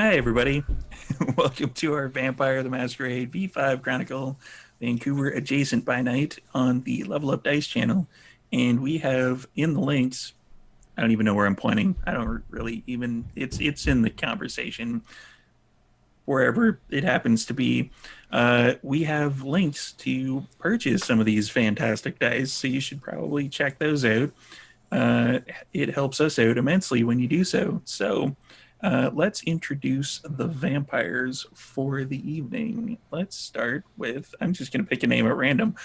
Hi, everybody. Welcome to our Vampire the Masquerade V5 Chronicle Vancouver adjacent by night on the Level Up Dice channel. And we have in the links, I don't even know where I'm pointing. I don't really even, it's in the conversation, wherever it happens to be. We have links to purchase some of these fantastic dice, so you should probably check those out. It helps us out immensely when you do so. So let's introduce the vampires for the evening. Let's start with, I'm just going to pick a name at random.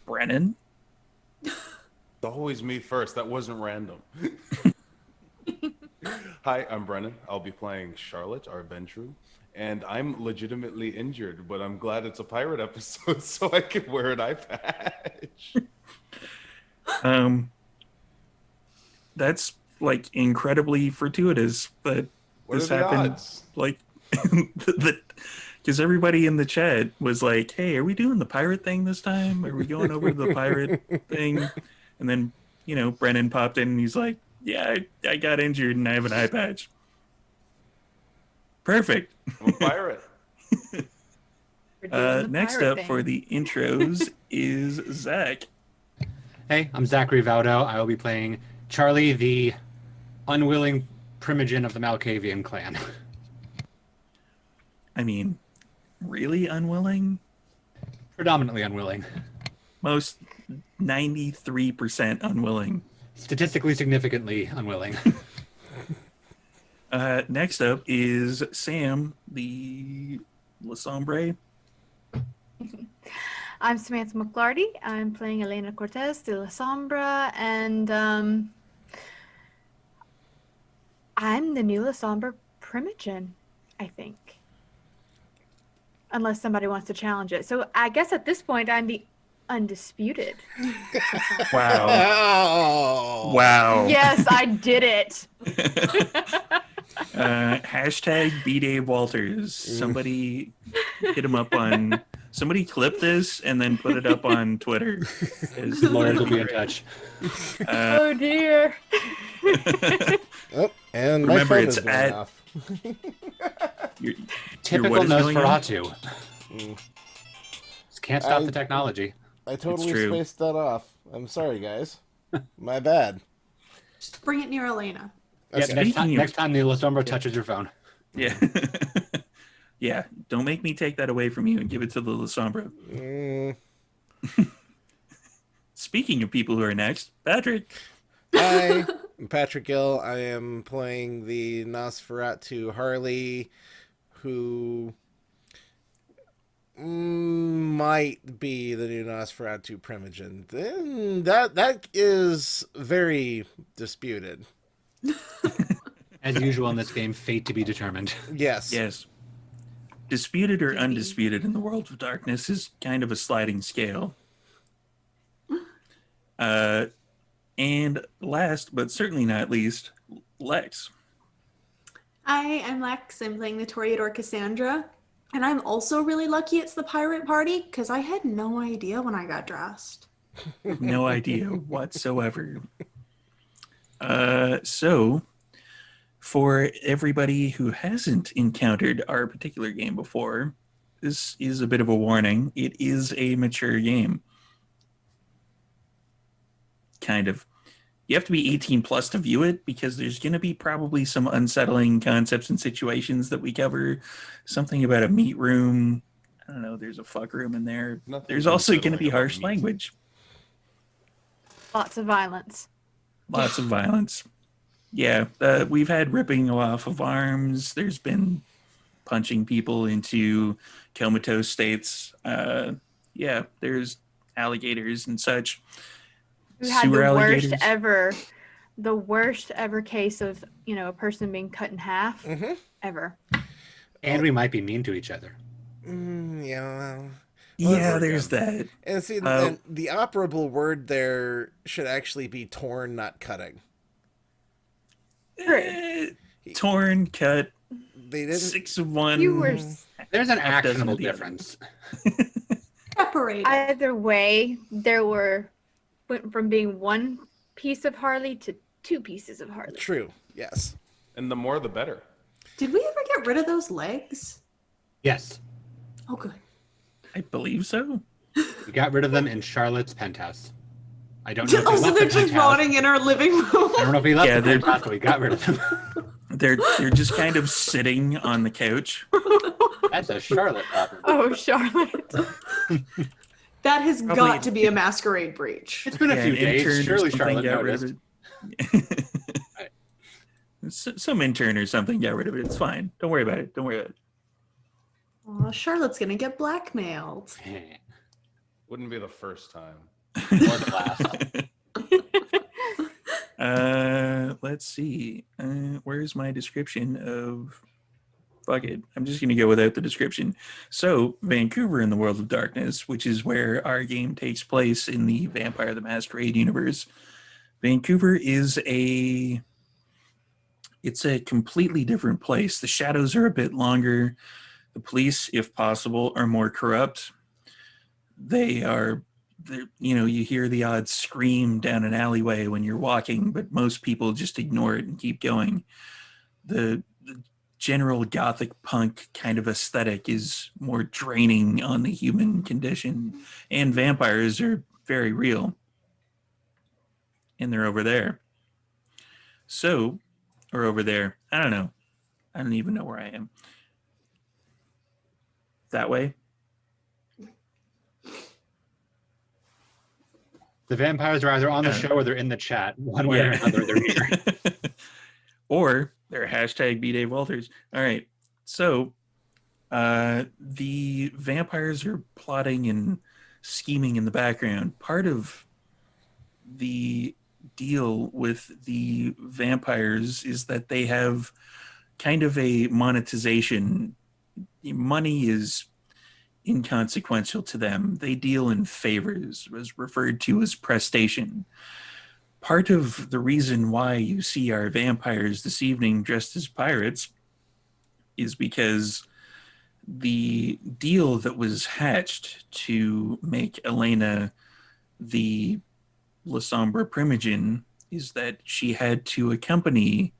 Brennan. It's always me first. That wasn't random. Hi, I'm Brennan. I'll be playing Charlotte, our Ventru. And I'm legitimately injured, but I'm glad it's a pirate episode so I can wear an eye patch. That's like incredibly fortuitous that What this are the happened. odds? Like, because everybody in the chat was like, "Hey, are we doing the pirate thing this time? Are we going over to the pirate thing?" And then, Brennan popped in and he's like, "Yeah, I got injured and I have an eye patch." Perfect. I'm a pirate. Next up for the intros is Zach. Hey, I'm Zachary Valdo. I will be playing Charlie, the unwilling primogen of the Malkavian clan. I mean, really unwilling? Predominantly unwilling. Most 93% unwilling. Statistically significantly unwilling. Next up is Sam, the La Sombre. I'm Samantha McLarty. I'm playing Elena Cortez de la Sombra, and I'm the new La Sombra primogen, I think. Unless somebody wants to challenge it. So I guess at this point, I'm the undisputed. Wow. Wow. Yes, I did it. Hashtag B. Dave Walters. Somebody hit him up on... Somebody clip this and then put it up on Twitter. Lawyers will be in touch. Oh, dear. Oh, and my Remember, phone it's is going at... off. Typical Nosferatu. Just can't stop the technology. I totally spaced that off. I'm sorry, guys. My bad. Just bring it near Elena. Okay. Yeah, next time the La Sombra touches your phone. Yeah. Yeah, don't make me take that away from you and give it to the La Sombra. Speaking of people who are next, Patrick. Hi, I'm Patrick Gill. I am playing the Nosferatu Harley, who might be the new Nosferatu Primogen. That is very disputed. As usual in this game, fate to be determined. Yes. Yes. Disputed or undisputed in the world of darkness is kind of a sliding scale. And last, but certainly not least, Lex. Hi, I'm Lex. I'm playing the Toreador Cassandra. And I'm also really lucky it's the pirate party because I had no idea when I got dressed. No idea whatsoever. So, for everybody who hasn't encountered our particular game before, this is a bit of a warning. It is a mature game. Kind of. You have to be 18 plus to view it because there's going to be probably some unsettling concepts and situations that we cover. Something about a meat room. I don't know, there's a fuck room in there. There's also going to be harsh language. Lots of violence. Lots of violence. Yeah, we've had ripping off of arms. There's been punching people into comatose states. Yeah, there's alligators and such. We had the worst ever case of, a person being cut in half ever. And we might be mean to each other. Yeah. Yeah, there's that. And see, and the operable word there should actually be torn, not cutting. Torn, cut. They didn't. 6 of 1. There's an actionable difference. Separated. Either way, went from being one piece of Harley to 2 pieces of Harley. True. Yes. And the more, the better. Did we ever get rid of those legs? Yes, Oh, good. I believe so. we got rid of them in Charlotte's penthouse. I don't know if we Also, left they're the just penthouse. rotting in our living room. I don't know if we left Yeah, the penthouse, but we got rid of them. They're just kind of sitting on the couch. That's a Charlotte property. Oh, Charlotte. That has Probably- got to be a masquerade breach. It's been a Yeah, few an intern days. or Surely something Charlotte got rid noticed. of it. Some intern or something got rid of it. It's fine. Don't worry about it. Don't worry about it. Oh, Charlotte's gonna get blackmailed. Wouldn't be the first time. Or the last. Let's see. Where's my description of? Fuck it. I'm just gonna go without the description. So, Vancouver in the World of Darkness, which is where our game takes place in the Vampire the Masquerade universe. Vancouver is it's a completely different place. The shadows are a bit longer. The police, if possible, are more corrupt. You hear the odd scream down an alleyway when you're walking, but most people just ignore it and keep going. The general gothic punk kind of aesthetic is more draining on the human condition, and vampires are very real. And they're over there. Or over there. I don't know. I don't even know where I am. That way? The vampires are either on the show or they're in the chat. One way or another, they're here. Or they're hashtag B Dave Walters. All right. So the vampires are plotting and scheming in the background. Part of the deal with the vampires is that they have kind of a monetization. Money is inconsequential to them. They deal in favors, was referred to as prestation. Part of the reason why you see our vampires this evening dressed as pirates is because the deal that was hatched to make Elena the La Sombra Primogen is that she had to accompany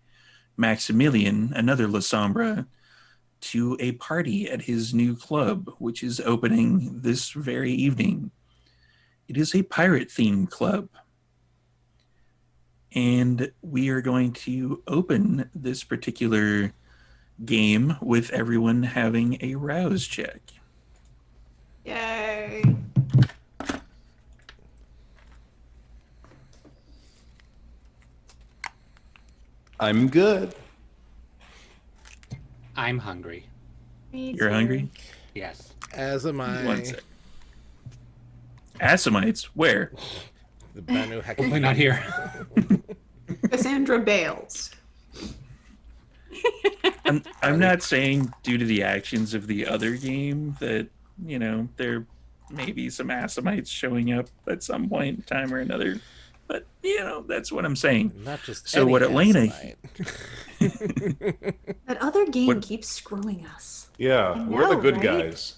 Maximilian, another La Sombra, to a party at his new club, which is opening this very evening. It is a pirate-themed club. And we are going to open this particular game with everyone having a rouse check. Yay. I'm good. I'm hungry. You're hungry? Yes. As am I. One sec. Assamites? Where? The Banu Hopefully not here. Cassandra Bales. I'm not saying due to the actions of the other game that, there may be some Assamites showing up at some point in time or another. But, that's what I'm saying. Not just So any what Elena- Assamite. That other game What- keeps screwing us. Yeah, I we're the know, good right? guys.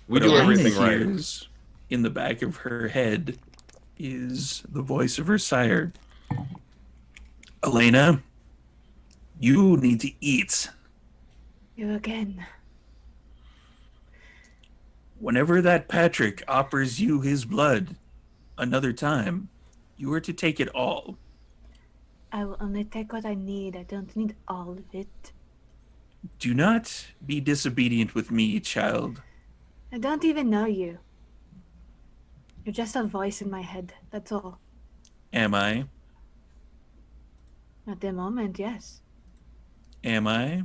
We What do Elena everything right. hears in the back of her head is the voice of her sire. Elena, you need to eat. You again. Whenever that Patrick offers you his blood another time, you are to take it all. I will only take what I need. I don't need all of it. Do not be disobedient with me, child. I don't even know you. You're just a voice in my head. That's all. Am I? At the moment, yes. Am I?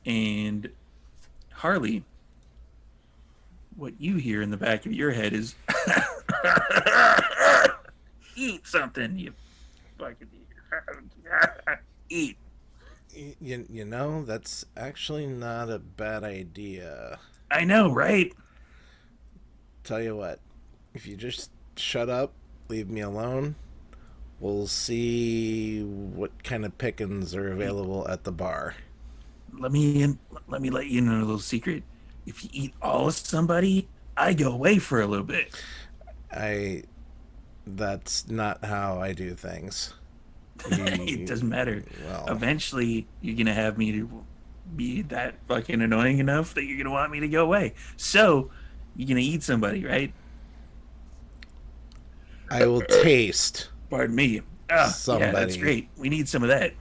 And Harley, what you hear in the back of your head is eat something, you fucking eat. You know, that's actually not a bad idea. I know, right? Tell you what, if you just shut up, leave me alone, we'll see what kind of pickings are available at the bar. Let me let you know a little secret. If you eat all of somebody, I go away for a little bit. That's not how I do things. It doesn't matter. Well, Eventually, you're gonna have me to be that fucking annoying enough that you're gonna want me to go away. So, you're gonna eat somebody, right? I will taste Pardon me. Ah, yeah, that's somebody. great. We need some of that.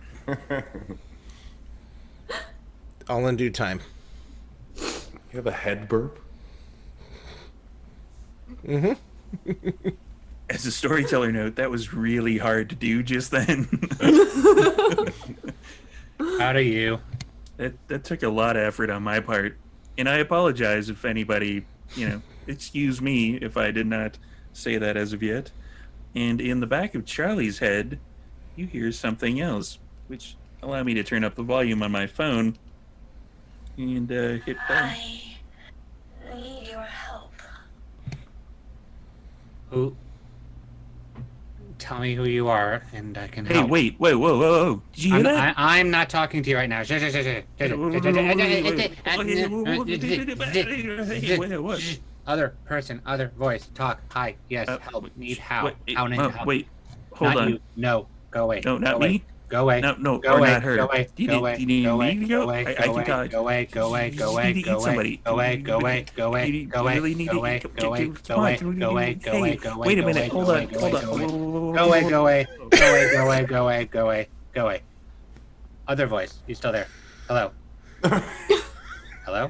All in due time. You have a head burp? As a storyteller note, that was really hard to do just then. How do you? That took a lot of effort on my part, and I apologize if anybody, excuse me if I did not say that as of yet. And in the back of Charlie's head, you hear something else, which allow me to turn up the volume on my phone and hit play. I need your help. Who? Tell me who you are, and I can Hey, help. wait, whoa. Did you hear that? I'm not talking to you right now. What? Other person, other voice, talk. Hi, yes, help, need how. How need help. Wait, hold Not on. you. No, go away. No, not Go away. me. Go away. No, Go or away. not her. Go away. Do you Go need- away. do you need Go me away. to go? Go away. I Go can talk. Go away. Go away. Go You away. need to eat Go away. somebody. Go away. Go away. Go away. You Go away. really need Go to away. come Go away. come Go away. on, Go away. Go away. Go away. Wait a minute. Go Hold away. on. Go Hold away. on. Go away. Whoa. Go away. Go away. Go away. Go away. Go away. Go away. Other voice. You still there? Hello. Hello.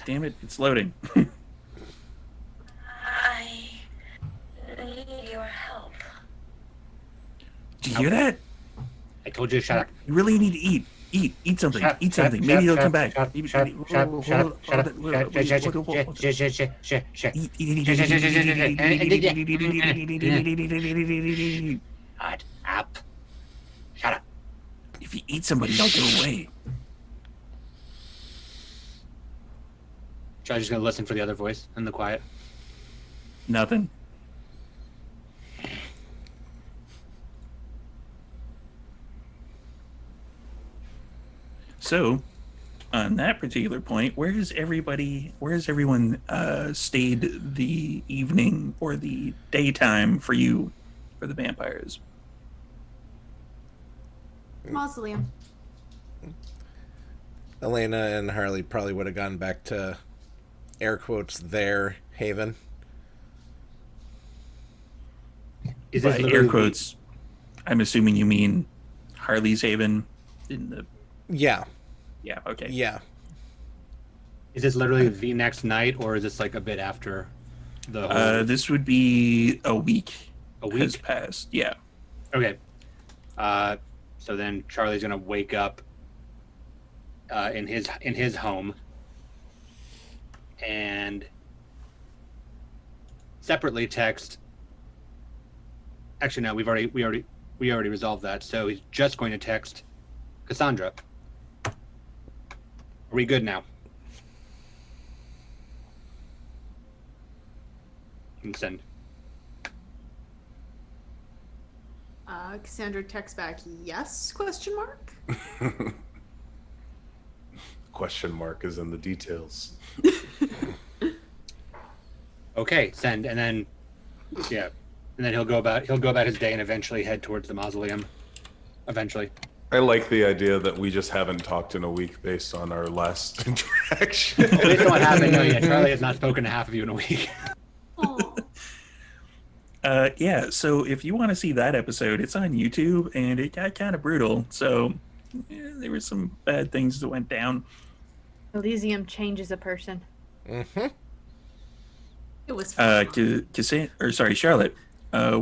Damn it! It's loading. I need your help. Do you hear that? I told you to shut up. You really need to eat. Eat something. Eat something. Maybe he'll come back. Shut up. Shut up. If you eat somebody, they'll go away. Charlie's just gonna listen for the other voice in the quiet. Nothing. So, on that particular point, where has everyone stayed the evening or the daytime for you, for the vampires? Mausoleum. Elena and Harley probably would have gone back to, air quotes, their haven. Is By this air literally quotes, I'm assuming you mean Harley's Haven in the... Yeah. Yeah, okay. Yeah. Is this literally the next night, or is this like a bit after the whole... This would be a week. A week? Has passed, yeah. Okay. So then Charlie's gonna wake up in his home, and separately text. Actually, no, we already resolved that. So he's just going to text Cassandra. Are we good now? And send. Cassandra texts back, yes, question mark? Question mark is in the details. Okay, send, and then yeah, and then he'll go about his day and eventually head towards the mausoleum. Eventually. I like the idea that we just haven't talked in a week based on our last interaction. Based on what happened, no, yeah, Charlie has not spoken to half of you in a week. Oh. Yeah, so if you want to see that episode, it's on YouTube, and it got kind of brutal. So there were some bad things that went down. Elysium changes a person. Mm-hmm. It was Charlotte,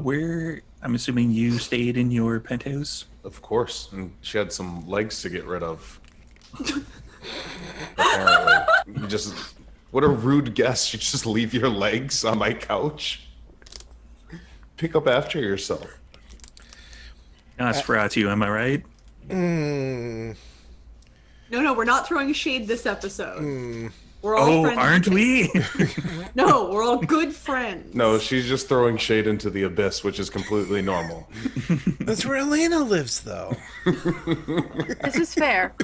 where I'm assuming you stayed in your penthouse? Of course. And she had some legs to get rid of. Apparently. What a rude guest. You just leave your legs on my couch. Pick up after yourself. Nosferatu, am I right? Mm. No, we're not throwing shade this episode. We're all friends. Aren't we? No, we're all good friends. No, she's just throwing shade into the abyss, which is completely normal. That's where Elena lives, though. This is fair.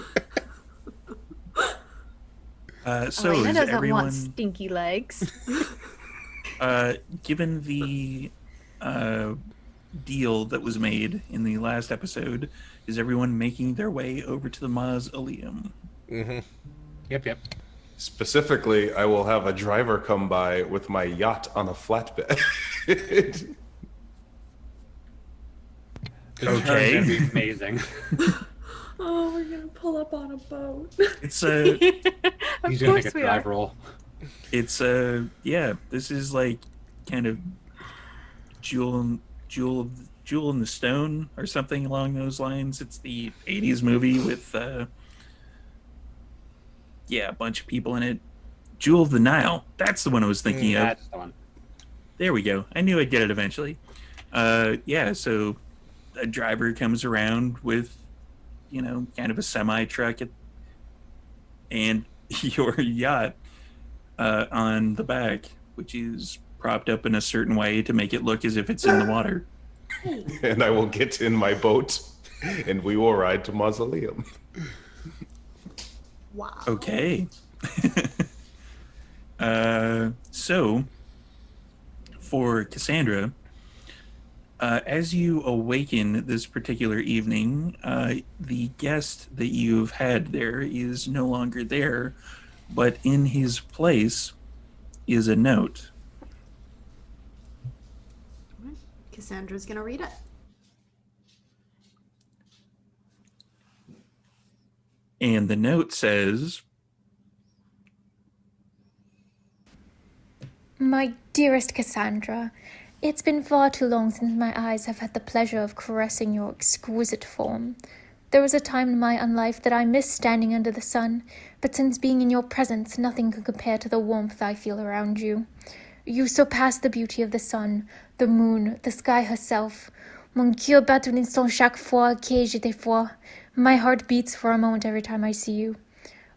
So Elena is doesn't everyone... want stinky legs. Given the deal that was made in the last episode, is everyone making their way over to the mausoleum? Mm-hmm. Yep. Specifically, I will have a driver come by with my yacht on a flatbed. This turn's gonna be amazing. Oh, we're gonna pull up on a boat. It's a He's gonna make a drive roll. It's yeah, this is like kind of jewel in the stone or something along those lines. It's the 80s movie with a bunch of people in it. Jewel of the Nile. That's the one I was thinking of. That's the one. There we go. I knew I'd get it eventually. Yeah, so a driver comes around with, kind of a semi truck and your yacht on the back, which is propped up in a certain way to make it look as if it's in the water. And I will get in my boat and we will ride to Mausoleum. Wow. Okay. So, for Cassandra, as you awaken this particular evening, the guest that you've had there is no longer there, but in his place is a note. Cassandra's gonna read it. And the note says, My dearest Cassandra, it's been far too long since my eyes have had the pleasure of caressing your exquisite form. There was a time in my own life that I missed standing under the sun, but since being in your presence, nothing can compare to the warmth I feel around you. You surpass the beauty of the sun, the moon, the sky herself. Mon cœur bat un instant chaque fois que je te vois. My heart beats for a moment every time I see you.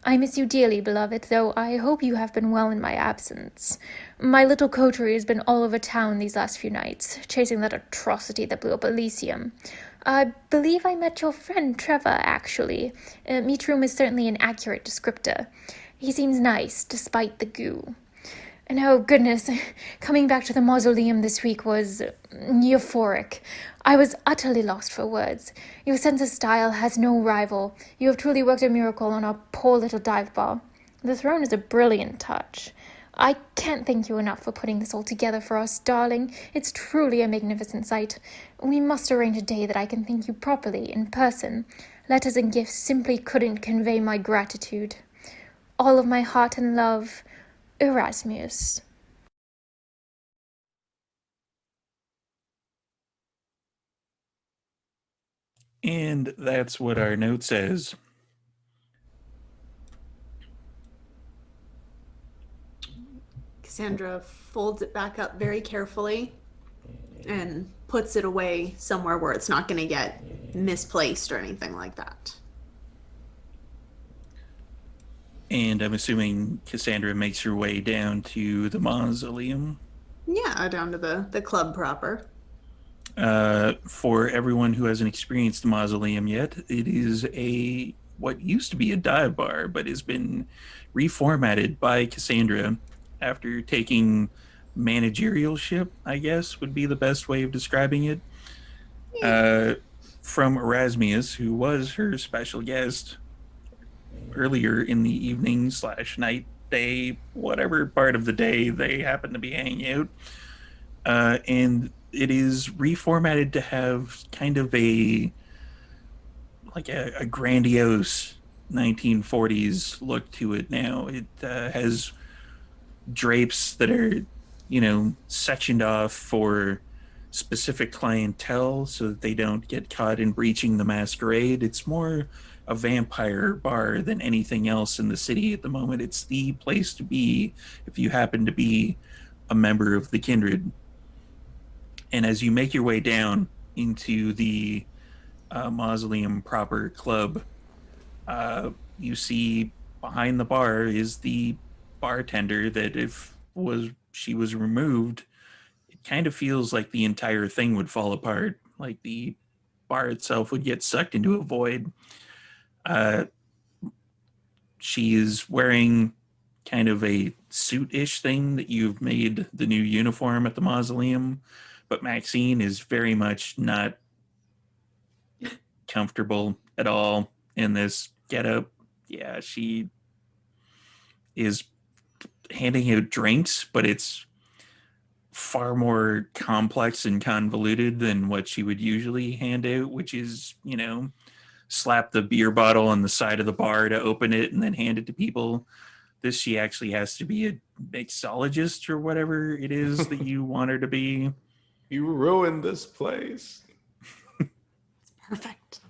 I miss you dearly, beloved, though I hope you have been well in my absence. My little coterie has been all over town these last few nights, chasing that atrocity that blew up Elysium. I believe I met your friend Trevor, actually. Meet room is certainly an accurate descriptor. He seems nice, despite the goo. And oh goodness, coming back to the mausoleum this week was euphoric. I was utterly lost for words. Your sense of style has no rival. You have truly worked a miracle on our poor little dive bar. The throne is a brilliant touch. I can't thank you enough for putting this all together for us, darling. It's truly a magnificent sight. We must arrange a day that I can thank you properly, in person. Letters and gifts simply couldn't convey my gratitude. All of my heart and love, Erasmus. and that's what our note says. Cassandra folds it back up very carefully and puts it away somewhere where it's not going to get misplaced or anything like that. And I'm assuming Cassandra makes her way down to the mausoleum. Yeah, down to the club proper. For everyone who hasn't experienced the mausoleum yet, it is what used to be a dive bar, but has been reformatted by Cassandra after taking managerialship, I guess would be the best way of describing it, from Erasmus, who was her special guest earlier in the evening / night, day, whatever part of the day they happen to be hanging out. And it is reformatted to have kind of a grandiose 1940s look to it now. It has drapes that are, sectioned off for specific clientele so that they don't get caught in breaching the masquerade. It's more a vampire bar than anything else in the city at the moment. It's the place to be if you happen to be a member of the Kindred. And as you make your way down into the mausoleum proper club, you see behind the bar is the bartender that if she was removed, it kind of feels like the entire thing would fall apart. Like the bar itself would get sucked into a void. She is wearing kind of a suit-ish thing that you've made the new uniform at the mausoleum, but Maxine is very much not comfortable at all in this getup. Yeah, she is handing out drinks, but it's far more complex and convoluted than what she would usually hand out, which is, slap the beer bottle on the side of the bar to open it and then hand it to people. This, she actually has to be a mixologist or whatever it is that you want her to be. You ruined this place. Perfect.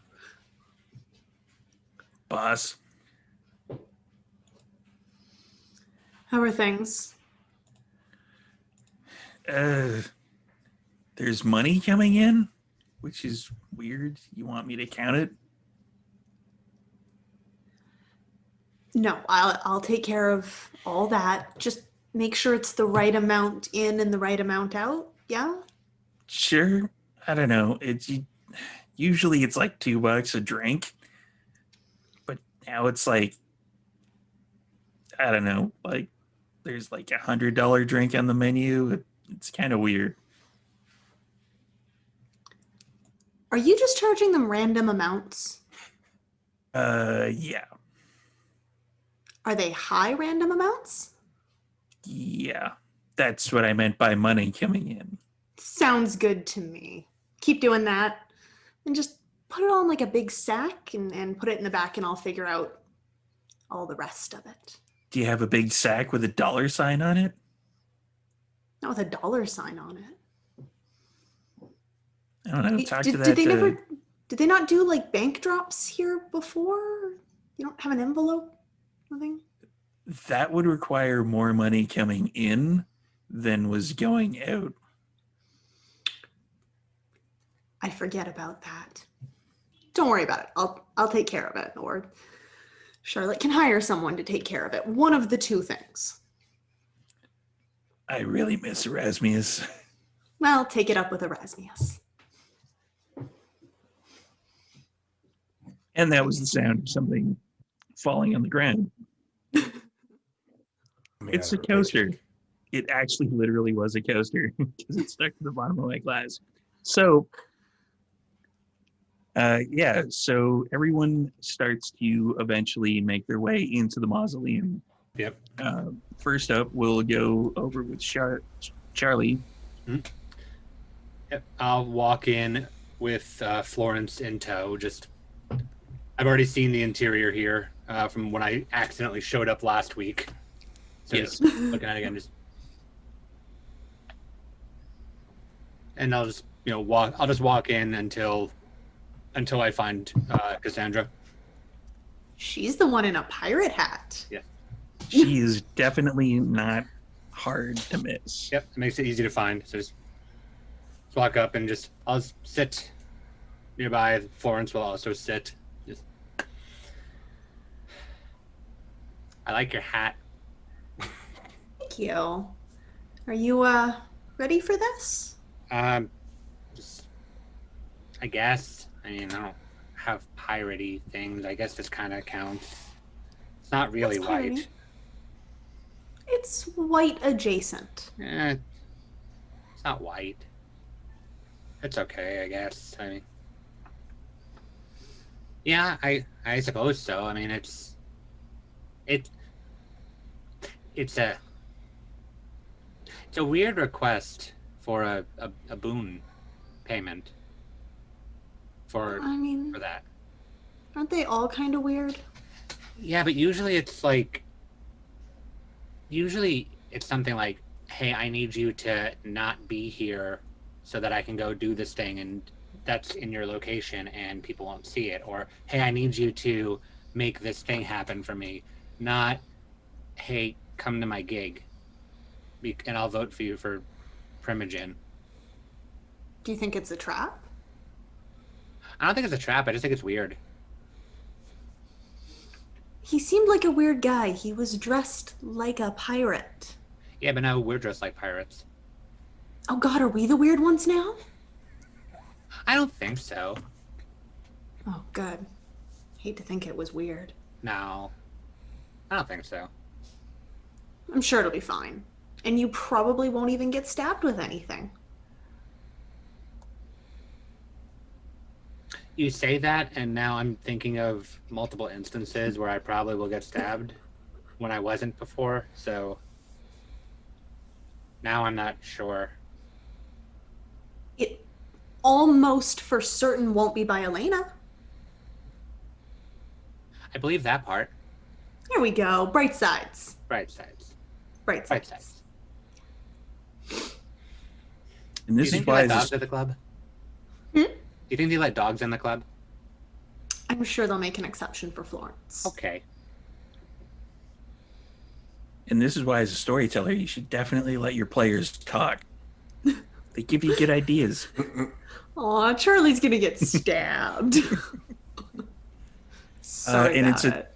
Boss. How are things? There's money coming in, which is weird. You want me to count it? No, I'll take care of all that. Just make sure it's the right amount in and the right amount out. Yeah. Sure. I don't know. Usually it's like $2 a drink, but now it's like, I don't know, like there's like $100 drink on the menu. It's kind of weird. Are you just charging them random amounts? Yeah. Are they high random amounts? Yeah. That's what I meant by money coming in. Sounds good to me. Keep doing that. And just put it all in like a big sack and put it in the back and I'll figure out all the rest of it. Do you have a big sack with a dollar sign on it? Not with a dollar sign on it. I don't know. Talk to that. Did they not do like bank drops here before? You don't have an envelope? Nothing? That would require more money coming in than was going out. I forget about that. Don't worry about it. I'll take care of it. Or Charlotte can hire someone to take care of it. One of the two things. I really miss Erasmus. Well, take it up with Erasmus. And that was the sound of something falling on the ground. It's a coaster. It actually literally was a coaster because it stuck to the bottom of my glass. So, so everyone starts to eventually make their way into the mausoleum. Yep. First up, we'll go over with Charlie. Yep. I'll walk in with Florence in tow. I've already seen the interior here from when I accidentally showed up last week. So Yes. just looking at it again, and I'll just walk. I'll just walk in until I find Cassandra. She's the one in a pirate hat. Yeah. She is definitely not hard to miss. Yep. It makes it easy to find. So just walk up and I'll just sit nearby. Florence will also sit. I like your hat. Thank you. Are you ready for this? I guess. I mean, I don't have piratey things. I guess this kind of counts. It's not really What's white. piratey? It's white adjacent. It's not white. It's okay, I guess. I mean, yeah, I suppose so. I mean, it's a weird request for a boon payment for that. Aren't they all kind of weird? Yeah, but usually it's something like, hey, I need you to not be here so that I can go do this thing, and that's in your location and people won't see it. Or, hey, I need you to make this thing happen for me. Not, hey, come to my gig and I'll vote for you for Primogen. Do you think it's a trap? I don't think it's a trap. I just think it's weird. He seemed like a weird guy. He was dressed like a pirate. Yeah, but now we're dressed like pirates. Oh God, are we the weird ones now? I don't think so. Oh, good. Hate to think it was weird. No, I don't think so. I'm sure it'll be fine. And you probably won't even get stabbed with anything. You say that, and now I'm thinking of multiple instances where I probably will get stabbed when I wasn't before, so now I'm not sure. It almost for certain won't be by Elena. I believe that part. There we go. Bright sides. Bright sides. Bright Bright sides. sides. And Do you this is think they why let as a dogs at the club? Hmm? Do you think they let dogs in the club? I'm sure they'll make an exception for Florence. Okay. And this is why, as a storyteller, you should definitely let your players talk. They give you good ideas. Aw, Charlie's gonna get stabbed. Sorry and about it.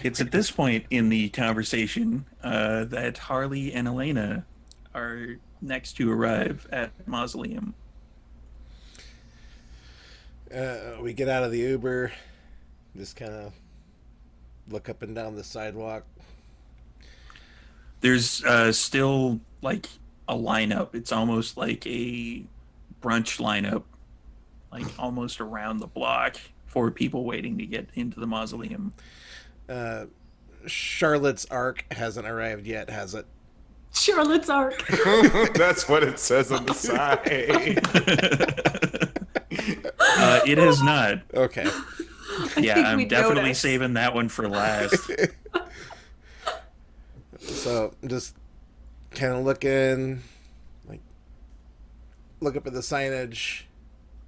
It's at this point in the conversation that Harley and Elena are next to arrive at Mausoleum. We get out of the Uber, just kind of look up and down the sidewalk. There's still like a lineup. It's almost like a brunch lineup, like almost around the block for people waiting to get into the Mausoleum. Charlotte's arc hasn't arrived yet, has it? Charlotte's arc. That's what it says on the side. It has not. Okay. Yeah, think I'm we'd definitely notice. saving that one for last. So just kind of looking, like, look up at the signage,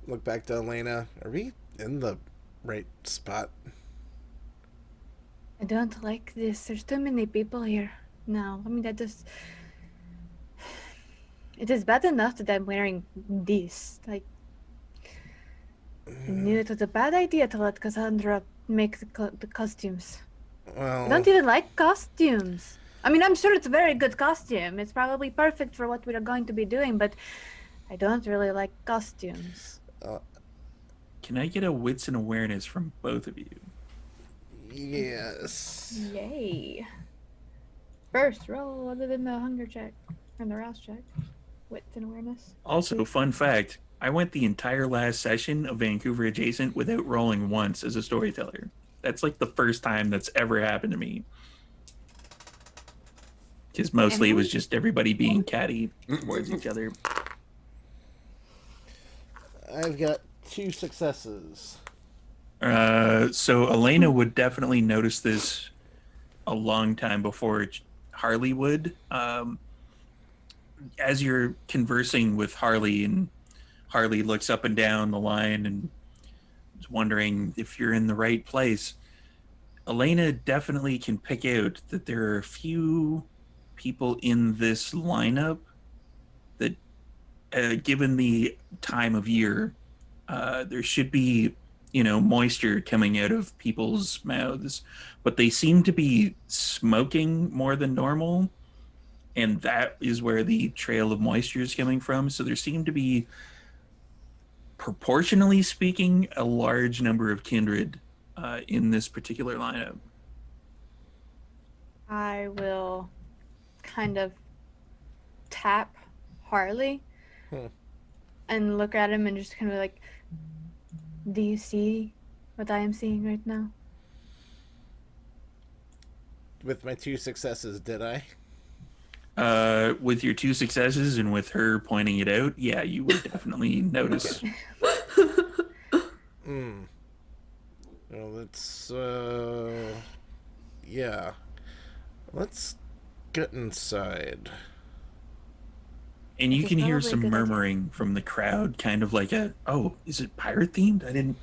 look back to Elena. Are we in the right spot? I don't like this. There's too many people here now. I mean, that just. It is bad enough that I'm wearing this. Like, I knew it was a bad idea to let Cassandra make the costumes. I don't Well, even like costumes. I mean, I'm sure it's a very good costume. It's probably perfect for what we are going to be doing, but I don't really like costumes. Can I get a wits and awareness from both of you? yes. Yay. First roll other than the hunger check and the rouse check. Wits and awareness. Also, fun fact, I went the entire last session of Vancouver Adjacent without rolling once as a storyteller. That's like the first time that's ever happened to me. Because mostly it was just everybody being catty towards each other. I've got 2 successes. So Elena would definitely notice this a long time before Harley would. As you're conversing with Harley, and Harley looks up and down the line and is wondering if you're in the right place, Elena definitely can pick out that there are a few people in this lineup that, given the time of year, there should be, moisture coming out of people's mouths, but they seem to be smoking more than normal, and that is where the trail of moisture is coming from. So there seem to be, proportionally speaking, a large number of kindred in this particular lineup. I will kind of tap Harley and look at him and just kind of like, do you see what I am seeing right now? With my 2 successes, did I? With your 2 successes and with her pointing it out, yeah, you would definitely notice. Well, let's, yeah. Let's get inside. And you Which can is hear probably a some good idea. murmuring from the crowd, kind of like is it pirate themed? I didn't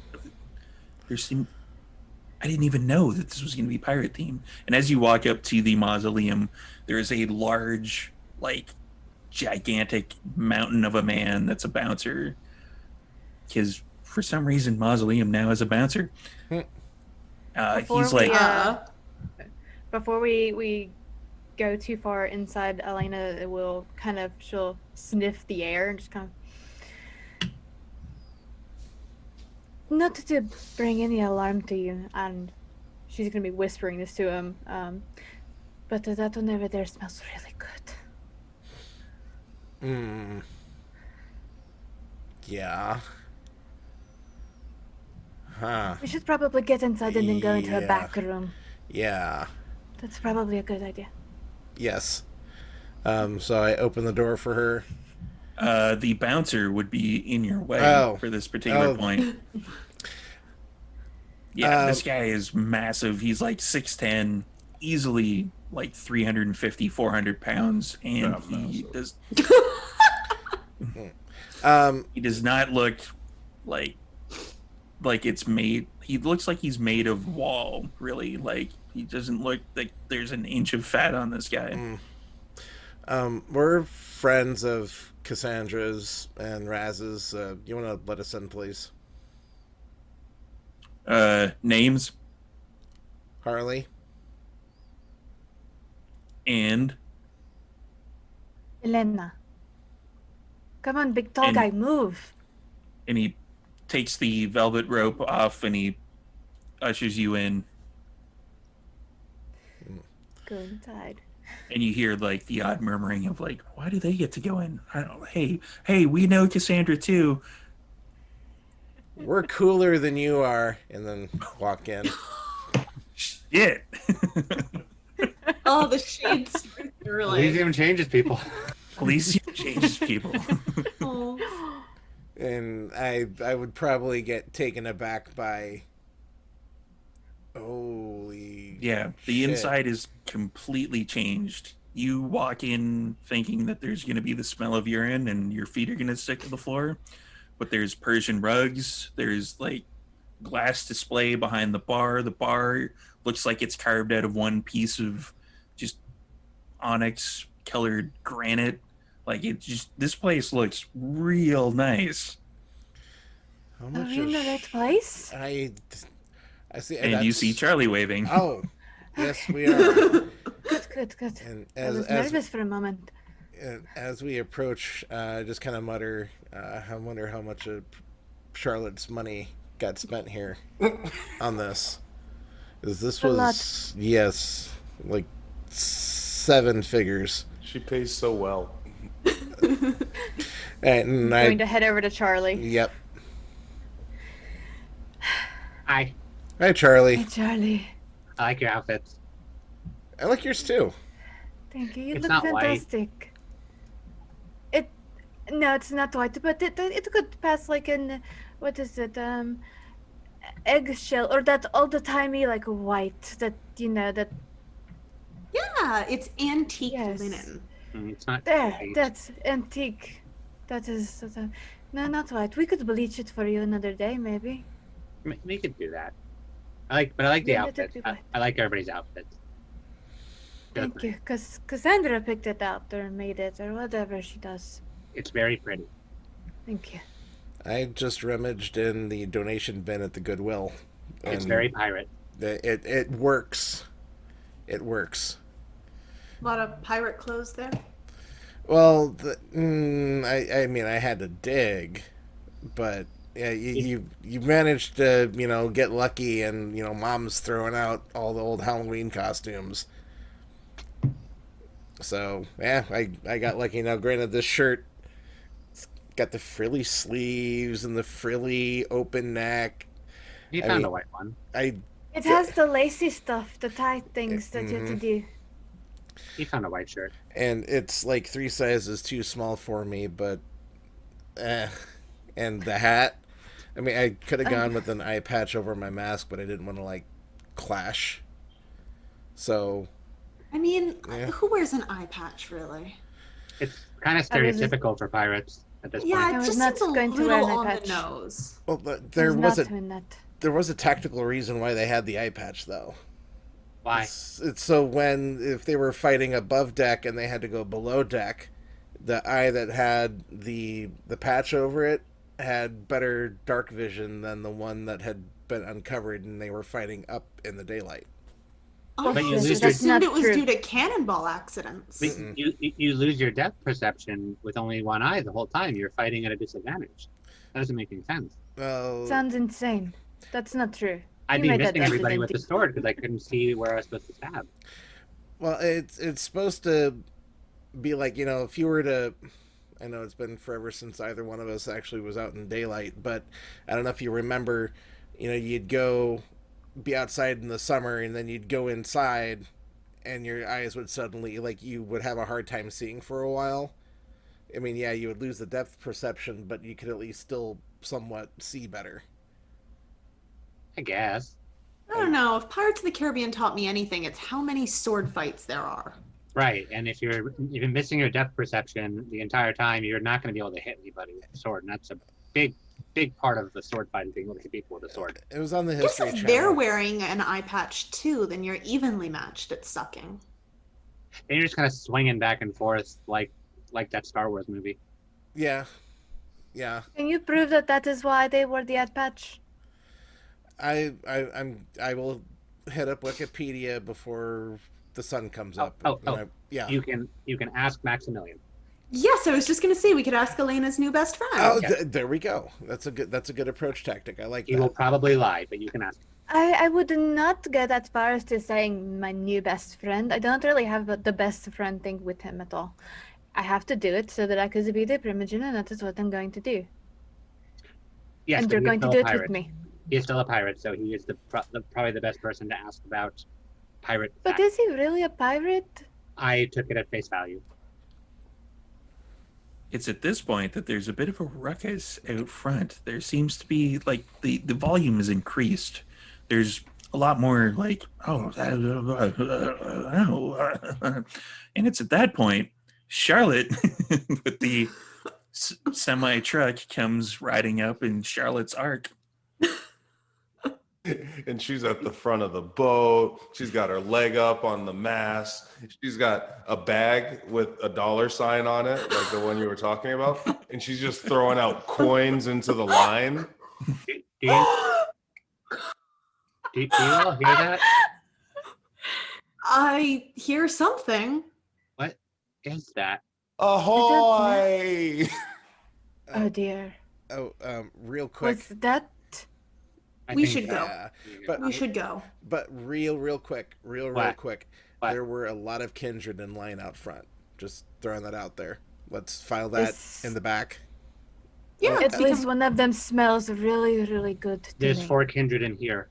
even know that this was going to be pirate themed. And as you walk up to the mausoleum, there is a large, like, gigantic mountain of a man that's a bouncer. Because for some reason, Mausoleum now is a bouncer. He's like, Before we go too far inside, Elena she'll sniff the air and just kind of, not to bring any alarm to you, and she's gonna be whispering this to him. But that one over there smells really good. Yeah. Huh. We should probably get inside and then go into a Yeah. back room. Yeah. That's probably a good idea. Yes. So I open the door for her. The bouncer would be in your way for this particular point. Yeah, this guy is massive. He's like 6'10", easily like 350, 400 pounds, and he does. He does not look like it's made. He looks like he's made of wall. Really, like he doesn't look like there's an inch of fat on this guy. We're friends of Cassandra's and Raz's. You want to let us in, please? Names Harley. and Elena. Come on, big tall guy, move. and he takes the velvet rope off and he ushers you in, Go inside. and you hear like the odd murmuring of like, why do they get to go in? I don't. Hey, we know Cassandra too. We're cooler than you are, and then walk in. Shit. Oh, the shades. Really. Elysium changes people. Elysium changes people. Oh. And I would probably get taken aback by. Holy. Yeah, the shit. inside is completely changed. You walk in thinking that there's going to be the smell of urine and your feet are going to stick to the floor, but there's Persian rugs. There's like glass display behind the bar. The bar looks like it's carved out of one piece of just onyx colored granite. Like this place looks real nice. How Are much we in the right place? I see. And you see Charlie waving. Oh, yes, we are. Good. And I was nervous for a moment. as we approach, I just kind of mutter, I wonder how much of Charlotte's money got spent here on this. Because this A was, lot. yes, like 7 figures. She pays so well. And Going to head over to Charlie. Yep. Hi. Hi, Charlie. Hey, Charlie. I like your outfits. I like yours too. Thank you. You It's look not white. fantastic. No, it's not white, but it could pass like an what is it? Eggshell or that old timey like white that that. Yeah, it's antique Yes. linen. It's not There, white. that's antique. That is no, not white. We could bleach it for you another day, maybe. We could do that. I like the Yeah, let it outfits. be I, white. I like everybody's outfits. Thank you, cause Cassandra picked it out or made it or whatever she does. It's very pretty. Thank you. I just rummaged in the donation bin at the Goodwill. It's and very pirate. It works. It works. A lot of pirate clothes there. Well, I mean, I had to dig, but yeah, you managed to get lucky, and Mom's throwing out all the old Halloween costumes. So yeah, I got lucky. Now, granted, this shirt it's got the frilly sleeves and the frilly open neck. You I found mean, a white one. It has the lacy stuff, the tight things that you have to do. You found a white shirt. And it's like 3 sizes too small for me, but and the hat. I mean, I could have gone with an eye patch over my mask, but I didn't want to clash. So, I mean, Yeah. who wears an eye patch, really? It's kind of I was just- stereotypical for pirates at this Yeah, point. it was just not seems a going to wear little an eye on patch. the nose. well, but I there was not a doing that. there was a tactical reason why they had the eye patch, though. Why? It's so if they were fighting above deck and they had to go below deck, the eye that had the patch over it had better dark vision than the one that had been uncovered and they were fighting up in the daylight. Oh, But you I lose just your- assumed That's it was not due to cannonball accidents. But you lose your depth perception with only one eye the whole time. You're fighting at a disadvantage. That doesn't make any sense. Well, Sounds insane. That's not true. I'd You be made that missing everybody decision with the sword because I couldn't see where I was supposed to stab. Well, it's supposed to be like, if you were to, I know it's been forever since either one of us actually was out in daylight, but I don't know if you remember, you'd go be outside in the summer and then you'd go inside and your eyes would suddenly, like, you would have a hard time seeing for a while. I mean, yeah, you would lose the depth perception, but you could at least still somewhat see better. I guess. I don't know. If Pirates of the Caribbean taught me anything, it's how many sword fights there are. Right, and if you're missing your depth perception the entire time, you're not going to be able to hit anybody with a sword, and that's a big part of the sword fight is being able to hit people with a sword. It was on the I guess History if Channel. they're wearing an eye patch too, then you're evenly matched at sucking. And you're just kind of swinging back and forth like that Star Wars movie. Yeah. Can you prove that is why they wore the ad patch? I will hit up Wikipedia before the sun comes up. Yeah. You can ask Maximilian. Yes, I was just gonna say we could ask Elena's new best friend. Oh, there we go. That's a good approach tactic. I like He that. will probably lie, but you can ask. I would not go that far as to saying my new best friend. I don't really have the best friend thing with him at all. I have to do it so that I could be the Primogen, and that is what I'm going to do. Yes, And but you're he is going to still do a it pirate. with me. He is still a pirate, so he is probably the best person to ask about pirate But facts. is he really a pirate? I took it at face value. It's at this point that there's a bit of a ruckus out front. There seems to be like the volume is increased. There's a lot more like and it's at that point Charlotte with the semi truck comes riding up in Charlotte's Ark. And she's at the front of the boat. She's got her leg up on the mast. She's got a bag with a $sign on it, like the one you were talking about. And she's just throwing out coins into the line. Do you all hear that? I hear something. What is that? Ahoy! Oh dear. Real quick. What's that? We should go. Yeah, but We should go. But real quick. What? Quick. What? There were a lot of kindred in line out front. Just throwing that out there. Let's file that This- in the back. Yeah, At least one of them smells really, really good to There's me. 4 kindred in here.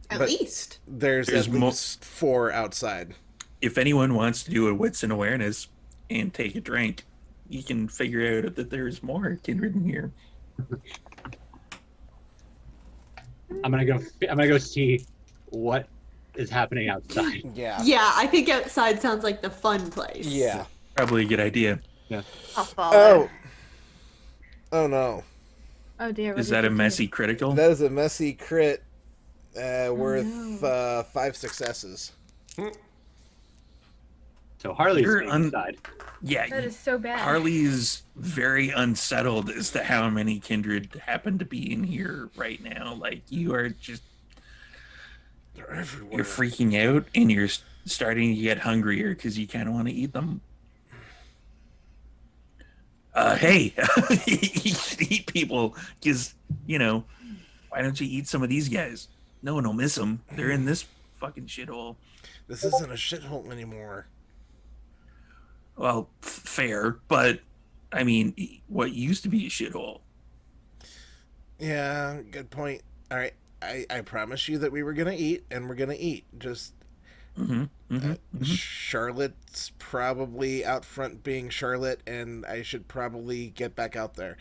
at but- least. There's There's at mo- least 4 outside. If anyone wants to do a wits and awareness and take a drink, you can figure out that there's more kindred in here. I'm gonna go see what is happening outside. Yeah. Yeah, I think outside sounds like the fun place. Yeah. Probably a good idea. I'll follow. Oh no. Oh dear. what Is did that you a do? messy critical? That is a messy crit worth no. 5 successes. So Harley's You're inside. Yeah, That is so bad. Harley's very unsettled as to how many kindred happen to be in here right now. Like, you are just, They're everywhere. you're freaking out and you're starting to get hungrier because you kind of want to eat them. Hey, eat people, because, why don't you eat some of these guys? No one will miss them. They're in this fucking shithole. This isn't a shithole anymore. Well, fair, but I mean, what used to be a shithole. Yeah, good point. All right, I promise you that we were gonna eat, and we're gonna eat. Just Charlotte's probably out front being Charlotte, and I should probably get back out there.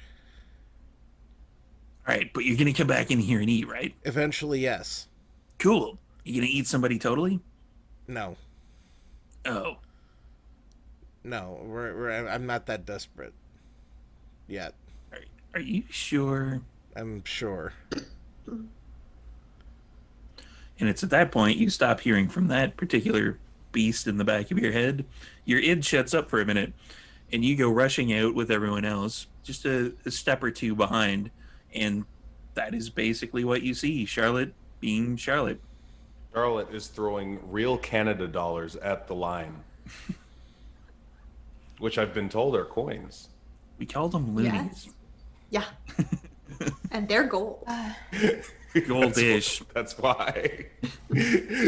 All right, but you're gonna come back in here and eat, right? Eventually, yes. Cool. You gonna eat somebody totally? No, Oh, no, I'm not that desperate yet. are you sure? I'm sure. And it's at that point you stop hearing from that particular beast in the back of your head. Your id shuts up for a minute, and you go rushing out with everyone else, just a step or two behind, and that is basically what you see. Charlotte being Charlotte. Charlotte is throwing real Canada dollars at the line, which I've been told are coins. We call them loonies. Yes. Yeah. And they're gold. Goldish. That's why.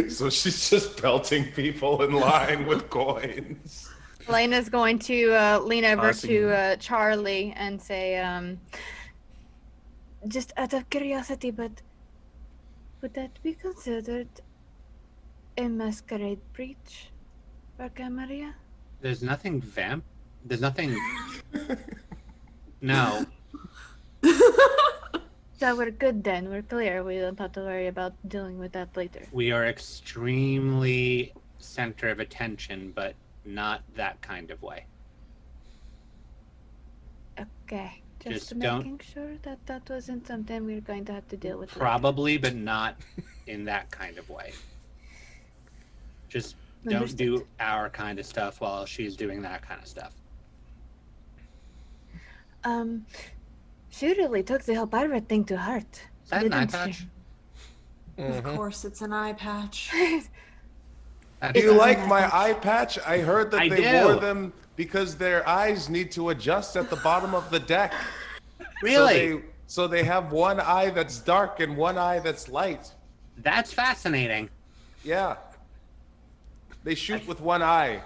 So she's just pelting people in line with coins. Elena's going to lean over Tossing to them. Charlie and say, just out of curiosity, but would that be considered a masquerade breach for Camaria? There's nothing There's nothing. No. So we're good then. We're clear. We don't have to worry about dealing with that later. We are extremely center of attention, but not that kind of way. Okay. Just making sure that that wasn't something we're going to have to deal with later. Probably, but not in that kind of way. Just don't do our kind of stuff while she's doing that kind of stuff. She really took the whole pirate thing to heart. Is that an eye didn't patch? she? Of course, it's an eye patch. Do you like my eye patch? I heard that I they do. wore them because their eyes need to adjust at the bottom of the deck. Really? So they have one eye that's dark and one eye that's light. That's fascinating. Yeah. They shoot with one eye.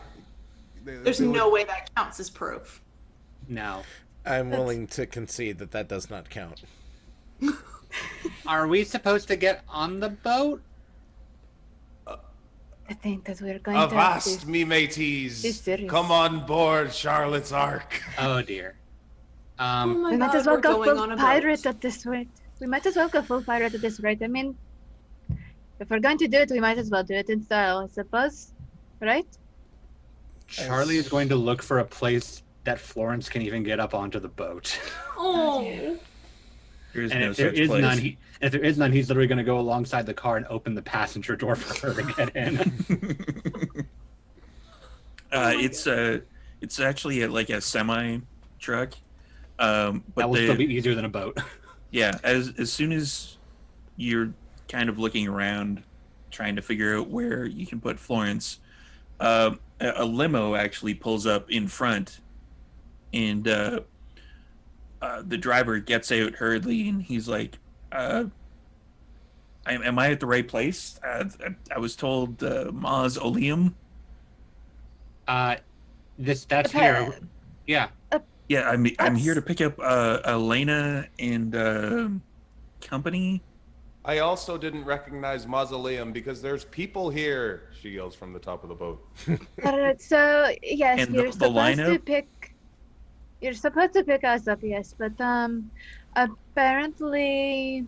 There's no way that counts as proof. No. I'm willing to concede that that does not count. Are we supposed to get on the boat? I think that we're going to have Avast, to. me Be mateys. serious. Come on board Charlotte's Ark. Oh dear. Oh my We god, might as well we're go going full on a pirate boat. at this rate. We might as well go full pirate at this rate. I mean, if we're going to do it, we might as well do it in style, I suppose. Right? Charlie is going to look for a place that Florence can even get up onto the boat. Oh. There is And no if there such is place. none, if there is none, he's literally going to go alongside the car and open the passenger door for her to get in. It's actually like a semi truck. But That will still be easier than a boat. yeah, as soon as you're kind of looking around, trying to figure out where you can put Florence, a limo actually pulls up in front, and the driver gets out hurriedly, and he's like, am I at the right place? I was told mausoleum. That's here. Yeah. Yeah, I'm That's- here to pick up Elena and company. I also didn't recognize mausoleum because there's people here, she yells from the top of the boat. Alright, so yes, And you're the supposed to lineup? pick. You're supposed to pick us up, yes, but apparently,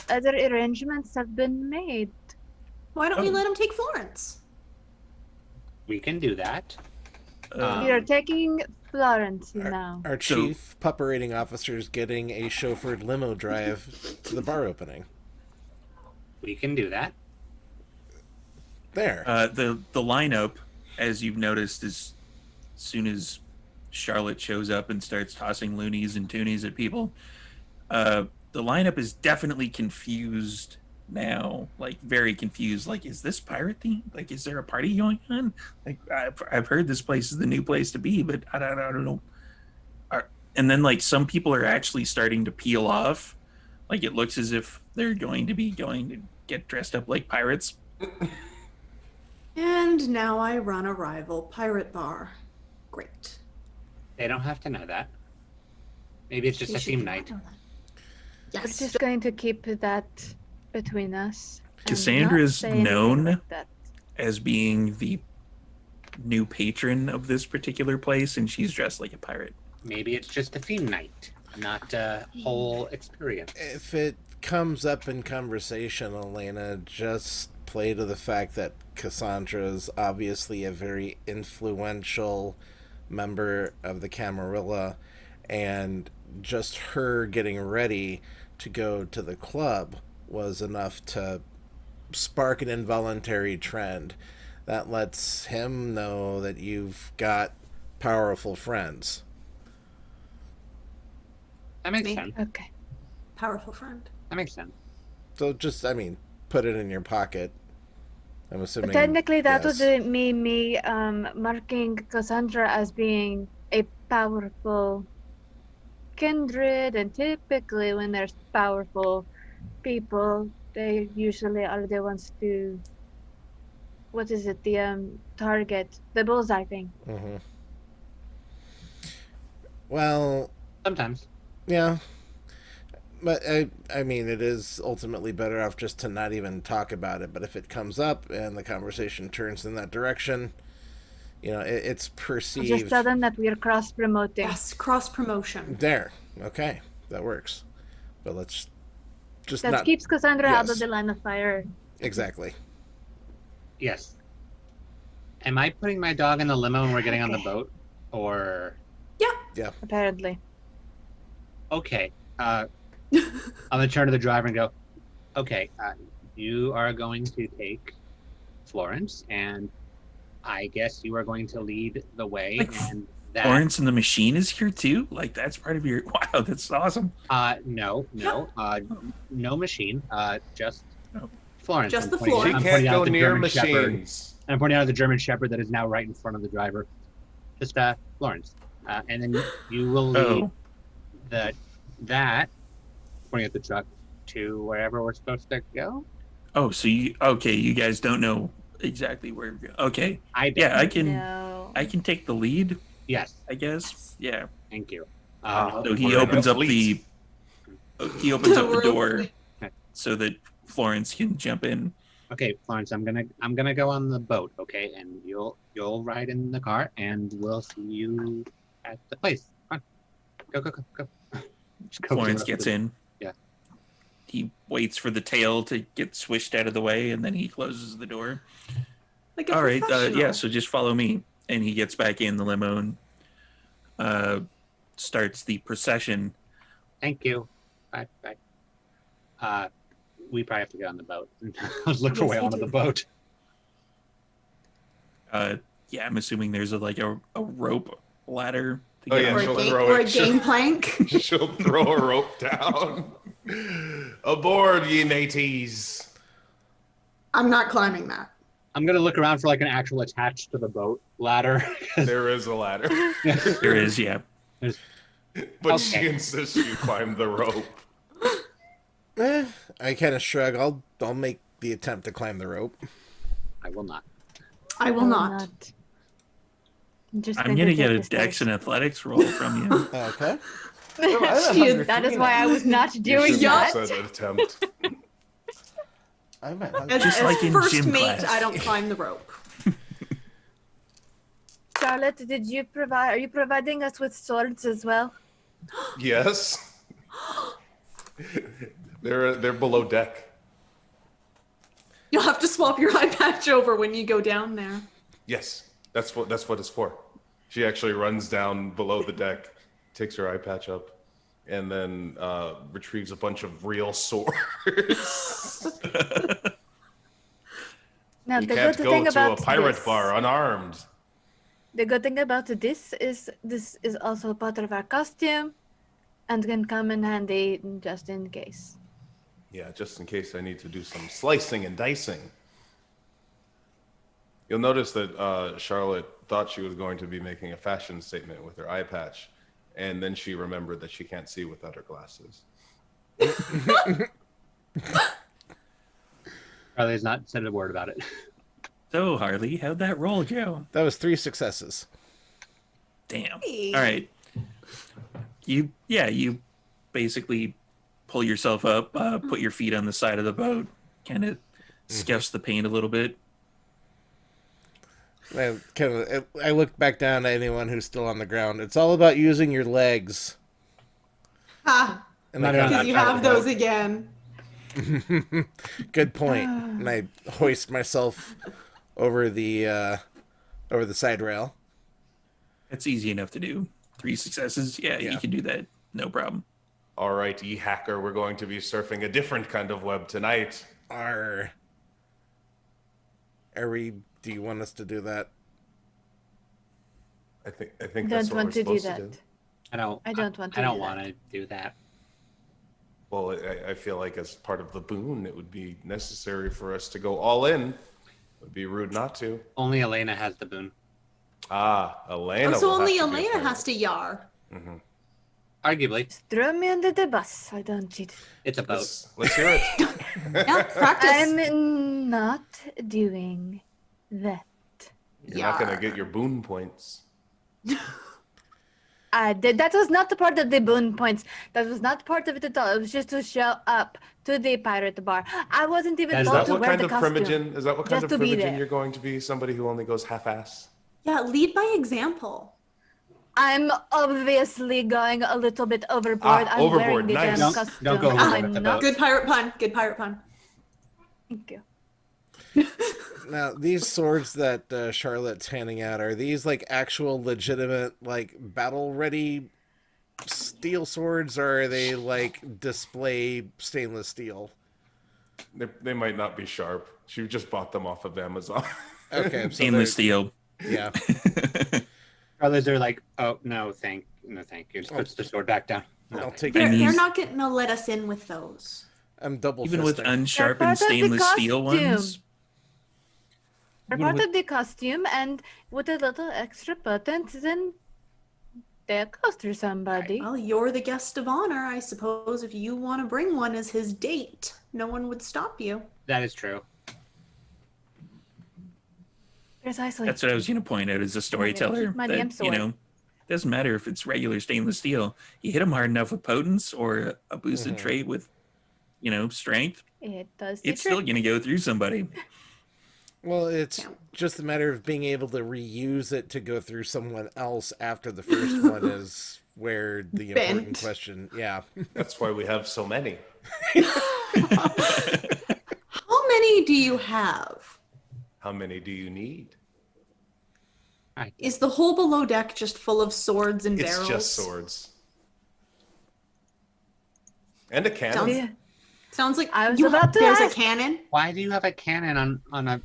other arrangements have been made. Why don't we Oh. let him take Florence? We can do that. You're taking Florence now. Our So- chief pup rating officer is getting a chauffeured limo drive to the bar opening. We can do that. There. The lineup, as you've noticed, is as soon as Charlotte shows up and starts tossing loonies and toonies at people, the lineup is definitely confused now, like very confused. Like, is this pirate theme? Like, is there a party going on? Like, I've heard this place is the new place to be, but I don't know. And then like some people are actually starting to peel off. Like it looks as if they're going to get dressed up like pirates. And now I run a rival pirate bar. Great. They don't have to know that. Maybe it's just They a should theme do night. that. We're Yes. just going to keep that between us. and Cassandra not is say anything known like that. as being the new patron of this particular place, and she's dressed like a pirate. Maybe it's just a theme night, not a whole experience. If it comes up in conversation, Elena, just play to the fact that Cassandra is obviously a very influential member of the Camarilla, and just her getting ready to go to the club was enough to spark an involuntary trend that lets him know that you've got powerful friends. That makes Me? sense. Okay. Powerful friend. That makes sense. So just, put it in your pocket. I'm assuming. Technically, that yes. would me marking Cassandra as being a powerful kindred, and typically when there's powerful people, they usually are the ones to, what is it, the target, the bullseye thing. Mm-hmm. Well, Sometimes. yeah. But I mean, it is ultimately better off just to not even talk about it. But if it comes up and the conversation turns in that direction, it's I'll perceived. just tell them that we are cross-promoting. Yes, cross promotion. There. Okay, that works. But let's just That not. keeps Cassandra out of Yes. the line of fire. Exactly. Yes. Am I putting my dog in the limo when we're getting on the Okay. boat? Or Apparently. okay. I'm gonna turn to the driver and go, okay, you are going to take Florence, and I guess you are going to lead the way. Like, And that Florence and the Machine is here too. Like that's part of your. Wow, that's awesome. no machine, just Oh. Florence. Just I'm the pointing- Florence. She I'm can't pointing out go the near German Shepherd. machines. I'm pointing out the German Shepherd that is now right in front of the driver. Just Florence, and then you will lead Oh, that pointing at the truck to wherever we're supposed to go. oh, so you guys don't know exactly where. We're going. Okay, I do. yeah, No. I can take the lead, Yes, I guess. Yeah. thank you. So he We're in a opens up fleet. the We're door Okay. so that Florence can jump in. Okay, Florence, I'm gonna go on the boat, okay, and you'll ride in the car, and we'll see you at the place. Come on, go. Just go Florence to the- gets in. Yeah. He waits for the tail to get swished out of the way, and then he closes the door. Like a All right, professional. yeah. So just follow me, and he gets back in the limo and starts the procession. Thank you. Bye. We probably have to get on the boat. Let's look for a Yes, way we onto do. the boat. Yeah, I'm assuming there's a rope ladder. To Oh, get yeah, on Or the she'll boat. throw or it. a gangplank. She'll throw a rope down. Aboard, ye mateys. I'm not climbing that. I'm gonna look around for like an actual attached to the boat ladder. There is a ladder. There is, yeah. But she Okay. insists you climb the rope. I kind of shrug. I'll make the attempt to climb the rope. I will not. I will not. Just I'm think gonna we get a this Dex place. and Athletics roll from you. Okay. That is why I was not You doing should Yup. have said attempt. I might. Just like in first gym mate, class. I don't climb the rope. Charlotte, are you providing us with swords as well? Yes. They're below deck. You'll have to swap your eye patch over when you go down there. Yes, that's what it's for. She actually runs down below the deck, takes her eye patch up, and then retrieves a bunch of real swords. Now, You the can't good go thing to a about pirate this, bar unarmed. the good thing about this is also part of our costume, and can come in handy just in case. Yeah, just in case I need to do some slicing and dicing. You'll notice that Charlotte thought she was going to be making a fashion statement with her eye patch, and then she remembered that she can't see without her glasses. Charlie's not said a word about it. So Harley, how'd that roll, Joe? That was 3 successes. Damn. Hey. All right. You basically pull yourself up, put your feet on the side of the boat, kind of scuffs the paint a little bit. I look back down at anyone who's still on the ground. It's all about using your legs. Ha! And Not I on Because that you part of have the those boat. again. Good point. And I hoist myself over the side rail. That's easy enough to do. 3 successes. Yeah, Yeah. you can do that. No problem. All right, hacker, we're going to be surfing a different kind of web tonight. Are we? Do you want us to do that? I think Don't that's what want we're to do supposed to that. do. I don't want to I don't do want that. to do that. Well, I feel like as part of the boon, it would be necessary for us to go all in. It would be rude not to. Only Elena has the boon. Ah, Elena. Oh, so will only have to be a Elena part of has it. to yar. Arguably, Throw me under the bus. I don't cheat. it's a boat. Let's hear it. Yeah, practice. I'm not doing that. You're not gonna get your boon points. That was not the part of the boon points. That was not part of it at all. It was just to show up to the pirate bar. I wasn't even Is Is told that to what wear kind the of costume. primogen? Is that what kind Just of to be primogen there. you're going to be? Somebody who only goes half-ass. Yeah, lead by example. I'm obviously going a little bit overboard. I'm overboard, wearing the nice. damn Don't costume. go Am overboard I with the not? boat. Good pirate pun. Good pirate pun. Thank you. Now, these swords that Charlotte's handing out, are these like actual legitimate, like battle-ready steel swords, or are they like display stainless steel? They might not be sharp. She just bought them off of Amazon. Okay, so Stainless they're- steel. Yeah. Others are like, oh no, thank you. Just puts the sword back down. No. I'll take They're, it. mean- they're not going to let us in with those. I'm double Even with fisting. unsharpened part of the stainless steel costume. ones. They're Even part with- of the costume, and with a little extra buttons, then they'll cost for somebody. Well, you're the guest of honor. I suppose if you want to bring one as his date, no one would stop you. That is true. Precisely. That's what I was going to point out as a storyteller. keep my damn That, sword. it doesn't matter if it's regular stainless steel. You hit them hard enough with potence or a boosted trait with, strength, It does the it's still trick. going to go through somebody. Well, it's Yeah. just a matter of being able to reuse it to go through someone else after the first one is where the important Bent. question. Yeah. That's why we have so many. How many do you have? How many do you need? Is the whole below deck just full of swords and It's barrels? just swords. And a cannon. Sounds- Yeah. Sounds like I was you about to there's ask. a cannon. Why do you have a cannon on a?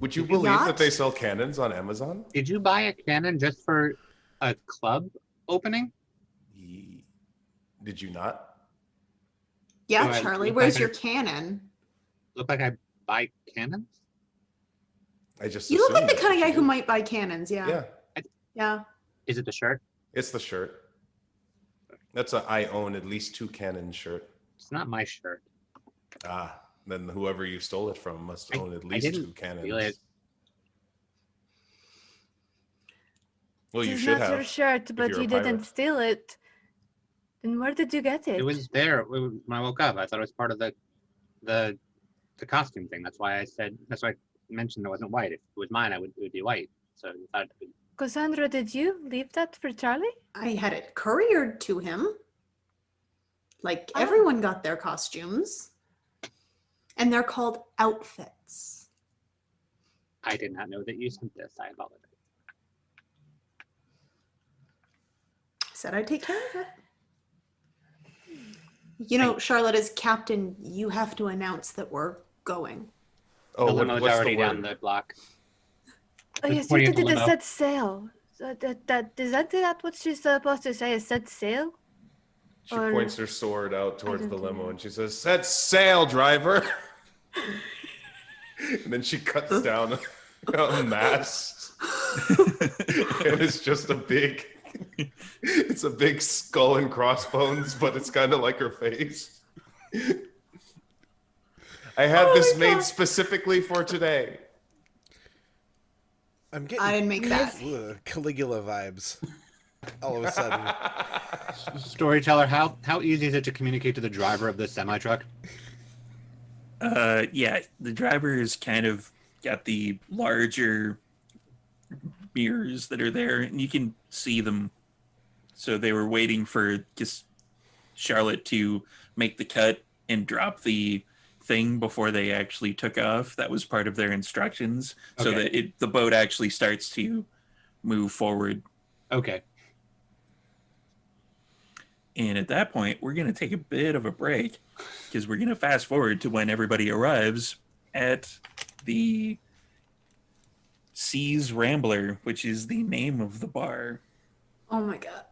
Would you Did you believe not? that they sell cannons on Amazon? Did you buy a cannon just for a club opening? Did you not? Yeah, Alright, Charlie, look where's like your a- cannon? Look like I buy cannons? I just You look like assumed the that's kind of what guy you who did. might buy cannons. Yeah. Yeah, Yeah. Is it the shirt? it's the shirt. That's a I own at least 2 cannon shirt. It's not my shirt. Ah, then whoever you stole it from must I- own at I least didn't 2 cannons. steal it. Well, you It's should not your have. shirt, but you're a you didn't pirate. steal it. Then where did you get it? It was there when I woke up. I thought it was part of the costume thing. That's why I said. That's why I mentioned it wasn't white. If it was mine, it would be white. So I thought it would- Cassandra, did you leave that for Charlie? I had it couriered to him. Like Oh. everyone got their costumes. And they're called outfits. I did not know that you sent this. I apologize. Said I'd take care of it. You know, Charlotte, as captain, you have to announce that we're going. Oh, The what, limo's what's already the down word? the block. Oh Just yes, you pointing at did the it. It limo. said sail. So that is that what she's supposed to say? It said sail. She Or- points her sword out towards don't the do limo that. and she says, "Set sail, driver." And then she cuts down a mast. And it's just a big, it's a big skull and crossbones, but it's kind of like her face. I had this my made God. specifically for today. I'm getting I didn't make that. Caligula vibes all of a sudden. Storyteller, how easy is it to communicate to the driver of this semi truck? Yeah, the driver has kind of got the larger mirrors that are there, and you can see them. So they were waiting for just Charlotte to make the cut and drop the thing before they actually took off. That was part of their instructions, so Okay. that the boat actually starts to move forward. Okay. And at that point, we're going to take a bit of a break because we're going to fast forward to when everybody arrives at the Seas Rambler, which is the name of the bar. Oh my god.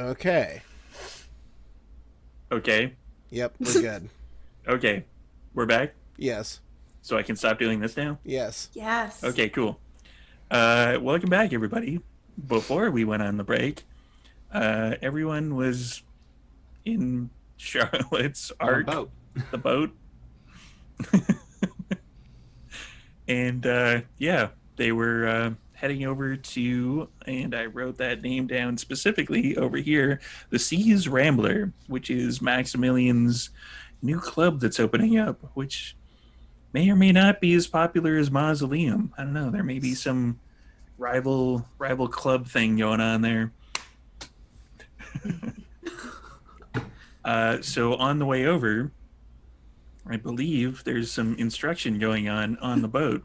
Okay. Okay. Yep, we're good. Okay. We're back. Yes. So I can stop doing this now? Yes. Yes. Okay, cool. Welcome back, everybody. Before we went on the break, everyone was in Charlotte's On a arc, boat. the boat. And yeah, they were heading over to, and I wrote that name down specifically over here, the Seas Rambler, which is Maximilian's new club that's opening up, which may or may not be as popular as Mausoleum. I don't know. There may be some rival club thing going on there. So on the way over, I believe there's some instruction going on the boat.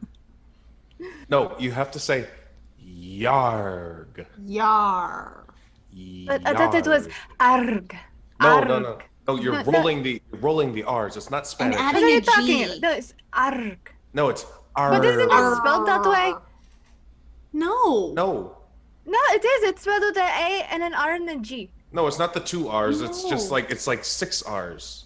No, you have to say yarg. Yar. But I thought it was Yarg. arg. No, arg. no, no. No, you're No, rolling the R's. It's not Spanish. And What adding are you a talking G. about? No, it's arg. No, it's But isn't it arg. spelled that way? No. No. No, it is. It's spelled with an A and an R and a G. No, it's not the 2 R's. It's just No. like it's like 6 R's.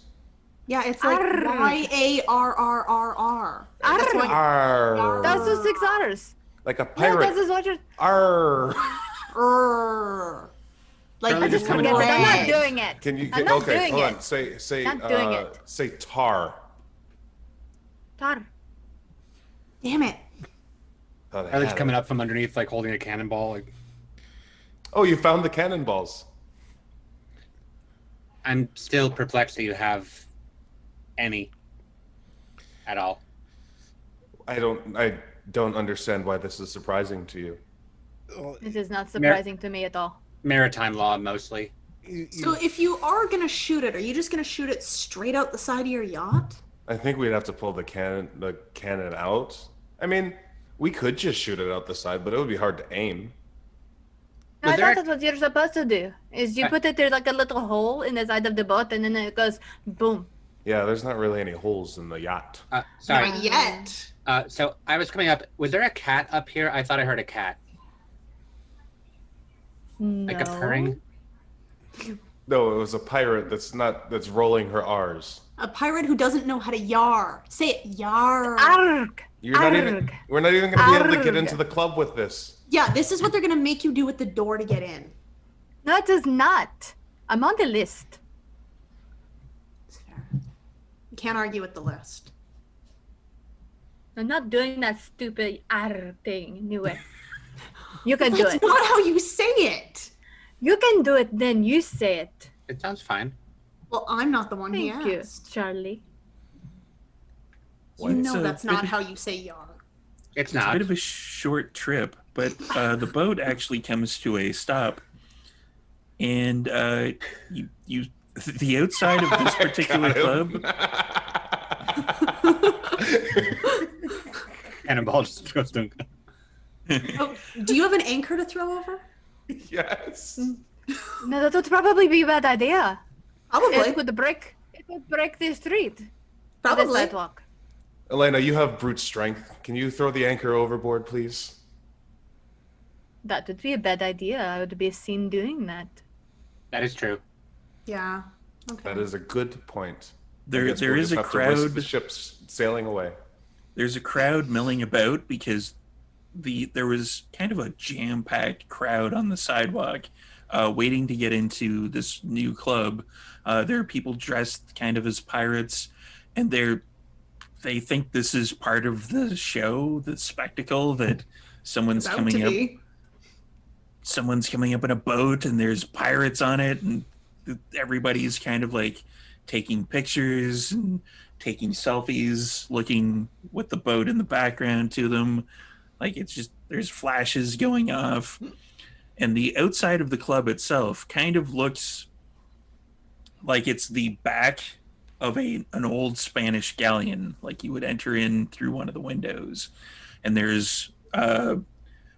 Yeah, it's like Arg. YARRRR. That's Arg. why. Arr. That's the 6 R's. Like a No, pirate. that's just what you're. Arr. Arr. Like Charlie I just just coming forget up it. with I'm not red. doing it. Can you I'm get not okay, doing hold it. on. Say Not doing it. say tar. Tar. Damn it. Thought I Charlie's had coming it. up from underneath, like holding a cannonball. Like, Oh, you found the cannonballs. I'm still perplexed that you have any at all. I don't understand why this is surprising to you. Well, This is not surprising to me at all. Maritime law, mostly. So if you are gonna shoot it, are you just gonna shoot it straight out the side of your yacht? I think we'd have to pull the cannon out. I mean, we could just shoot it out the side, but it would be hard to aim. No, I Was there thought a- that's what you're supposed to do. Is you I- put it through like a little hole in the side of the boat, and then it goes boom. Yeah, there's not really any holes in the yacht. Sorry. Not yet. So I was coming up. Was there a cat up here? I thought I heard a cat. No. Like a purring? No, it was a pirate that's rolling her R's. A pirate who doesn't know how to yar. Say it, yar. Arg. You're not even. Arg. We're not even gonna be able to get Arg. into the club with this. Yeah, this is what they're gonna make you do at the door to get in. No, it is not. I'm on the list. It's fair. You can't argue with the list. I'm not doing that stupid arg thing anyway. You can do That's it. not how you say it. You can do it, then you say it. It sounds fine. Well, I'm not the one he Thank you, asked. Charlie. You What? know So that's it- not how you say yar. It's It's a not. bit of a short trip, but the boat actually comes to a stop, and you the outside of this particular club. Cannonball just goes to. Oh, do you have an anchor to throw over? Yes. No, that would probably be a bad idea. Probably. It would break the street. The Probably. sidewalk. Elena, you have brute strength. Can you throw the anchor overboard, please? That would be a bad idea. I would be seen doing that. That is true. Yeah. Okay. That is a good point. I There guess there we'll is just a have to risk crowd. the ships sailing away. There's a crowd milling about because there was kind of a jam-packed crowd on the sidewalk waiting to get into this new club. There are people dressed kind of as pirates, and they think this is part of the show, the spectacle, that someone's About coming to up be. someone's coming up in a boat and there's pirates on it, and everybody's kind of like taking pictures and taking selfies, looking with the boat in the background to them. Like, it's just, there's flashes going off. And the outside of the club itself kind of looks like it's the back of an old Spanish galleon, like you would enter in through one of the windows. And there's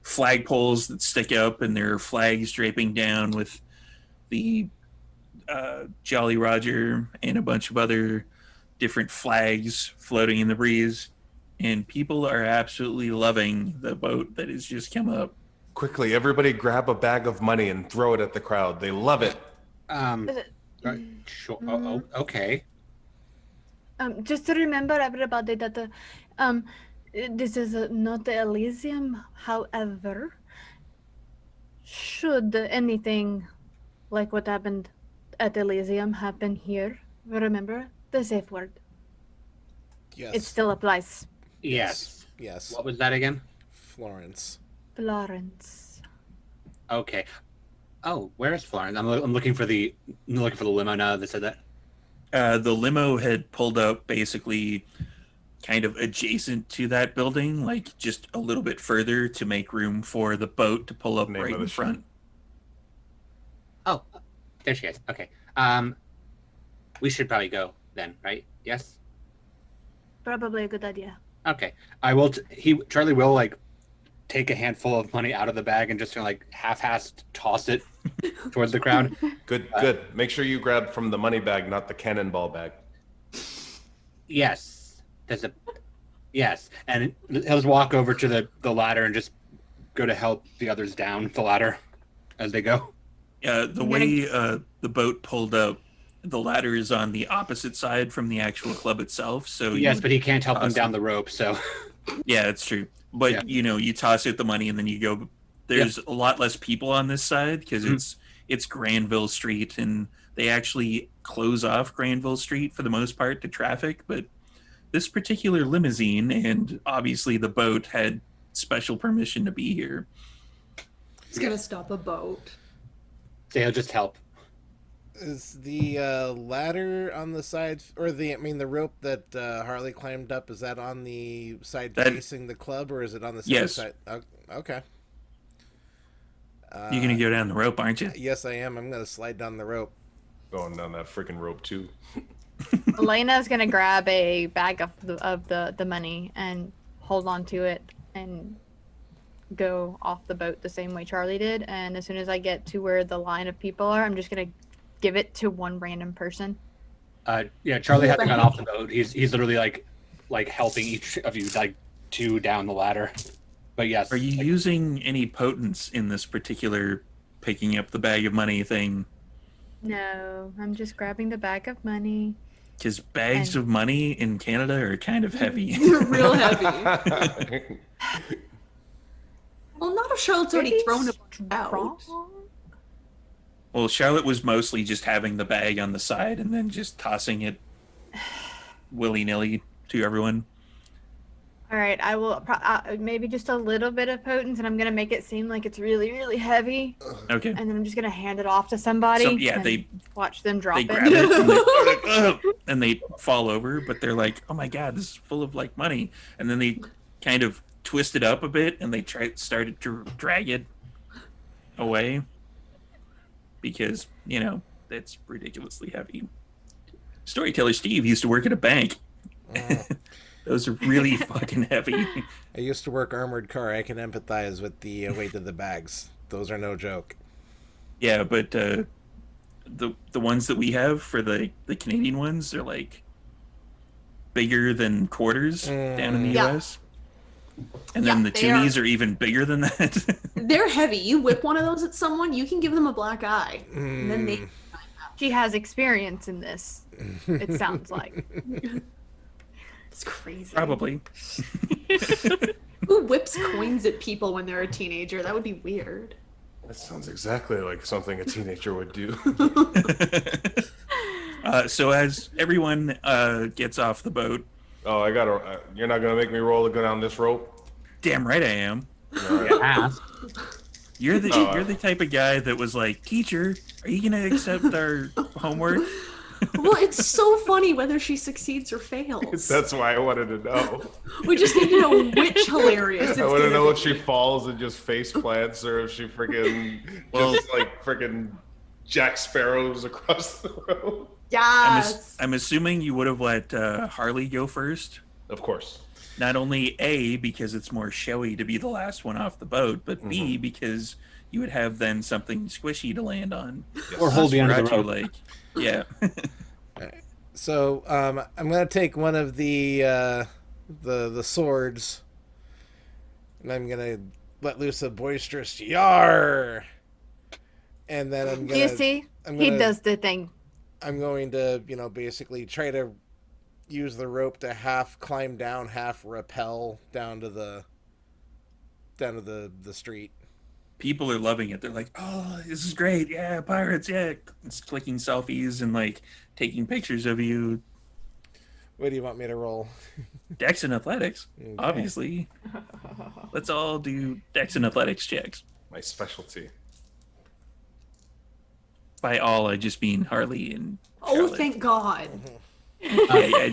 flagpoles that stick up, and there are flags draping down with the Jolly Roger and a bunch of other different flags floating in the breeze. And people are absolutely loving the boat that has just come up. Quickly, everybody grab a bag of money and throw it at the crowd. They love it. Sure. Okay. Just to remember everybody that this is not the Elysium. However, should anything like what happened at Elysium happen here, remember the safe word. Yes. It still applies. Yes. Yes. What was that again? Florence. Florence. Okay. Oh, where is Florence? I'm looking for the limo now that said that. The limo had pulled up basically kind of adjacent to that building, like just a little bit further to make room for the boat to pull up Name right of the in front. Oh, there she is. Okay. We should probably go then, right? Yes. Probably a good idea. Okay. I will. Charlie will like take a handful of money out of the bag and just like half-assed toss it towards the crowd. Good, good. Make sure you grab from the money bag, not the cannonball bag. Yes. Yes, and he'll just walk over to the ladder and just go to help the others down the ladder as they go. The way the boat pulled up, the ladder is on the opposite side from the actual club itself. So yes, but he can't help them toss down it. the rope. So Yeah, it's true. But Yeah. you toss it the money and then you go. There's a lot less people on this side because it's Granville Street, and they actually close off Granville Street for the most part to traffic. But this particular limousine and obviously the boat had special permission to be here. It's gonna stop a boat. he'll just help. Is the ladder on the side, or the rope that Harley climbed up, is that on the side facing the club, or is it on the Yes. side? Okay. You're gonna go down the rope, aren't you? Yes, I am. I'm gonna slide down the rope. Going down that freaking rope too. Elena's gonna grab a bag of the money and hold on to it and go off the boat the same way Charlie did. And as soon as I get to where the line of people are, I'm just gonna give it to one random person. Yeah, Charlie hasn't gone off the boat. He's literally like helping each of you like two down the ladder. But yes. Are you using any potence in this particular picking up the bag of money thing? No, I'm just grabbing the bag of money. Because bags of money in Canada are kind of heavy. Real heavy. Well, not if Charlotte's already thrown a bunch out. Well, Charlotte was mostly just having the bag on the side and then just tossing it willy-nilly to everyone. All right, I will maybe just a little bit of potence, and I'm gonna make it seem like it's really, really heavy. Okay. And then I'm just gonna hand it off to somebody. and they watch them drop they it. grab it and they, and they fall over, but they're like, "Oh my god, this is full of like money!" And then they kind of twist it up a bit and they started to drag it away because that's ridiculously heavy. Storyteller Steve used to work at a bank. Those are really fucking heavy. I used to work armored car. I can empathize with the weight of the bags. Those are no joke. Yeah, but the ones that we have for the Canadian ones are like bigger than quarters down in the Yeah. US. And then the they toonies are even bigger than that. They're heavy. You whip one of those at someone, you can give them a black eye. And then they She has experience in this. It sounds like. It's crazy. Probably. Who whips coins at people when they're a teenager? That would be weird. That sounds exactly like something a teenager would do. So as everyone gets off the boat, Oh, you're not gonna make me roll to go down this rope. damn right I am. Yeah. You're the type of guy that was like, "Teacher, are you gonna accept our homework?" Well, it's so funny whether she succeeds or fails. That's why I wanted to know. We just need to know which hilarious it's I want to gonna know be. if she falls and just face plants, or if she freaking just like freaking Jack Sparrows across the road. Yes. I'm assuming you would have let Harley go first. Of course. Not only A, because it's more showy to be the last one off the boat, but B, because you would have then something squishy to land on. Or hold the end of the Nosferatu, rope. like, yeah. So I'm gonna take one of the swords, and I'm gonna let loose a boisterous yar, and then I'm Do you gonna see? I'm He gonna does the thing. I'm going to basically try to use the rope to half climb down, half rappel down to the street. People are loving it. They're like, "Oh, this is great! Yeah, pirates! Yeah!" It's clicking selfies and like taking pictures of you. What do you want me to roll? Dex and athletics, Okay. obviously. Let's all do Dex and athletics checks. My specialty. By all, I just mean Harley and Oh, Charlotte. thank God. Yeah,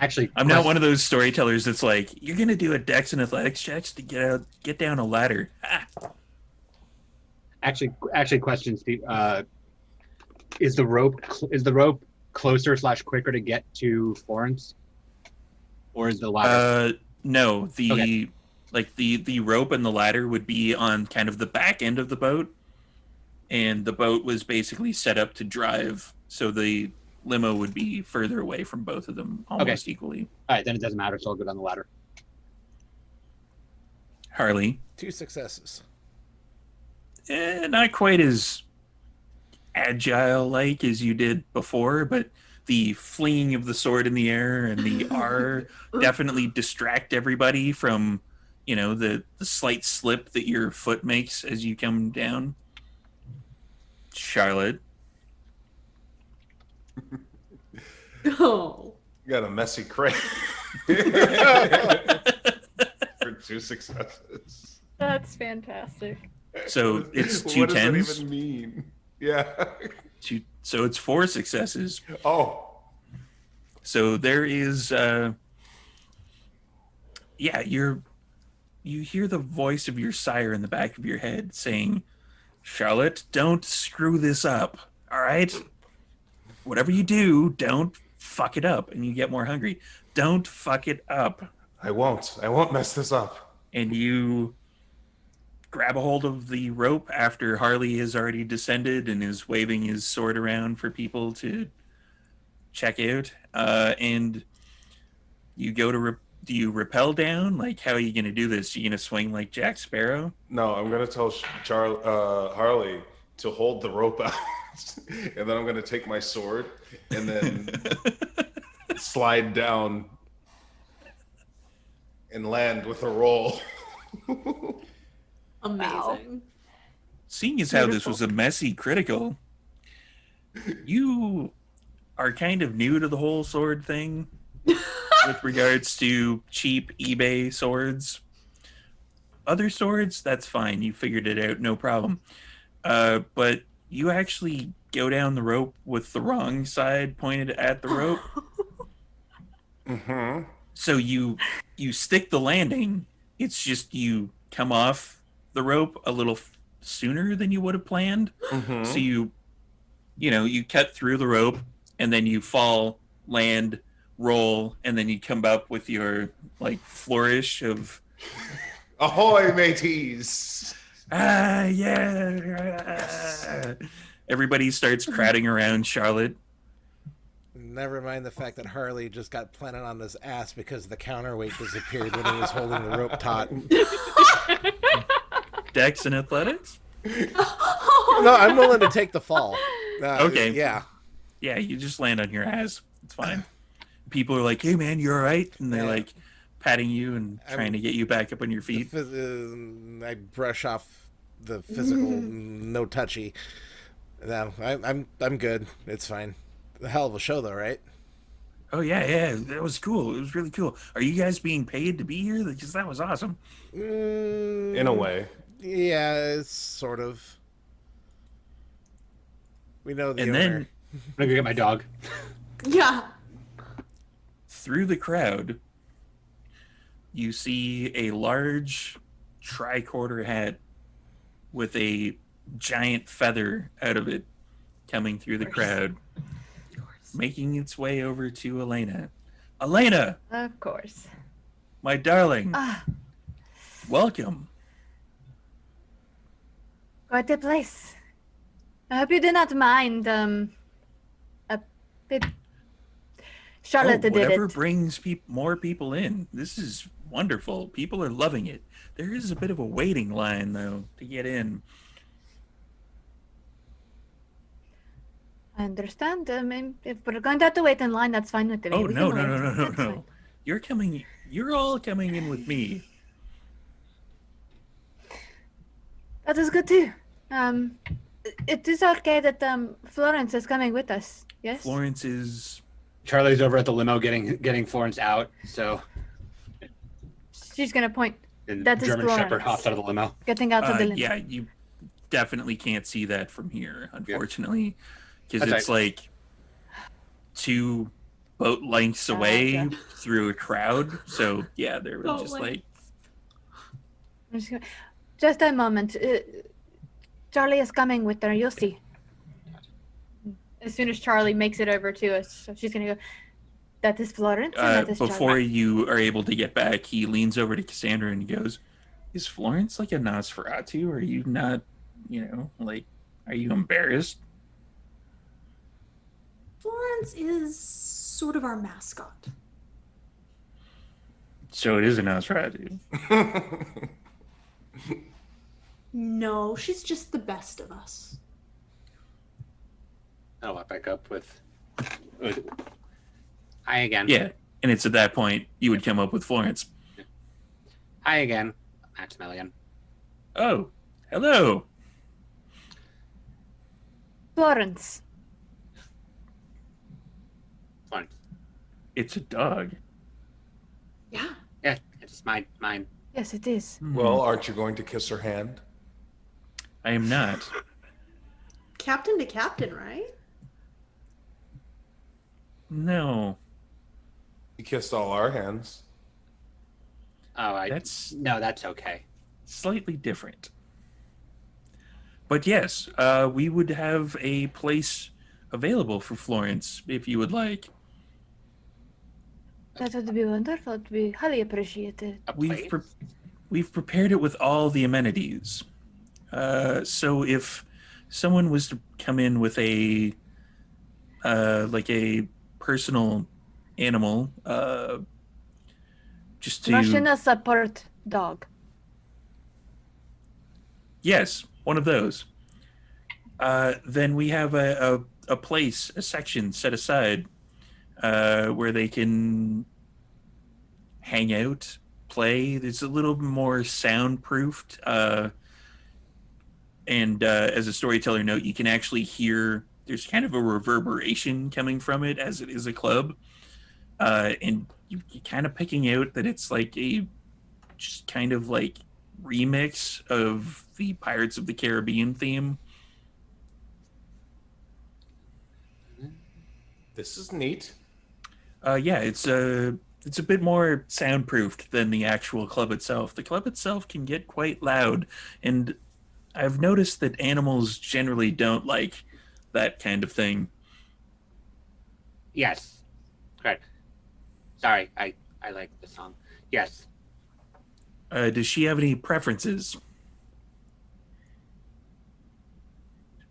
Actually, I'm not one of those storytellers that's like, you're gonna do a Dex and athletics checks to get down a ladder. Ah. Actually, question, Steve. Is the rope closer / quicker to get to Florence, or is the ladder? No, the Okay. like the rope and the ladder would be on kind of the back end of the boat, and the boat was basically set up to drive, so the limo would be further away from both of them almost equally. All right, then it doesn't matter. So I'll go down the ladder. Harley, 2 successes. not quite as agile like as you did before, but the flinging of the sword in the air and the R definitely distract everybody from, the slight slip that your foot makes as you come down. Charlotte, Oh. You got a messy crate. For 2 successes. That's fantastic. so it's two What does that tens. even mean? Yeah. So it's 4 successes. Oh. So there is, you hear the voice of your sire in the back of your head saying, "Charlotte, don't screw this up. All right? Whatever you do, don't fuck it up." And you get more hungry. Don't fuck it up. I won't mess this up. And you grab a hold of the rope after Harley has already descended and is waving his sword around for people to check out. And you go to do you rappel down? Like, how are you going to do this? Are you going to swing like Jack Sparrow? No, I'm gonna tell Harley to hold the rope out, and then I'm gonna take my sword and then slide down and land with a roll. Amazing. Seeing as how this was a messy critical, you are kind of new to the whole sword thing with regards to cheap eBay swords. Other swords, that's fine. You figured it out, no problem. But you actually go down the rope with the wrong side pointed at the rope. Mm-hmm. So you stick the landing. It's just you come off the rope a little sooner than you would have planned. Mm-hmm. So you cut through the rope and then you fall, land, roll, and then you come up with your like flourish of Ahoy, mateys! yeah. Everybody starts crowding around Charlotte. Never mind the fact that Harley just got planted on his ass because the counterweight disappeared when he was holding the rope taut. Dex and athletics? No, I'm willing to take the fall. Okay. Yeah. Yeah, you just land on your ass. It's fine. People are like, "Hey man, you all right?" And they're Yeah. like patting you and trying to get you back up on your feet. I brush off the physical, no touchy. No, I'm good. It's fine. A hell of a show, though, right? Oh yeah, that was cool. It was really cool. Are you guys being paid to be here? Because that was awesome. In a way. Yeah, it's sort of. We know the And owner. then I'm gonna go get my dog. Yeah. through the crowd, you see a large tricorder hat with a giant feather out of it coming through the crowd, making its way over to Elena. Elena, Of course. my darling, Ah, welcome. quite a place. I hope you do not mind, a bit Charlotte did whatever it. brings more people in. This is wonderful. People are loving it. There is a bit of a waiting line though to get in. I understand. I mean, if we're going to have to wait in line, that's fine with me. Oh We no, can no, wait. no, no, no, That's fine. no. You're coming. You're all coming in with me. That is good too. It is okay that Florence is coming with us. Yes. Florence is. Charlie's over at the limo getting Florence out. So She's gonna point. the That is German Shepherd Florence. hops out of the limo. Getting out of the limo. Yeah, you definitely can't see that from here, unfortunately, because That's it's like 2 boat lengths away yeah. through a crowd. So yeah, they were Boat just length. like, I'm just a moment. Charlie is coming with her. You'll see. As soon as Charlie makes it over to us, so she's gonna go. That is Florence, and that is before Charlie. you are able to get back, he leans over to Cassandra and he goes, "Is Florence like a Nosferatu? Are you not, like, are you embarrassed?" Florence is sort of our mascot. So it is a Nosferatu. No, she's just the best of us. I'll walk back up with hi again. Yeah, and it's at that point you would come up with Florence. Hi again, Maximilian. Oh, hello. Florence. Florence. It's a dog. Yeah. Yeah, it's mine. Yes, it is. Well, aren't you going to kiss her hand? I am not. Captain to captain, right? No, You kissed all our hands. Oh, that's that's okay. slightly different. But yes, we would have a place available for Florence if you would like. That would be wonderful. It would be highly appreciated. A We've place? we've prepared it with all the amenities. So if someone was to come in with a like a personal animal, just to Emotional support dog. yes, one of those. Then we have a place, a section set aside where they can hang out, play. It's a little more soundproofed. And as a storyteller note, you can actually hear there's kind of a reverberation coming from it as it is a club. And you're kind of picking out that it's like a just kind of like remix of the Pirates of the Caribbean theme. This is neat. Yeah, it's a bit more soundproofed than the actual club itself. The club itself can get quite loud, and I've noticed that animals generally don't like that kind of thing. Yes. Correct. Sorry, I like the song. Yes. Does she have any preferences?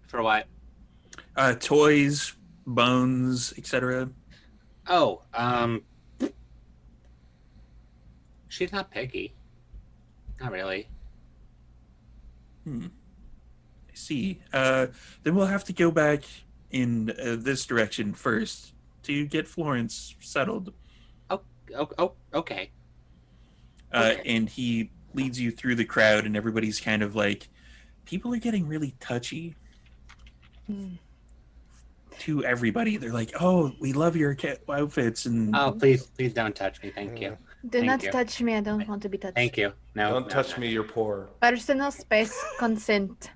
For what? Toys, bones, etc. Oh, she's not picky. Not really. I see. Then we'll have to go back in this direction first to get Florence settled. Oh, okay. And he leads you through the crowd, and everybody's kind of like, people are getting really touchy to everybody. They're like, "Oh, we love your outfits," and Oh, please don't touch me. Thank you. Do Thank not you. touch me. I don't want to be touched. Thank you. No, Don't touch me, you're poor. Personal space consent.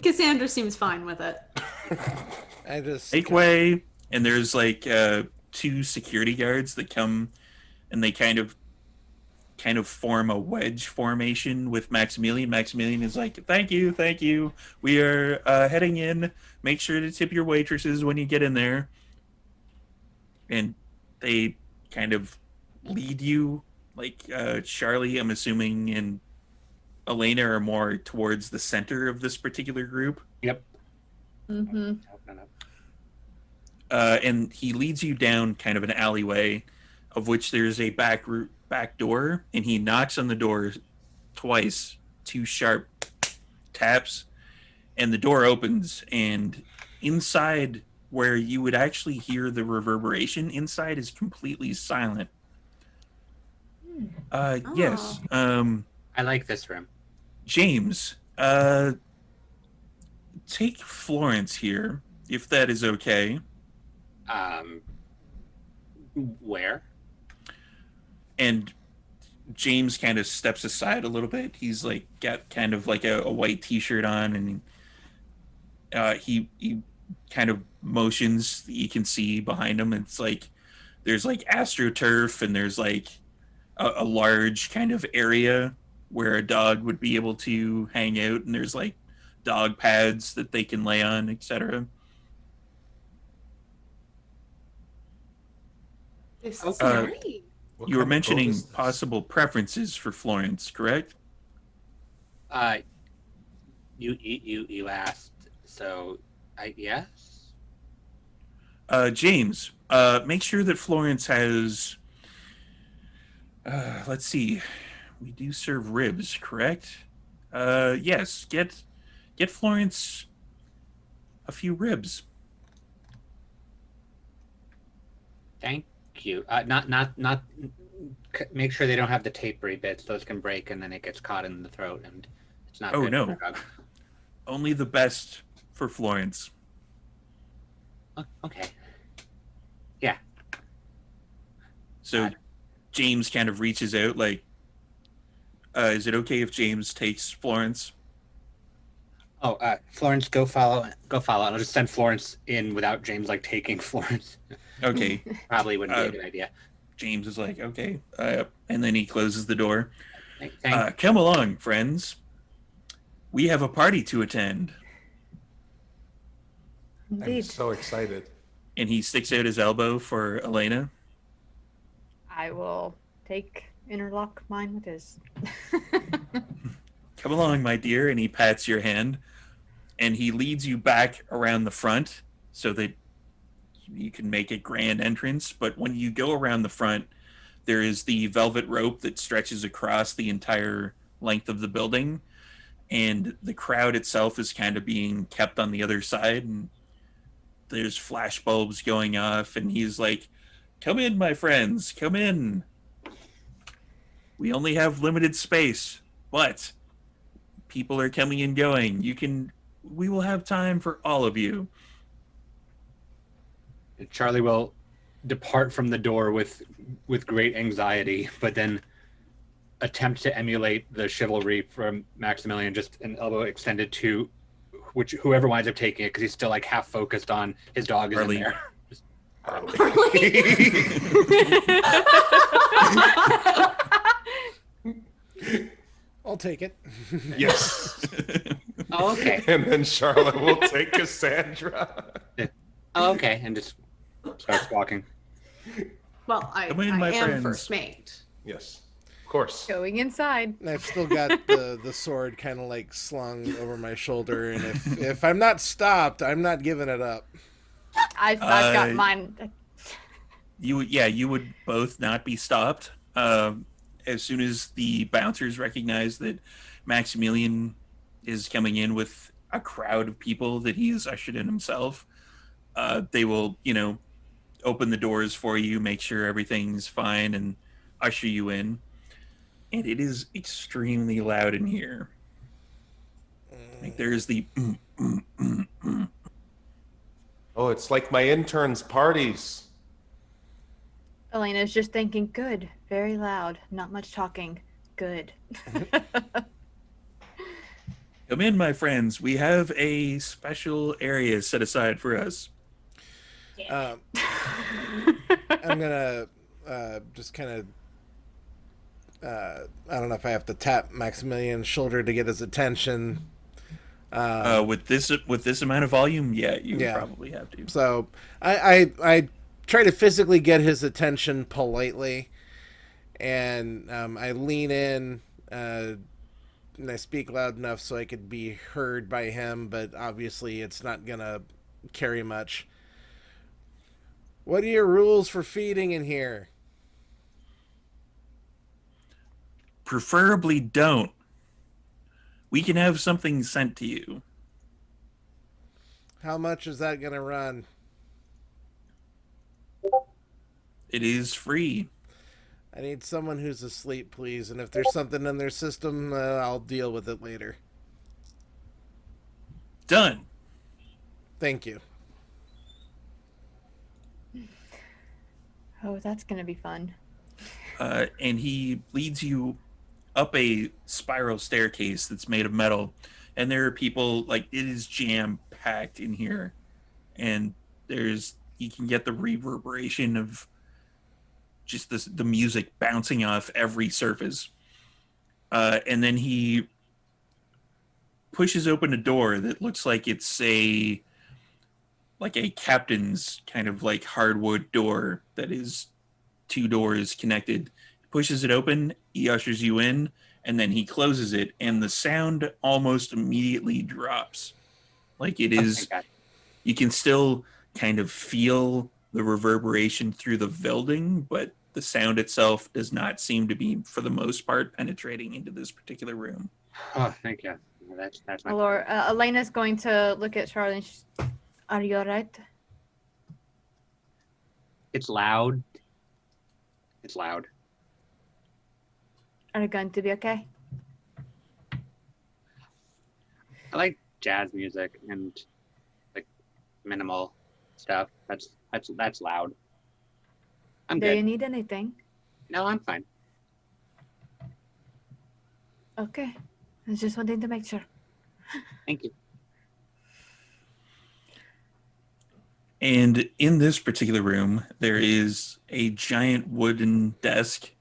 Cassandra seems fine with it. I just make way. And there's like 2 security guards that come, and they kind of form a wedge formation with Maximilian. Maximilian is like, thank you. We are heading in. Make sure to tip your waitresses when you get in there. And they kind of lead you, like Charlie, I'm assuming, and Elena are more towards the center of this particular group. Yep. Mm-hmm. and he leads you down kind of an alleyway, of which there's a back door, and he knocks on the door twice, two sharp taps, and the door opens, and inside, where you would actually hear the reverberation, inside is completely silent. Yes. I like this room. James, take Florence here, if that is okay. Where? And James kind of steps aside a little bit. He's like got kind of like a white t-shirt on, and he kind of motions that you can see behind him. It's like there's like astroturf, and there's like a large kind of area where a dog would be able to hang out, and there's like dog pads that they can lay on, etc. This is Uh, great. What You were kind of boat mentioning is this? possible preferences for Florence, correct? You asked, so yes. James, make sure that Florence has. Let's see. We do serve ribs, correct? Yes. Get Florence a few ribs. Thank you. Not. Make sure they don't have the tapery bits; those can break, and then it gets caught in the throat, and it's not. Oh, good no. for a dog. Only the best for Florence. Okay. Yeah. So James kind of reaches out, like, is it okay if James takes Florence? Oh, Florence, go follow. And I'll just send Florence in without James like taking Florence. Okay. Probably wouldn't be a good idea. James is like, okay. And then he closes the door. Thank Come along, friends. We have a party to attend. I'm Indeed. so excited. And he sticks out his elbow for Elena. I will interlock mine with his. Come along, my dear. And he pats your hand. And he leads you back around the front so that you can make a grand entrance. But when you go around the front, there is the velvet rope that stretches across the entire length of the building. And the crowd itself is kind of being kept on the other side. And there's flash bulbs going off. And he's like, come in, my friends. Come in. We only have limited space, but people are coming and going. We will have time for all of you. Charlie will depart from the door with great anxiety, but then attempt to emulate the chivalry from Maximilian, just an elbow extended to whoever winds up taking it, because he's still like half focused on his dog is Charlie. in there. I'll take it. Yes. Oh, okay. And then Charlotte will take Cassandra. Oh, okay, and just starts walking. Well, I Come in, my am friends. first mate. Yes. Of course. Going inside. And I've still got the sword kind of like slung over my shoulder, and if I'm not stopped, I'm not giving it up. I've got mine. You would both not be stopped. As soon as the bouncers recognize that Maximilian is coming in with a crowd of people that he has ushered in himself, they will, open the doors for you, make sure everything's fine, and usher you in. And it is extremely loud in here. Like there's the Oh, it's like my intern's parties. Elena's just thinking, good, very loud, not much talking, good. come in, my friends. We have a special area set aside for us. I'm gonna just kind of I don't know if I have to tap Maximilian's shoulder to get his attention. With this amount of volume, you Yeah. probably have to. So I try to physically get his attention politely, and I lean in and I speak loud enough so I could be heard by him, but obviously it's not gonna carry much. What are your rules for feeding in here? Preferably don't. We can have something sent to you. How much is that going to run? It is free. I need someone who's asleep, please. And if there's something in their system, I'll deal with it later. Done. Thank you. Oh, that's gonna be fun. And he leads you up a spiral staircase that's made of metal. And there are people, like, it is jam packed in here. And you can get the reverberation of just the music bouncing off every surface. And then he pushes open a door that looks like it's a captain's kind of like hardwood door that is two doors connected. He pushes it open, he ushers you in, and then he closes it, and the sound almost immediately drops. Like it is, you can still kind of feel the reverberation through the building, but the sound itself does not seem to be, for the most part, penetrating into this particular room. Oh, thank you. That's my. Or Elena's going to look at Charlotte. And she's, are you alright? It's loud. It's loud. Are you going to be okay? I like jazz music and like minimal stuff. That's loud. I'm Do good. you need anything? No, I'm fine. Okay. I just wanted to make sure. Thank you. And in this particular room, there is a giant wooden desk.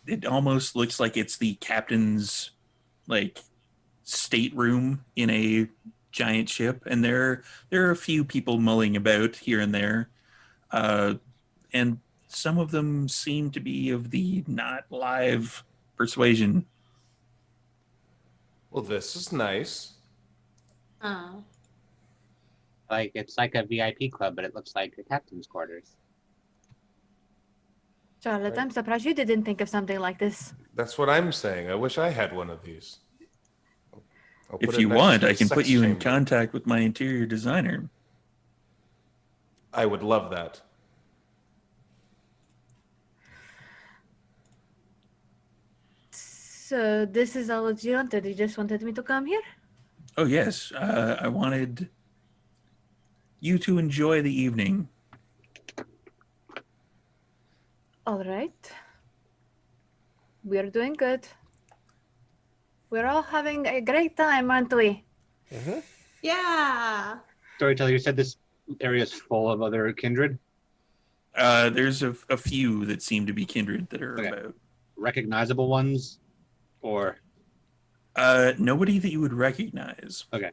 It almost looks like it's the captain's like stateroom in a giant ship, and there are a few people mulling about here and there, and some of them seem to be of the not live persuasion. Well, this is nice. Oh. Like it's like a VIP club, but it looks like a captain's quarters. Charlotte, Right. I'm surprised you didn't think of something like this. That's what I'm saying. I wish I had one of these. I'll put If it you next want, to I the can put sex you in chamber. contact with my interior designer. I would love that. So this is all that you wanted? You just wanted me to come here? Oh yes, I wanted you to enjoy the evening. All right. We're doing good. We're all having a great time, aren't we? Mm-hmm. Yeah. Storyteller, you said this area is full of other kindred. There's a few that seem to be kindred that are Okay. about. Recognizable ones, or Nobody that you would recognize. okay.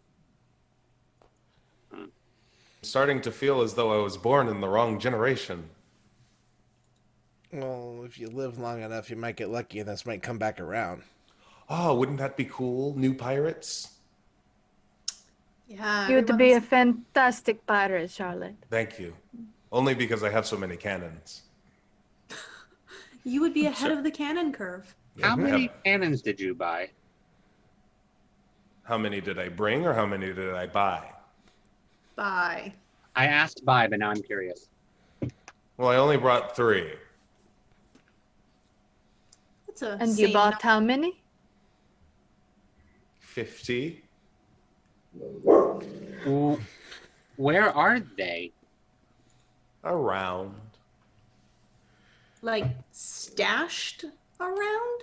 I'm starting to feel as though I was born in the wrong generation. Well, if you live long enough, you might get lucky and this might come back around. Oh, wouldn't that be cool? New pirates? Yeah. You would be a everyone's- fantastic pirate, Charlotte. Thank you. Only because I have so many cannons. You would be ahead So- of the cannon curve. How Mhm. many cannons did you buy? How many did I bring or how many did I buy? Bye. I asked buy, but now I'm curious. Well, I only brought 3. That's a And you sane bought how many? 50? Where are they? Around. like stashed around.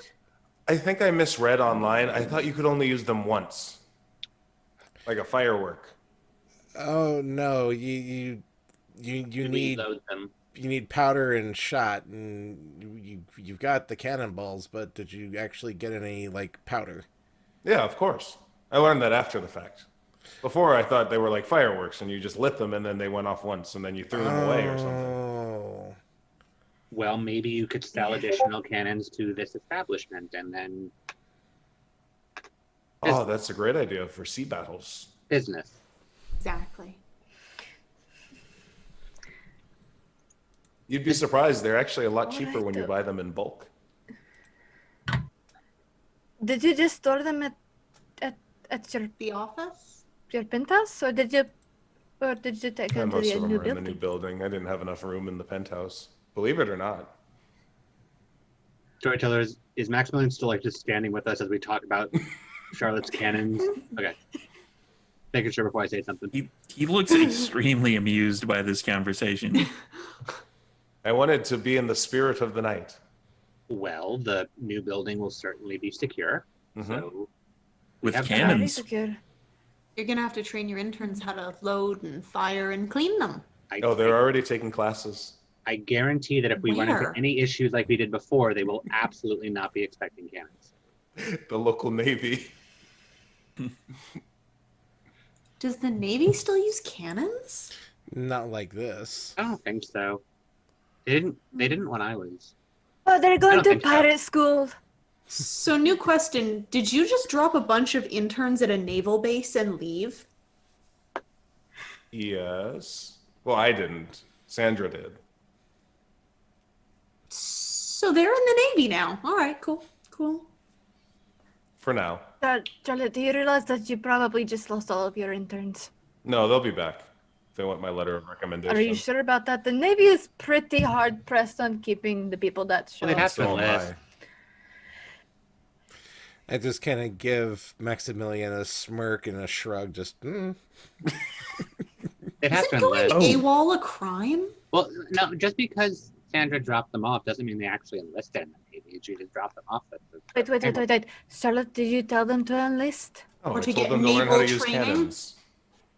I think I misread online. I thought you could only use them once. Like a firework. Oh no, you need Reload them. you need powder and shot, and you've got the cannonballs, but did you actually get any like powder? Yeah, of course. I learned that after the fact. Before I thought they were like fireworks and you just lit them and then they went off once and then you threw them away or something. Oh, Well, maybe you could sell additional cannons to this establishment and then Oh, that's a great idea for sea battles. business. Exactly. You'd be surprised. They're actually a lot All cheaper right, when you though. buy them in bulk. Did you just store them at The office? your penthouse, or did you take them to Most the of them new are in the new building? building. I didn't have enough room in the penthouse. Believe it or not. Storytellers, is Maximilian still like just standing with us as we talk about Charlotte's cannons? Okay. Making sure before I say something. He looks extremely amused by this conversation. I wanted to be in the spirit of the night. Well, the new building will certainly be secure. Mhm. So we With have Very cannons. secure. You're gonna have to train your interns how to load and fire and clean them. Oh, they're already taking classes. I guarantee that if we run into Where? any issues like we did before, they will absolutely not be expecting cannons. The local Navy. Does the Navy still use cannons? Not like this. I don't think so. They didn't when I was. Oh, they're going don't to think so. pirate school. So, new question. Did you just drop a bunch of interns at a naval base and leave? Yes. Well, I didn't. Sandra did. So they're in the Navy now. All right, cool. For now. Charlotte, do you realize that you probably just lost all of your interns? No, they'll be back. They want my letter of recommendation. Are you sure about that? The Navy is pretty hard pressed on keeping the people that show Well, they'd up. have to So am enlist. I. I just kind of give Maximilian a smirk and a shrug. Just They'd have Isn't to going enlist. Oh. AWOL a crime? Well, no, just because Sandra dropped them off doesn't mean they actually enlisted in the Navy. She just dropped them off. Wait. Charlotte, did you tell them to enlist? Oh, Or I to told get them to learn how to naval use training? cannons.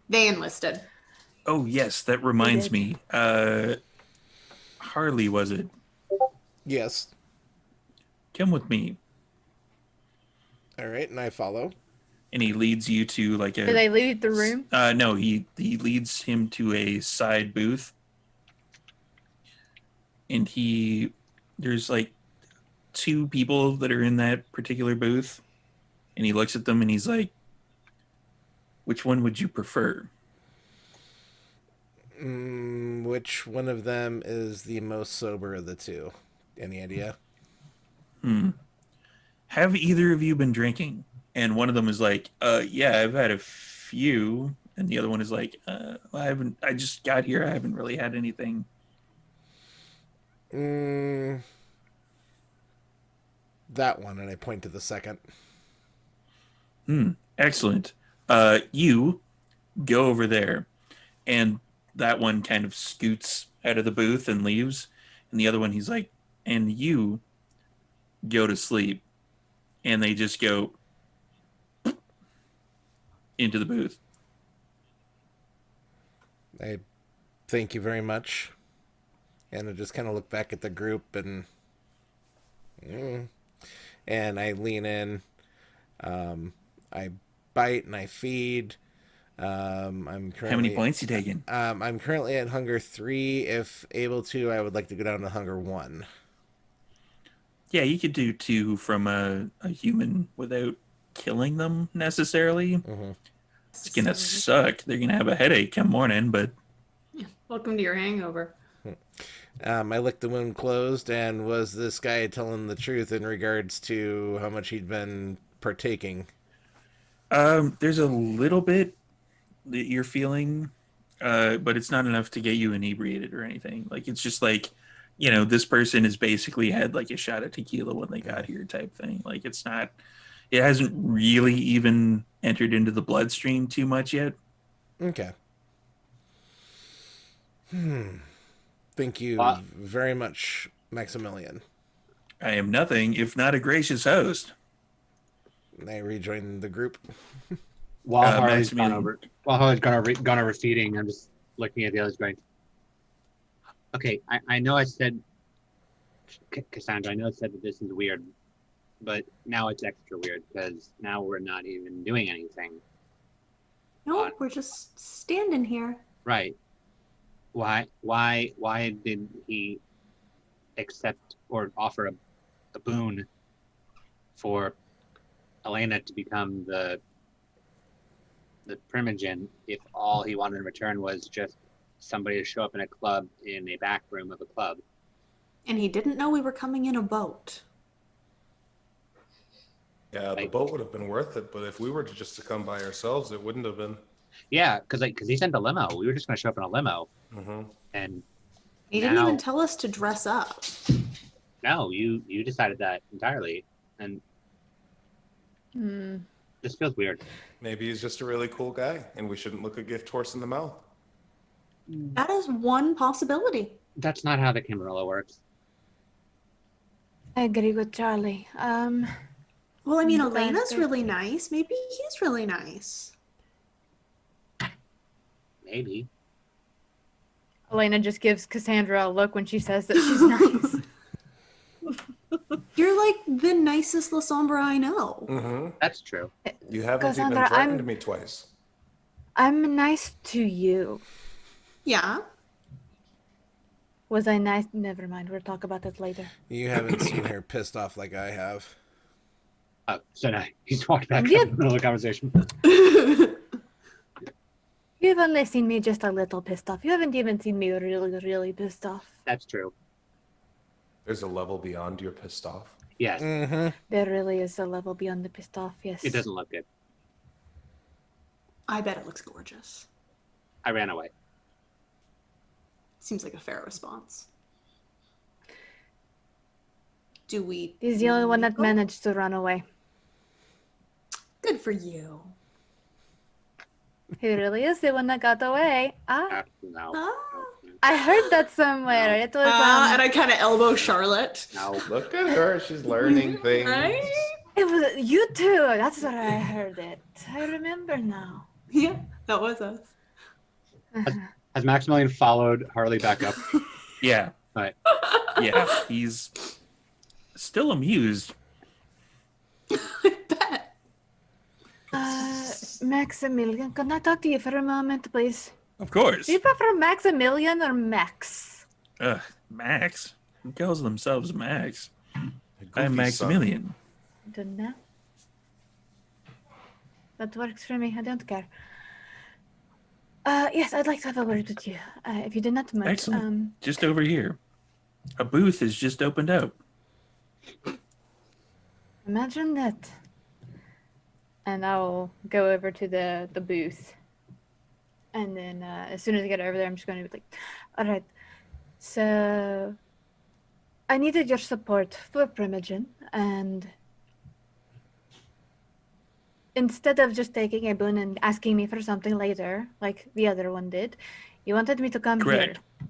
They enlisted. Oh yes, that reminds did. me. Harley, was it? yes. Come with me. All right, and I follow. And he leads you to like a. Did they leave the room? No, he leads him to a side booth, and there's like two people that are in that particular booth, and he looks at them and he's like, "Which one would you prefer?" Which one of them is the most sober of the two? Any idea? Have either of you been drinking? And one of them is like, yeah, I've had a few. And the other one is like, I just got here. I haven't really had anything. That one, and I point to the second. Excellent. You go over there, and that one kind of scoots out of the booth and leaves. And the other one, he's like, and you go to sleep. And they just go into the booth. I thank you very much. And I just kind of look back at the group and I lean in. I bite and I feed. I'm currently, How many points you taking? I'm currently at hunger 3. If able to, I would like to go down to hunger 1. Yeah, you could do 2 from a human without killing them necessarily. It's gonna suck. They're gonna have a headache come morning, but Welcome to your hangover. I licked the wound closed, and was this guy telling the truth in regards to how much he'd been partaking? there's a little bit that you're feeling, but it's not enough to get you inebriated or anything. Like it's just like, this person has basically had like a shot of tequila when they got here type thing. Like it hasn't really even entered into the bloodstream too much yet. Okay. Thank you very much, Maximilian. I am nothing if not a gracious host. I rejoin the group. While Harley's Maximilian. gone over feeding, I'm just looking at the others going, okay, I know I said, Cassandra, I know I said that this is weird, but now it's extra weird because now we're not even doing anything. No, we're just standing here. Right. Why did he accept or offer a boon for Elena to become the primogen if all he wanted in return was just somebody to show up in a club in a back room of a club. And he didn't know we were coming in a boat. Yeah, the Like- boat would have been worth it, but if we were to come by ourselves, it wouldn't have been. Yeah, because he sent a limo. We were just going to show up in a limo, Hmm. and He didn't Now- even tell us to dress up. no, you decided that entirely, and Hmm. this feels weird. Maybe he's just a really cool guy, and we shouldn't look a gift horse in the mouth. That is one possibility. That's not how the Camarilla works. I agree with Charlie. Well, I mean, But Elena's the- really nice. Maybe he's really nice. Maybe. Elena just gives Cassandra a look when she says that she's nice. You're like the nicest La Sombra I know. Mm-hmm. That's true. You haven't Cassandra, even threatened I'm- me twice. I'm nice to you. Yeah. Was I nice? Never mind. We'll talk about that later. You haven't seen her pissed off like I have. So now he's walked back Yeah. in the middle of the conversation. You've only seen me just a little pissed off. You haven't even seen me really, really pissed off. That's true. There's a level beyond you're pissed off. Yes, Mm-hmm. There really is a level beyond the pissed off, yes. it doesn't look good. I bet it looks gorgeous. I ran away. Seems like a fair response. Do we? He's the only one that go? managed to run away. Good for you. He really is the one that got away. Ah, No. Ah. I heard that somewhere. It was And I kind of elbow Charlotte. No. Look at her. She's learning things. Right? it was you too. That's where I heard it. I remember now. Yeah, that was us. Has Maximilian followed Harley back up? Yeah. Right. Yeah. He's still amused. I bet. Maximilian, can I talk to you for a moment, please? Of course. Do you prefer Maximilian or Max? Max. Who calls themselves Max? A I'm goofy son. Maximilian. Don't know. That works for me. I don't care. Yes, I'd like to have a word with you. If you do not mind. Excellent. Just over here. A booth has just opened up. Imagine that. And I'll go over to the booth. And then as soon as I get over there, I'm just going to be like, all right. So I needed your support for Primogen. And instead of just taking a boon and asking me for something later, like the other one did, you wanted me to come Correct. here.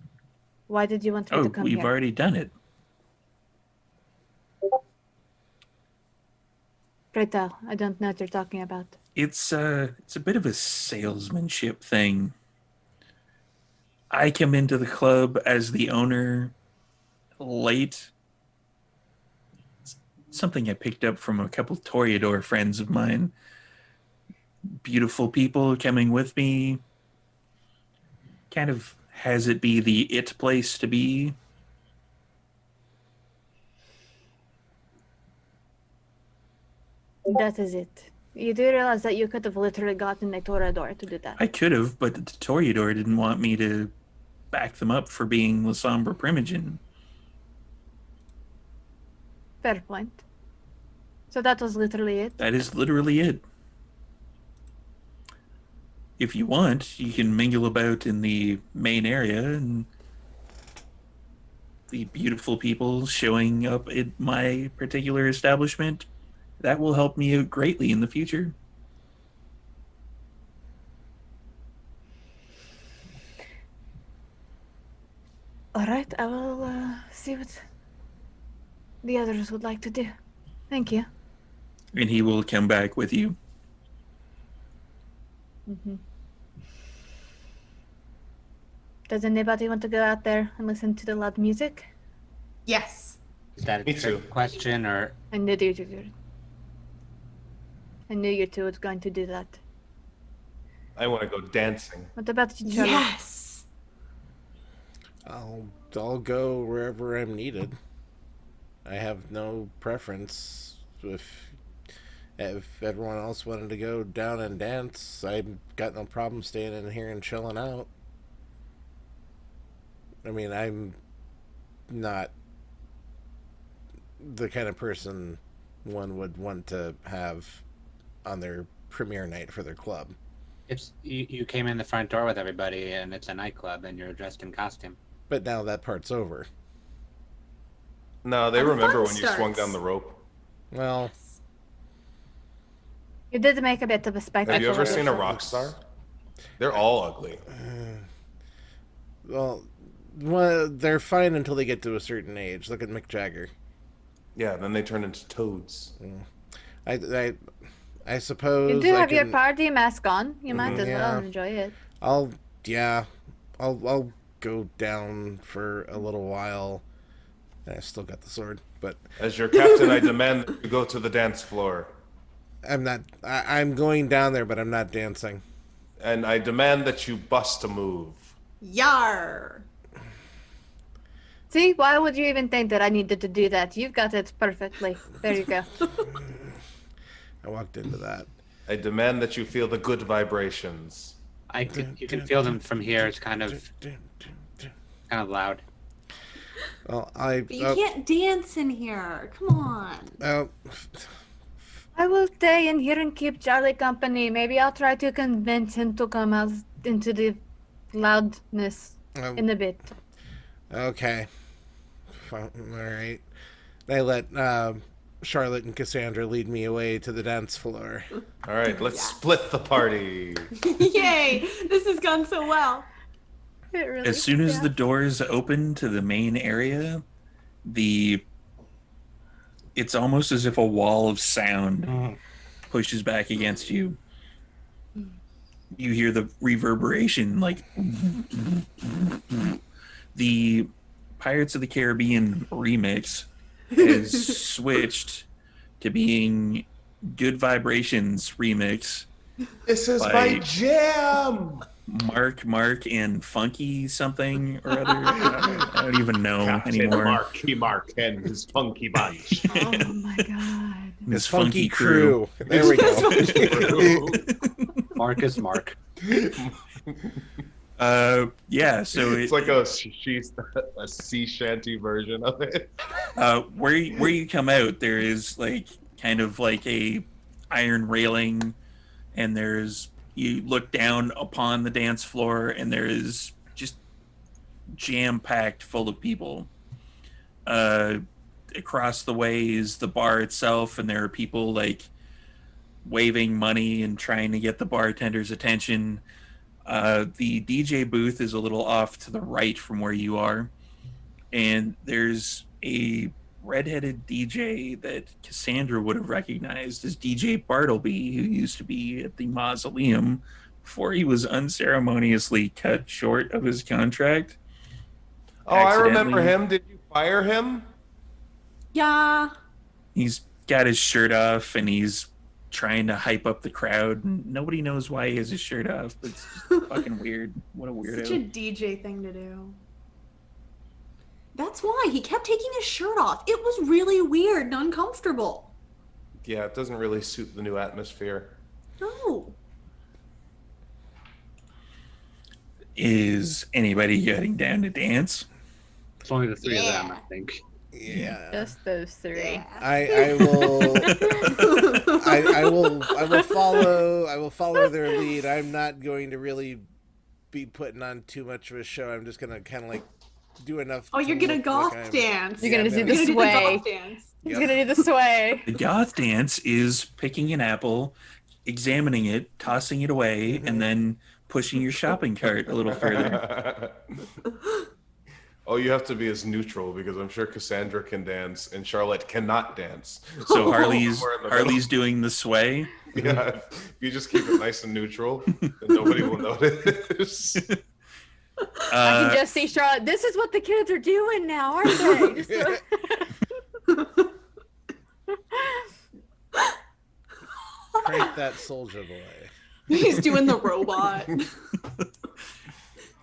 Why did you want me Oh, to come we've here? already done it. Pray tell. I don't know what you're talking about. It's a bit of a salesmanship thing. I come into the club as the owner late. It's something I picked up from a couple Toreador friends of mine. Beautiful people coming with me. Kind of has it be the it place to be. That is it. You do realize that you could have literally gotten a Torador to do that. I could have, but the Toreador didn't want me to back them up for being La Sombra Primogen. Fair point. So that was literally it. That is literally it. If you want, you can mingle about in the main area and the beautiful people showing up at my particular establishment. That will help me out greatly in the future. All right, I will see what the others would like to do. Thank you. And he will come back with you. Does anybody want to go out there and listen to the loud music? Yes. Is that a Me trick too. question or I knew you two was going to do that. I want to go dancing. What about you, Charlie? Yes. I'll go wherever I'm needed. I have no preference. If everyone else wanted to go down and dance, I've got no problem staying in here and chilling out. I mean, I'm not the kind of person one would want to have on their premiere night for their club. It's you came in the front door with everybody, and it's a nightclub, and you're dressed in costume. But now that part's over. No, they Oh, the remember fun when you swung starts. down the rope. Well, You did make a bit of a spectacle. Have you ever of seen a yourself. rock star? They're all ugly. well, they're fine until they get to a certain age. Look at Mick Jagger. Yeah, then they turn into toads. I suppose You do I have your can- party mask on. You might as well Yeah. enjoy it. I'll go down for a little while. I still got the sword, but As your captain, I demand that you go to the dance floor. I'm not. I'm going down there, but I'm not dancing. And I demand that you bust a move. Yar. See, why would you even think that I needed to do that? You've got it perfectly. There you go. I walked into that. I demand that you feel the good vibrations. You can feel them from here. It's kind of loud. Well, But you can't dance in here. Come on. I will stay in here and keep Charlie company. Maybe I'll try to convince him to come out into the loudness in a bit. Okay. All right. They let Charlotte and Cassandra lead me away to the dance floor. All right, let's split the party. Yay! This has gone so well. It really, As soon as yeah. the doors open to the main area, it's almost as if a wall of sound pushes back against you. You hear the reverberation, like the Pirates of the Caribbean remix has switched to being Good Vibrations remix. This is By- my jam. Mark, and Funky something or other. I don't even know anymore. Mark, and his funky bunch. Oh my god. This Funky crew. There we go. Marcus Mark. Yeah, so It's like a sea shanty version of it. where you come out, there is like kind of like a iron railing, and you look down upon the dance floor, and there is just jam packed full of people. Across the way is the bar itself, and there are people like waving money and trying to get the bartender's attention. The DJ booth is a little off to the right from where you are, and there's a redheaded DJ that Cassandra would have recognized as DJ Bartleby, who used to be at the Mausoleum before he was unceremoniously cut short of his contract. Oh, I remember Accidentally. him. Did you fire him? Yeah. He's got his shirt off and he's trying to hype up the crowd. Nobody knows why he has his shirt off, but it's just fucking weird. What a weirdo. Such a DJ thing to do. That's why he kept taking his shirt off. It was really weird and uncomfortable. Yeah, it doesn't really suit the new atmosphere. No. Is anybody getting down to dance? It's only the three of them, Yeah. I think. Yeah. Just those three. Yeah. I will. I will follow their lead. I'm not going to really be putting on too much of a show. I'm just gonna kind of like do enough. Oh, to you're gonna look goth like I'm- dance. You're gonna Yeah, do I'm the You're gonna do the sway. goth dance. He's gonna do the sway. The goth dance is picking an apple, examining it, tossing it away, and then pushing your shopping cart a little further. Oh, you have to be as neutral because I'm sure Cassandra can dance and Charlotte cannot dance. So We're in the Harley's doing the sway. Yeah, if you just keep it nice and neutral, then nobody will notice. I can just see Charlotte. This is what the kids are doing now, aren't they? Just- Crank that soldier boy. He's doing the robot. I'm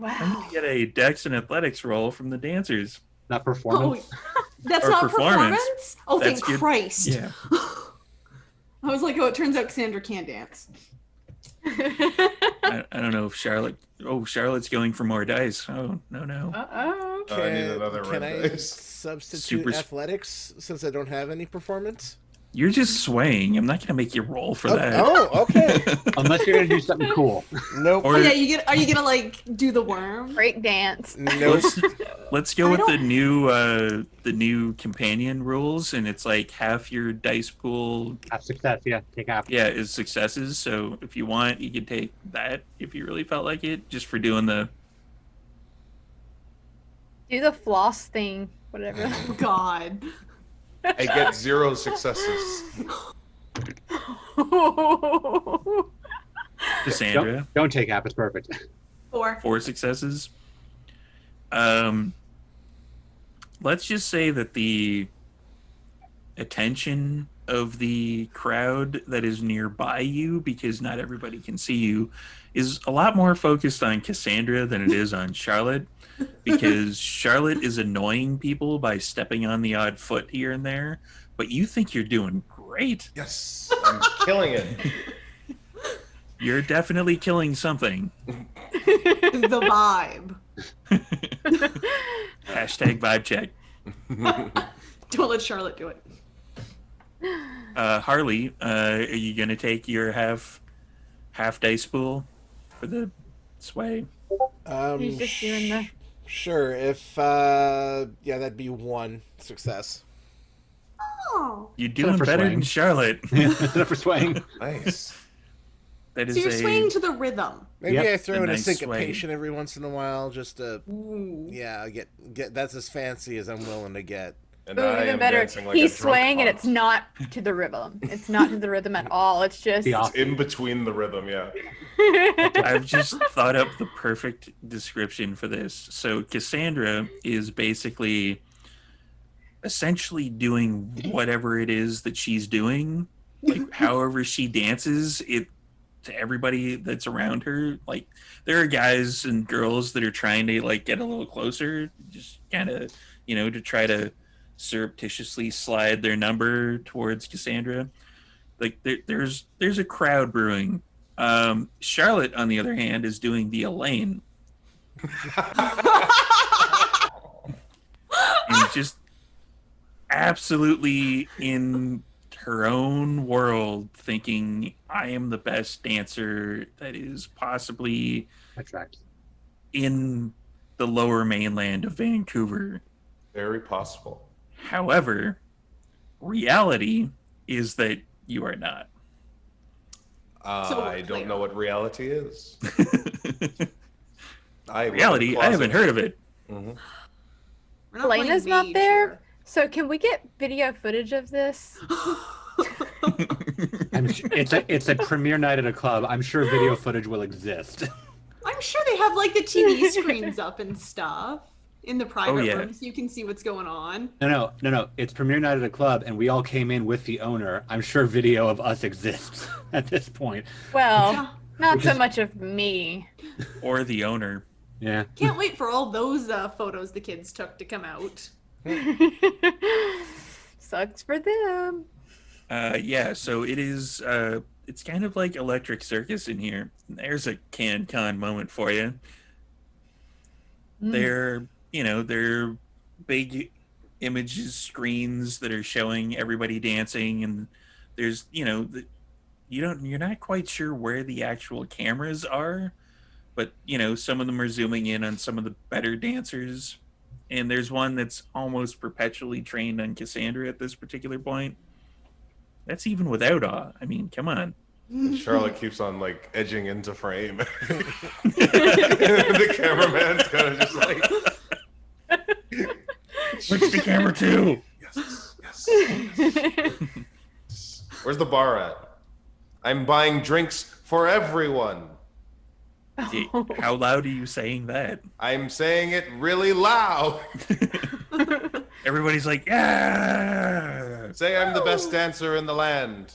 wow. gonna get a Dex and Athletics roll from the dancers. Not Oh, performance. that's Or not performance. performance? Oh, That's thank good. Christ. Yeah. I was like, oh, it turns out Cassandra can dance. I don't know if Charlotte. Oh, Charlotte's going for more dice. Oh no. Uh-oh. I need another Can red I dice. substitute Super athletics since I don't have any performance? You're just swaying. I'm not gonna make you roll for that. Oh, okay. Unless you're gonna do something cool. Nope. Or Oh, yeah, are you gonna like do the worm? Break dance. Nope. let's go I with don't- the new companion rules, and it's like half your dice pool, Have success, yeah. Take half. yeah, is successes. So if you want, you could take that if you really felt like it, just for doing the. Do the floss thing, whatever. Oh, God. I get 0 successes. Cassandra, Don't take half, it's perfect. 4. 4 successes. Let's just say that the attention of the crowd that is nearby you, because not everybody can see you, is a lot more focused on Cassandra than it is on Charlotte, because Charlotte is annoying people by stepping on the odd foot here and there, but you think you're doing great. Yes, I'm killing it. You're definitely killing something. The vibe. Hashtag vibe check. Don't let Charlotte do it. Harley, are you gonna take your half dice pool for the sway? He's just doing the. Sure. If yeah, that'd be 1 success. Oh. You're doing for better swaying. than Charlotte. Enough for swaying. Nice. That is So you're a swaying to the rhythm. Maybe Yep. I throw in a nice syncopation every once in a while, just to Ooh. yeah, get that's as fancy as I'm willing to get. And Ooh, I even am better. dancing like He's a drunk swaying and hog. it's not to the rhythm. It's not to the rhythm at all. It's just. The opposite. In between the rhythm, yeah. I've just thought up the perfect description for this. So Cassandra is basically essentially doing whatever it is that she's doing, like however she dances it to everybody that's around her. Like there are guys and girls that are trying to like get a little closer, just kind of, to try to surreptitiously slide their number towards Cassandra. Like there's a crowd brewing. Charlotte, on the other hand, is doing the Elaine, and just absolutely in her own world, thinking I am the best dancer that is possibly That tracks. in the lower mainland of Vancouver. Very possible. However, reality is that you are not. So we're I don't clear. know what reality is. I live in Reality, a I haven't closet. heard of it. Mhm. We're not Elena's playing not Mage there? here. So can we get video footage of this? It's a premiere night at a club. I'm sure video footage will exist. I'm sure they have like the TV screens up and stuff in the private yeah. room so you can see what's going on. No. It's premiere night at a club, and we all came in with the owner. I'm sure video of us exists at this point. Well, Yeah. not Which so is- much of me. Or the owner. Yeah. Can't wait for all those photos the kids took to come out. Sucks for them. Yeah, so it is it's kind of like Electric Circus in here. There's a CanCon moment for you. They're big images screens that are showing everybody dancing, and there's you're not quite sure where the actual cameras are, but some of them are zooming in on some of the better dancers, and there's one that's almost perpetually trained on Cassandra at this particular point. That's even without awe. I mean, come on. Charlotte keeps on like edging into frame. The cameraman's kind of just like, Switch the camera too. yes. Where's the bar at? I'm buying drinks for everyone. How loud are you saying that? I'm saying it really loud. Everybody's like, yeah, Say I'm the best dancer in the land.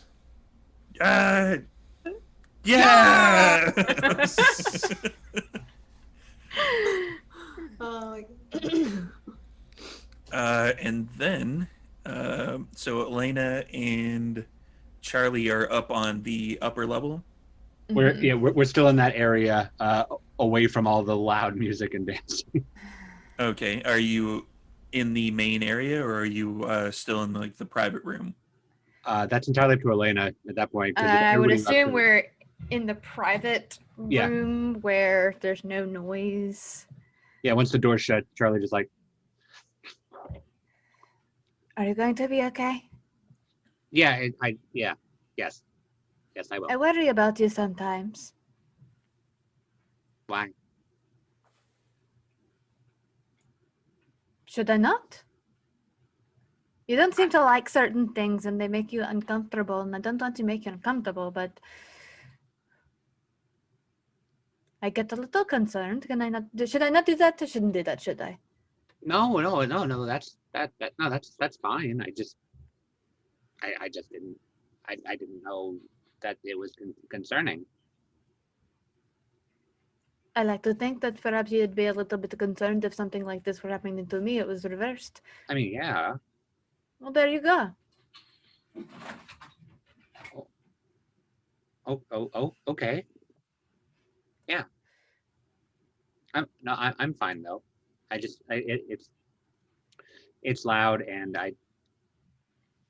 yeah. Oh, And then, so Elena and Charlie are up on the upper level. We're still in that area, away from all the loud music and dancing. Okay. Are you in the main area, or are you still in like the private room? That's entirely up to Elena at that point. Because I would everybody left assume the- we're in the private Yeah. room where there's no noise. Yeah, once the door's shut, Charlie just like, Are you going to be okay? yes, I will. I worry about you sometimes. Why? Should I not? You don't seem to like certain things and they make you uncomfortable, and I don't want to make you uncomfortable, but I get a little concerned. Can I not should I not do that? I shouldn't do that, should I? No. That's fine. I just didn't. I didn't know that it was concerning. I like to think that perhaps you'd be a little bit concerned if something like this were happening to me, it was reversed. I mean, yeah. Well, there you go. Okay. Yeah. I'm fine though. It's loud, and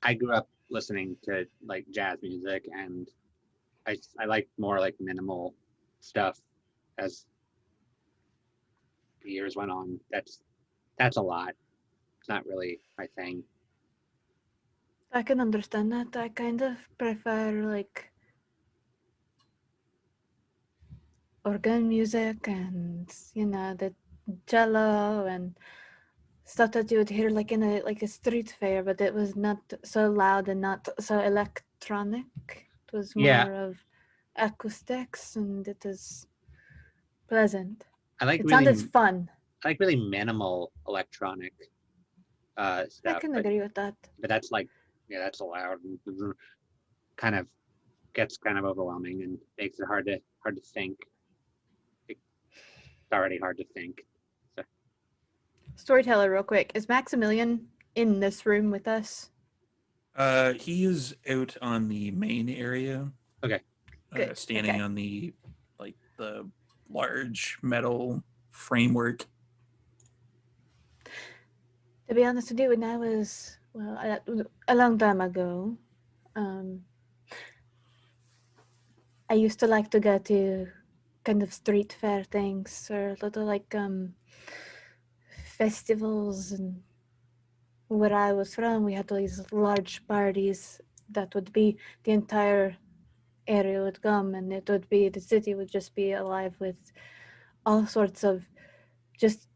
I grew up listening to like jazz music, and I like more like minimal stuff as the years went on. That's a lot. It's not really my thing. I can understand that. I kind of prefer like organ music and the cello and stuff that you would hear like in a street fair, but it was not so loud and not so electronic. It was Yeah. more of acoustics, and it is pleasant. I like It sounded really fun. I like really minimal electronic I stuff, can but agree with that. that's like, yeah, that's loud and kind of gets kind of overwhelming and makes it hard to think. It's already hard to think. So Storyteller, real quick. Is Maximilian in this room with us? He is out on the main area. Okay. Good, Standing okay. on the large metal framework. To be honest with you, when I was a long time ago, I used to like to go to kind of street fair things or little like festivals, and where I was from, we had these large parties that would be the entire area would come, and it would be the city would just be alive with all sorts of just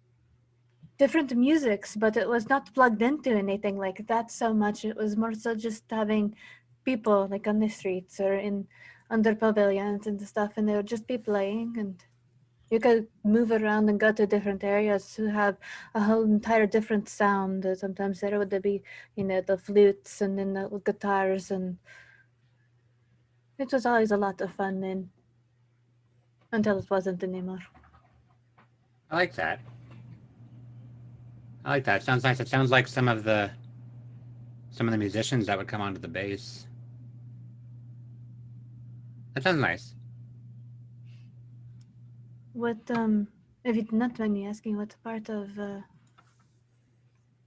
different musics, but it was not plugged into anything like that so much. It was more so just having people like on the streets or in under pavilions and stuff, and they would just be playing, and you could move around and go to different areas to have a whole entire different sound. Sometimes there would be, the flutes and then the guitars, and it was always a lot of fun then, until it wasn't anymore. I like that. It sounds nice. It sounds like some of the musicians that would come onto the base. That sounds nice. What, if you not mind me asking, what part of,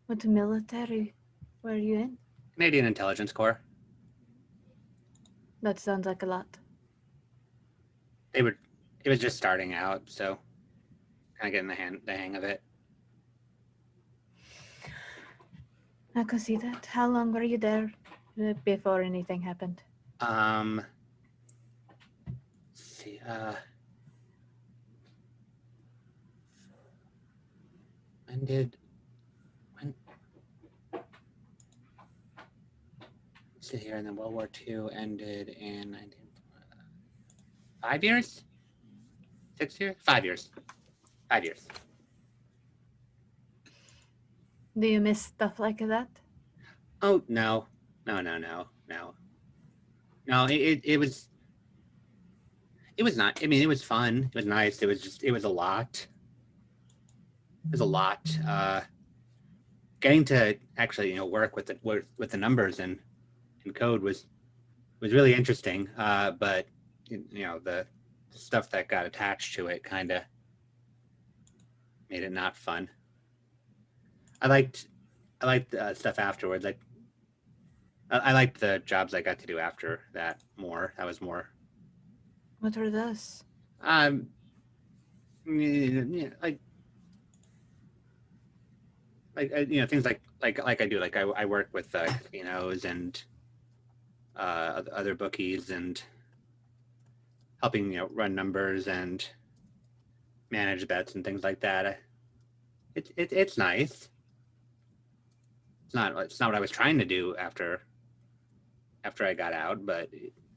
what military were you in? Canadian Intelligence Corps. That sounds like a lot. It was just starting out, so kind of getting the hang of it. I could see that. How long were you there before anything happened? Let's see, sit here, and then World War II ended in 5 years? 6 years? 5 years. 5 years. Do you miss stuff like that? Oh, no. No. It was not, I mean, it was fun. It was nice. It was a lot. It was a lot. Getting to actually, work with the numbers and code was really interesting. But the stuff that got attached to it kind of made it not fun. I liked stuff afterwards. I liked the jobs I got to do after that more. That was more What are those? yeah, things like I do, like I work with casinos and other bookies and helping run numbers and manage bets and things like that. It's nice. It's not what I was trying to do after I got out, but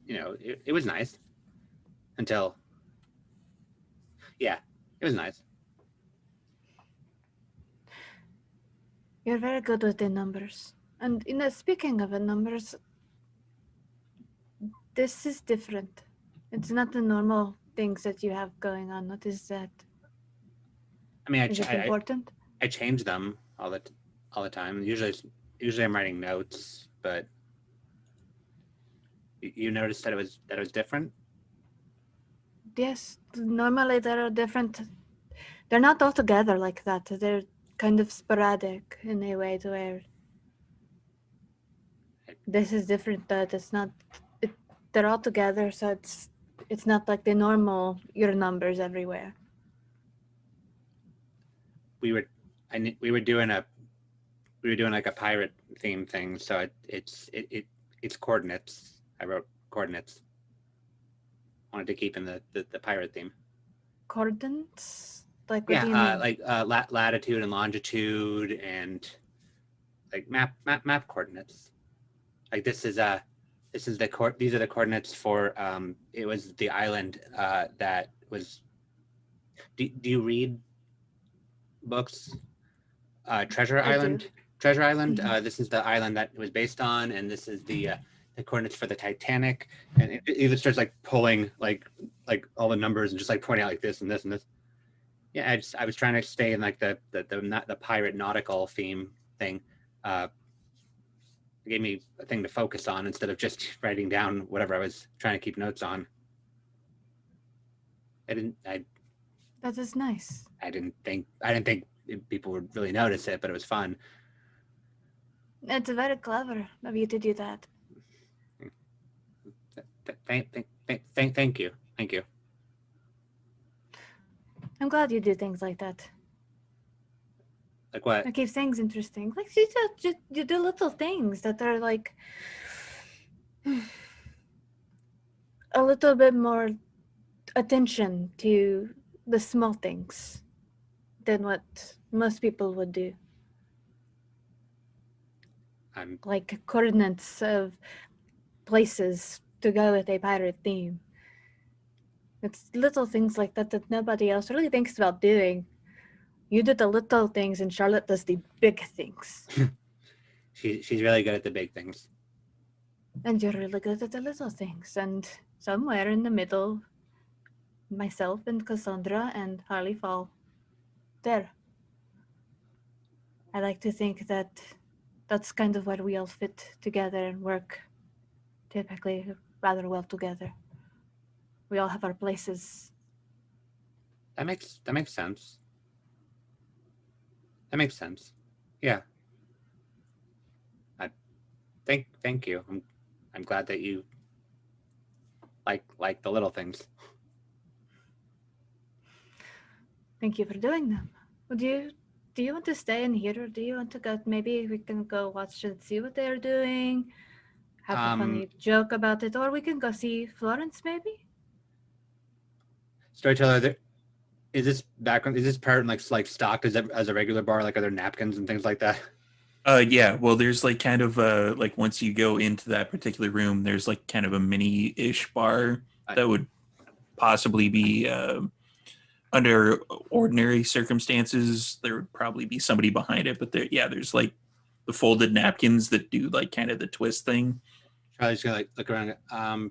it was nice until it was nice. You're very good with the numbers. And speaking of the numbers, this is different. It's not the normal things that you have going on. What is that? I mean, Is it important? I change them all the time. Usually I'm writing notes, but you noticed that it was different. Yes, normally they're different. They're not all together like that. They're kind of sporadic in a way to where this is different. That it's not. They're all together, so it's not like the normal your numbers everywhere. We were doing like a pirate theme thing, so it's coordinates. I wrote coordinates. Wanted to keep in the pirate theme. Coordinates? Like what do you mean? Like latitude and longitude and like map coordinates. Like these are the coordinates for it was the island that was. Do you read books? Treasure I Island. do. Treasure Island. Mhm. This is the island that it was based on, and this is the coordinates for the Titanic. And it even starts like pulling like all the numbers and just like pointing out like this and this and this. Yeah, I was trying to stay in like the pirate nautical theme thing. It gave me a thing to focus on instead of just writing down whatever I was trying to keep notes on. That is nice. I didn't think people would really notice it, but it was fun. It's very clever of you to do that. Thank you. I'm glad you do things like that. Like what? It keeps things interesting. Like you do little things that are like a little bit more attention to the small things than what most people would do. Like coordinates of places to go with a pirate theme. It's little things like that that nobody else really thinks about doing. You do the little things and Charlotte does the big things. She's really good at the big things. And you're really good at the little things. And somewhere in the middle, myself and Cassandra and Harley fall there. I like to think that that's kind of where we all fit together and work typically rather well together. We all have our places. That makes sense. That makes sense. Yeah. Thank you. I'm glad that you like the little things. Thank you for doing them. Do you want to stay in here, or do you want to go? Maybe we can go watch and see what they're doing. Have a funny joke about it, or we can go see Florence. Maybe. Storyteller, is this part like stocked as a regular bar? Like, are there napkins and things like that? Yeah, well, there's like kind of like once you go into that particular room, there's like kind of a mini-ish bar that would possibly be under ordinary circumstances there would probably be somebody behind it, but there's like the folded napkins that do like kind of the twist thing. Charlie's gonna like look around, kind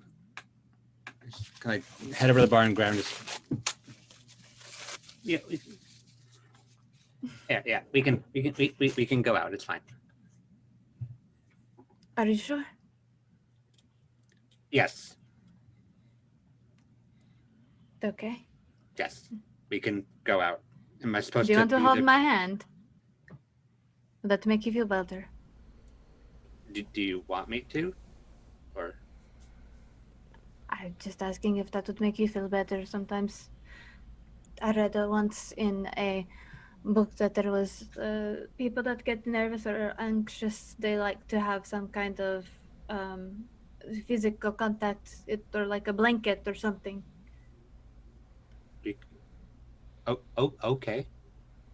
of like head over to the bar and grab this. Yeah. We can go out. It's fine. Are you sure? Yes. Okay. Yes. We can go out. Am I supposed Do you to want to hold my hand? Would that make you feel better? Do you want me to? Or I'm just asking if that would make you feel better. Sometimes I read once in a book that there was people that get nervous or anxious, they like to have some kind of physical contact, or like a blanket or something. Okay.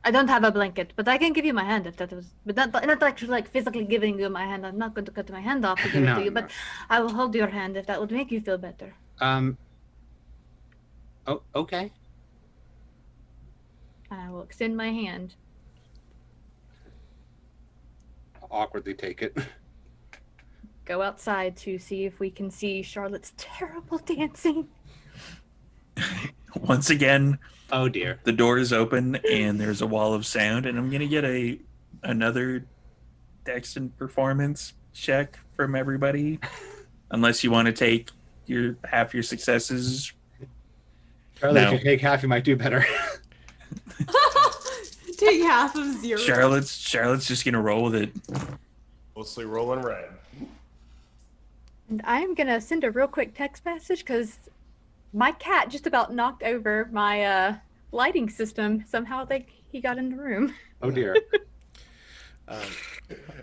I don't have a blanket, but I can give you my hand if that was. But not actually like physically giving you my hand. I'm not going to cut my hand off to give it No, to you, no. but I will hold your hand if that would make you feel better. Oh, okay. I will extend my hand. Awkwardly take it. Go outside to see if we can see Charlotte's terrible dancing. Once again, Oh dear. the door is open and there's a wall of sound, and I'm gonna get another Dex and performance check from everybody, unless you want to take half your successes. Charlie, No. if you take half, you might do better. Take half of 0. Charlotte's just gonna roll with it. Mostly rolling red. And I'm gonna send a real quick text message because my cat just about knocked over my lighting system. Somehow he got in the room. Oh dear. I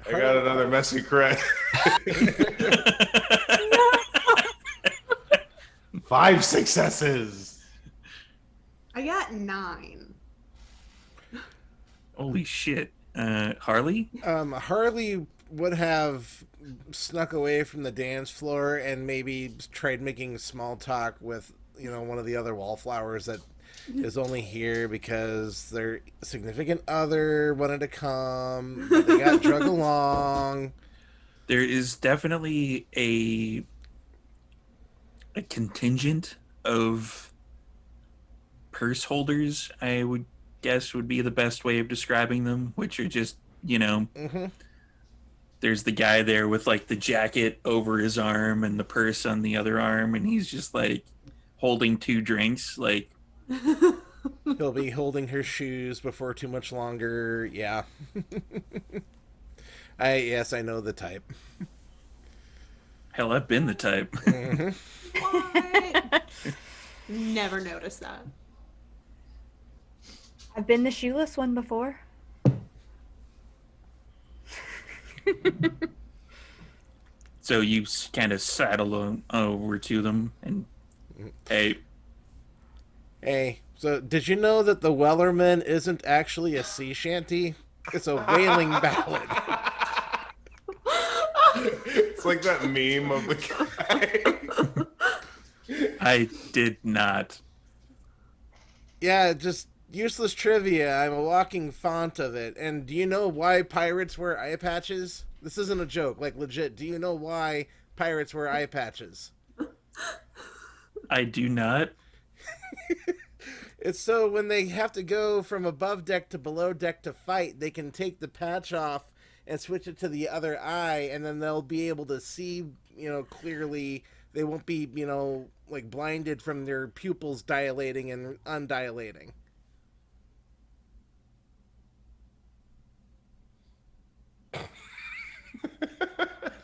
got another messy cred. 5 successes. I got 9. Holy shit. Harley? Harley would have snuck away from the dance floor and maybe tried making small talk with, one of the other wallflowers that is only here because their significant other wanted to come, but they got drug along. There is definitely a contingent of purse holders, I would guess would be the best way of describing them, which are just, Mm-hmm. there's the guy there with like the jacket over his arm and the purse on the other arm, and he's just like holding 2 drinks. Like, He'll be holding her shoes before too much longer. Yeah. Yes, I know the type. hell, I've been the type. Mm-hmm. What? Never noticed that. I've been the shoeless one before. So you kind of saddle over to them and, hey, Hey, so did you know that the Wellerman isn't actually a sea shanty? It's a whaling ballad. It's like that meme of the guy. I did not. Yeah, just useless trivia. I'm a walking font of it. And do you know why pirates wear eye patches? This isn't a joke, like legit. Do you know why pirates wear eye patches? I do not. It's so when they have to go from above deck to below deck to fight, they can take the patch off and switch it to the other eye, and then they'll be able to see, clearly. They won't be, like blinded from their pupils dilating and undilating.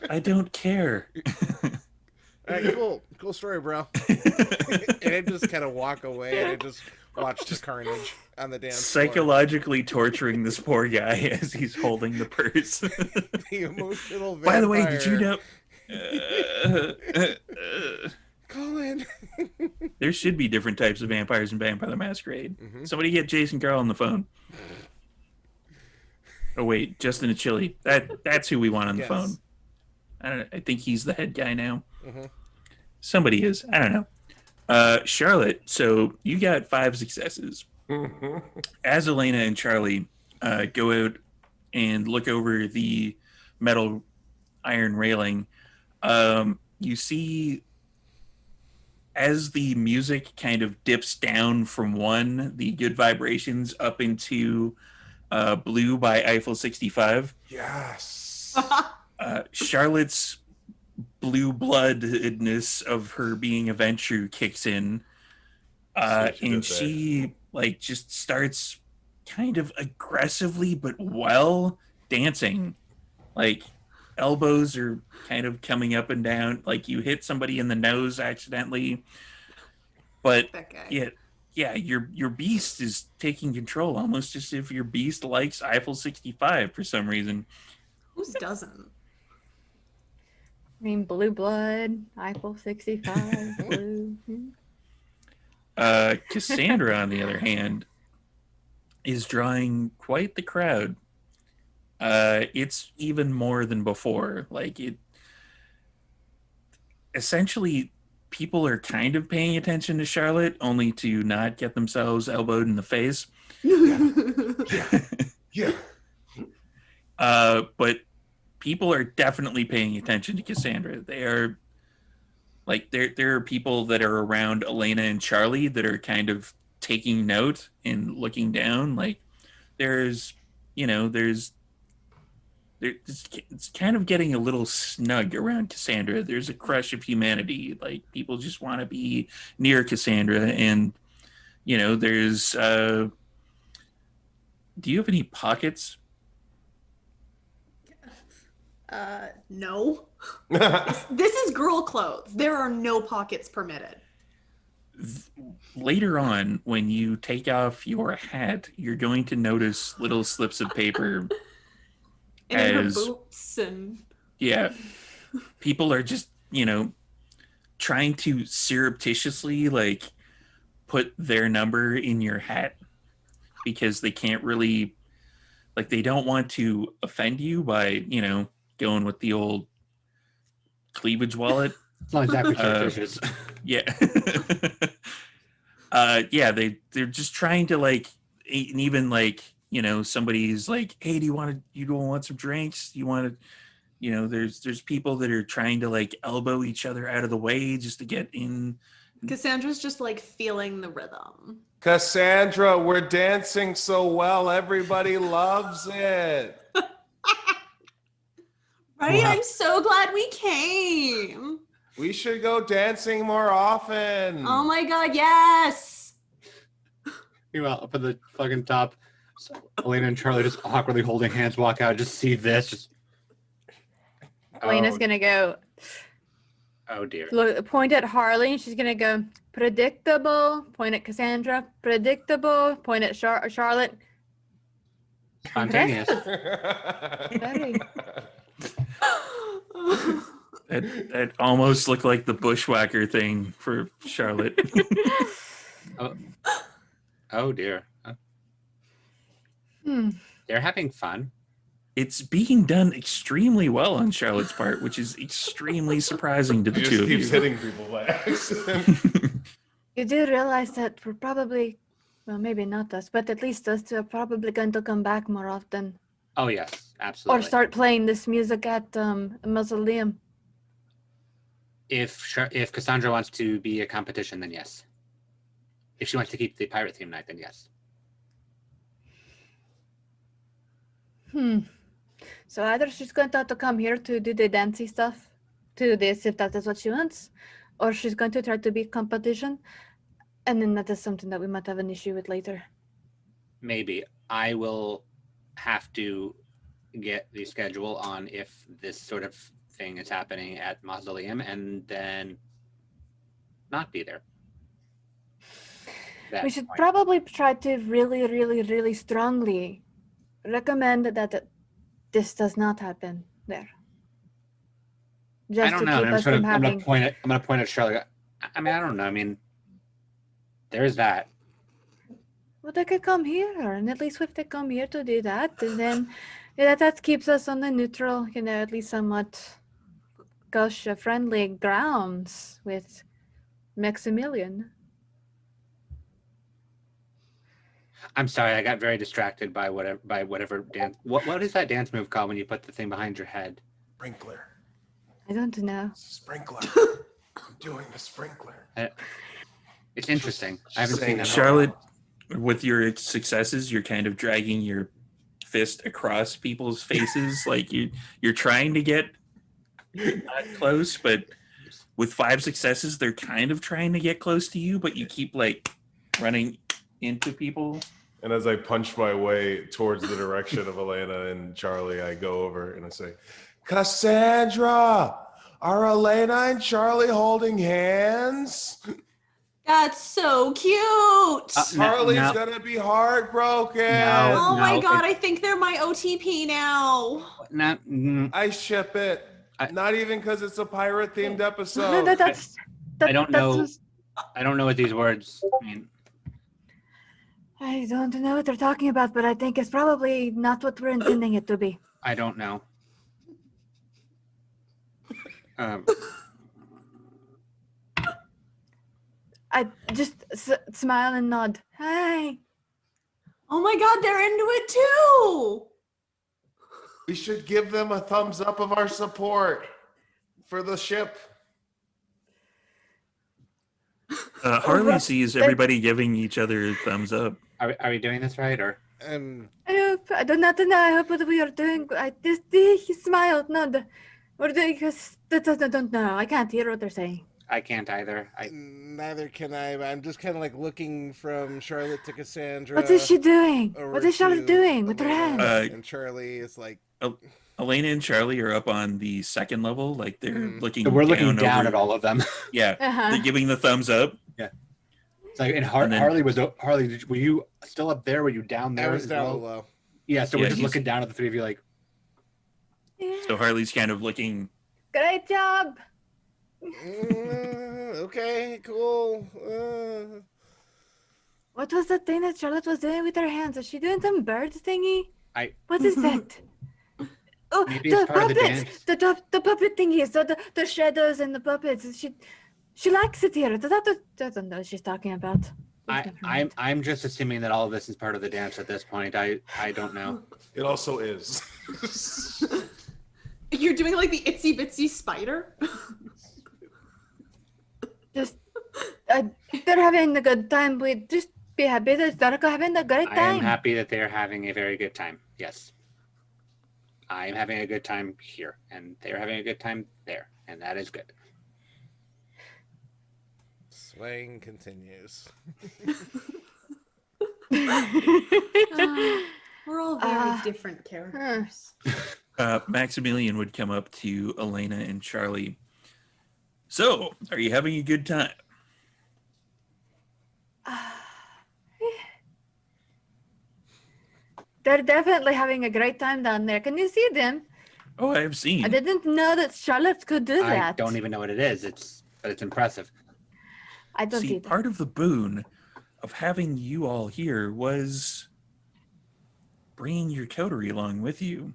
I don't care. All right, cool story, bro. And I just kind of walk away and I just watch the carnage on the dance floor. Psychologically torturing this poor guy as he's holding the purse. The emotional vampire. By the way, did you know? Colin. There should be different types of vampires in Vampire the Masquerade. Mm-hmm. Somebody get Jason Carl on the phone. Oh wait, Justin Achille. That's who we want on the Yes. phone. I think he's the head guy now. Mm-hmm. Somebody is. I don't know. Charlotte, so you got 5 successes. As Elena and Charlie go out and look over the metal iron railing, you see as the music kind of dips down from the good vibrations up into Blue by Eiffel 65. Yes. Charlotte's blue bloodedness of her being a Ventrue kicks in, and she like just starts kind of aggressively but well dancing. Like elbows are kind of coming up and down. Like you hit somebody in the nose accidentally, but That guy. yeah, your beast is taking control, almost as if your beast likes Eiffel 65 for some reason. Who doesn't? I mean, blue blood, Eiffel 65, blue. Cassandra, on the other hand, is drawing quite the crowd. It's even more than before. Like it, essentially, people are kind of paying attention to Charlotte, only to not get themselves elbowed in the face. Yeah. But people are definitely paying attention to Cassandra. They are like there are people that are around Elena and Charlie that are kind of taking note and looking down. Like there's it's kind of getting a little snug around Cassandra. There's a crush of humanity. Like people just want to be near Cassandra, and there's. Do you have any pockets? No. This is girl clothes. There are no pockets permitted. Later on, when you take off your hat, you're going to notice little slips of paper. And in her boots and yeah, people are just trying to surreptitiously like put their number in your hat because they can't really, like, they don't want to offend you by going with the old cleavage wallet. It's not exactly surreptitious. Yeah. Yeah, they're just trying to like, and even like somebody's like, hey, you don't want some drinks? You want to, there's people that are trying to like elbow each other out of the way just to get in. Cassandra's just like feeling the rhythm. Cassandra, we're dancing so well. Everybody loves it. Right? Wow. I'm so glad we came. We should go dancing more often. Oh my god, yes. Meanwhile, up at the fucking top, Elena and Charlie just awkwardly holding hands, walk out. Just see this. Just Elena's gonna go oh dear. point at Harley, and she's gonna go predictable. Point at Cassandra, predictable. Point at Charlotte. Spontaneous. Very. That almost looked like the bushwhacker thing for Charlotte. Oh dear. They're having fun. It's being done extremely well on Charlotte's part, which is extremely surprising to the He two just of keeps you. hitting people by accident. You do realize that we're probably, well, maybe not us, but at least us two are probably going to come back more often. Oh yes, absolutely. Or start playing this music at Mausoleum. If Cassandra wants to be a competition, then yes. If she wants to keep the pirate theme night, then yes. So either she's going to have to come here to do the dancey stuff, to this if that is what she wants, or she's going to try to be competition, and then that is something that we might have an issue with later. Maybe. I will have to get the schedule on if this sort of thing is happening at Mausoleum and then not be there. We should probably try to really, really, really strongly recommend that this does not happen there. I Just don't to know. keep us from I'm having. gonna point at Charlotte. I mean, I don't know. I mean, there's that. Well, they could come here, and at least if they come here to do that, and then that keeps us on the neutral, at least somewhat friendly grounds with Maximilian. I'm sorry, I got very distracted by whatever dance. What is that dance move called when you put the thing behind your head? Sprinkler. I don't know. Sprinkler. I'm doing the sprinkler. It's interesting. I haven't seen that. Charlotte, with your successes, you're kind of dragging your fist across people's faces, like you're trying to get not close, but with 5 successes, they're kind of trying to get close to you, but you keep like running into people. And as I punch my way towards the direction of Elena and Charlie, I go over and I say, Cassandra, are Elena and Charlie holding hands? That's so cute. Charlie's gonna be heartbroken. Oh my no, god, I think they're my OTP now. I ship it. Not even because it's a pirate themed episode. I don't know. I don't know what these words mean. I don't know what they're talking about, but I think it's probably not what we're intending it to be. I don't know. I just smile and nod. Hi. Oh my god, they're into it too. We should give them a thumbs up of our support for the ship. Harley sees everybody giving each other thumbs up. Are we doing this right or? I do not know. I hope what we are doing. He smiled, nod. We're doing. Don't know. I can't hear what they're saying. I can't either. Neither can I. I'm just kind of like looking from Charlotte to Cassandra. What is she doing? over What is Charlotte to doing with her Elena, hands? and Charlie is like, Elena and Charlie are up on the second level, like they're looking. So we're looking down over, at all of them. Yeah, they're giving the thumbs up. Yeah. It's like, and then- Harley, were you still up there? Were you down there? I was as down well? below. Yeah, so Yeah, we're just he's- looking down at the three of you, like. So Harley's kind of looking. Great job. Okay, cool. What was the thing that Charlotte was doing with her hands? Is she doing some bird thingy? What is that? Oh, Maybe the it's part of the puppets! The puppet thingy. So the shadows and the puppets. She likes it here. I don't know what she's talking about. I'm just assuming that all of this is part of the dance at this point. I don't know. It also is. You're doing like the itsy bitsy spider. Just they're having a good time. We just be happy that they're having a great I time. am happy that they're having a very good time. Yes. I am having a good time here, and they're having a good time there, and that is good. Swaying continues. We're all very different characters. Maximilian would come up to Elena and Charlie. So, are you having a good time? They're definitely having a great time down there. Can you see them? Oh, I've seen. I didn't know that Charlotte could do I that. don't even know what it is. But it's impressive. I don't See, either. part of the boon of having you all here was bringing your coterie along with you.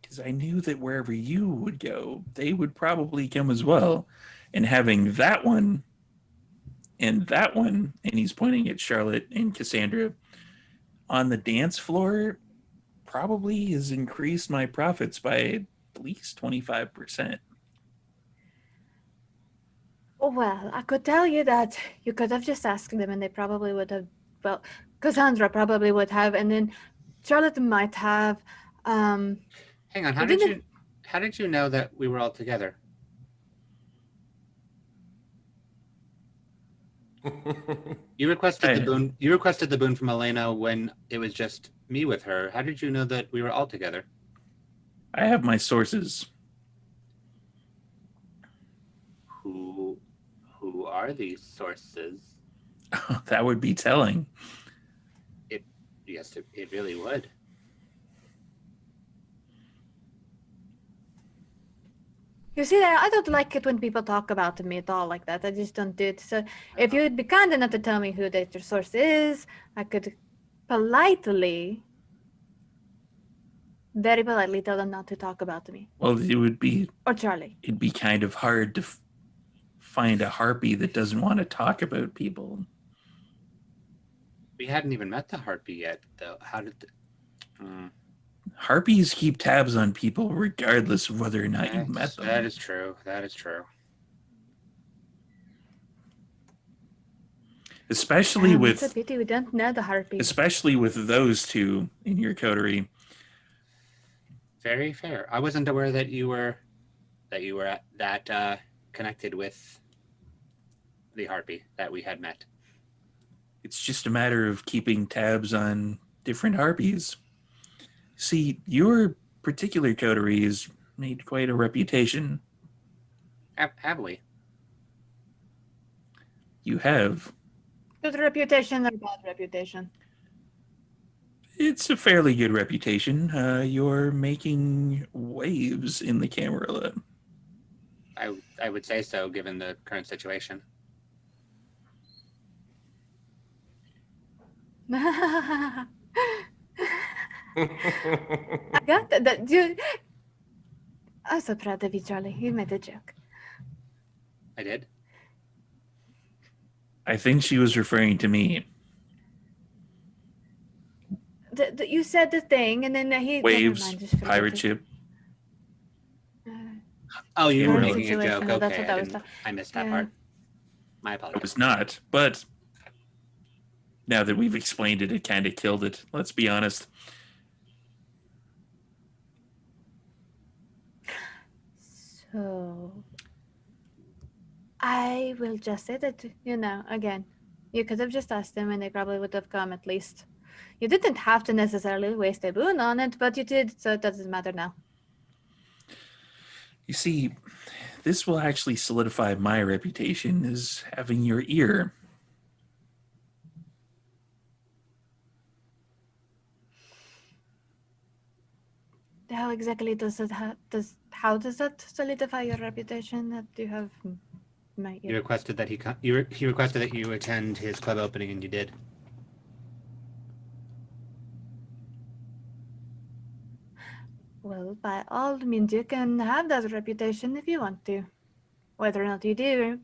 Because I knew that wherever you would go, they would probably come as well. And having that one, and he's pointing at Charlotte and Cassandra, on the dance floor probably has increased my profits by at least 25%. Well, I could tell you that you could have just asked them and they probably would have, well, Cassandra probably would have, and then Charlotte might have. Hang on, how did you know that we were all together? You requested the boon. You requested the boon from Elena when it was just me with her. How did you know that we were all together? I have my sources. Who are these sources? That would be telling. Yes, it really would. You see, I don't like it when people talk about me at all like that. I just don't do it. So if you would be kind enough to tell me who that your source is, I could politely, very politely tell them not to talk about me. Well, it would be, or Charlie. It'd be kind of hard to find a harpy that doesn't want to talk about people. We hadn't even met the harpy yet, though. How did? Harpies keep tabs on people regardless of whether or not you've met them. That is true. That is true. Especially It's a with, pity we don't know the harpy. especially with those two in your coterie. Very fair. I wasn't aware that you were connected with the harpy that we had met. It's just a matter of keeping tabs on different harpies. See, your particular coterie has made quite a reputation. Have we? You have. Good reputation or bad reputation? It's a fairly good reputation. You're making waves in the Camarilla. I would say so, given the current situation. I got that. Dude, I'm so proud of you, Charlie. You made a joke. I did. I think she was referring to me. You said the thing, and then he. Never Waves, mind, just forget pirate it. ship. Oh, you were Camarilla. making a joke. Situation, that's Okay, what I was I missed that yeah. part. My I apologies. was not, but now that we've explained it, it kind of killed it. Let's be honest. So, I will just say that, again, you could have just asked them and they probably would have come at least. You didn't have to necessarily waste a boon on it, but you did, so it doesn't matter now. You see, this will actually solidify my reputation as having your ear. How exactly does it how does that solidify your reputation that you have my You ear? requested that he requested that you attend his club opening, and you did. Well, by all means, you can have that reputation if you want to. Whether or not you do,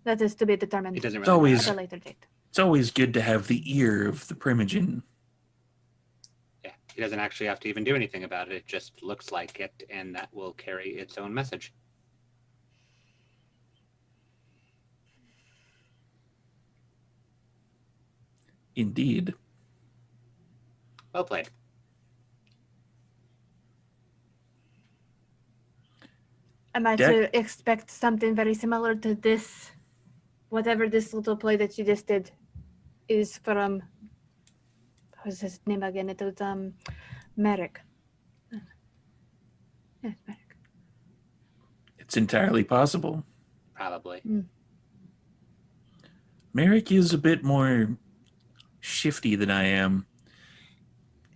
that is to be determined It doesn't It's really always at a later date. it's always good to have the ear of the Primogen. Yeah, he doesn't actually have to even do anything about it. It just looks like it, and that will carry its own message. Indeed. Well played. Am I to expect something very similar to this? Whatever this little play that you just did is from, what's his name again? It was Merrick. Yes, Merrick. It's entirely possible. Probably. Merrick is a bit more shifty than I am.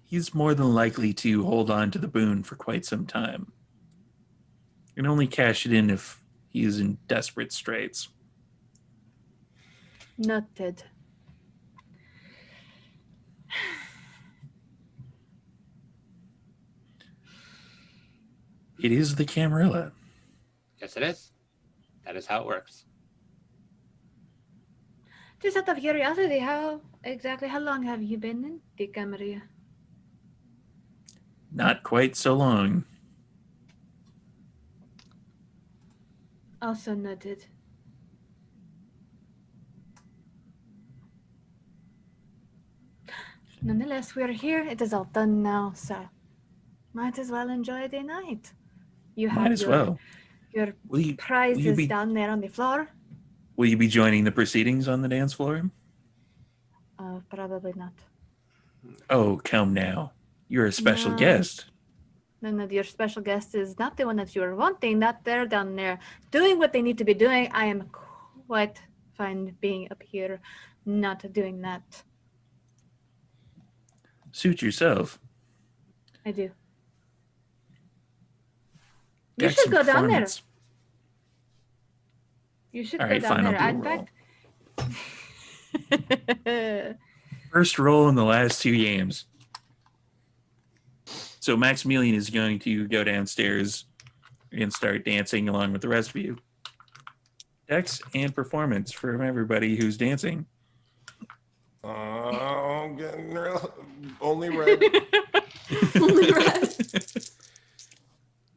He's more than likely to hold on to the boon for quite some time. And only cash it in if he's in desperate straits. Noted. It is the Camarilla. Yes, it is. That is how it works. Just out of curiosity, how long have you been in the Camarilla? Not quite so long. Also noted. Nonetheless, we're here. It is all done now, so might as well enjoy the night. You Might have as well. your Will you prizes be down there on the floor. will you be joining the proceedings on the dance floor? Probably not. Oh, come now. You're a special No. guest. No, your special guest is not the one that you are wanting. Not they're down there doing what they need to be doing. I am quite fine being up here, not doing that. Suit yourself. I do. You Dex should and go down there. performance. You should All go right, down fine, I'll there. do a roll. In fact, First roll in the last 2 games. So Maximilian is going to go downstairs and start dancing along with the rest of you. Dex and performance from everybody who's dancing. Oh, I'm getting real. Only red. Only red.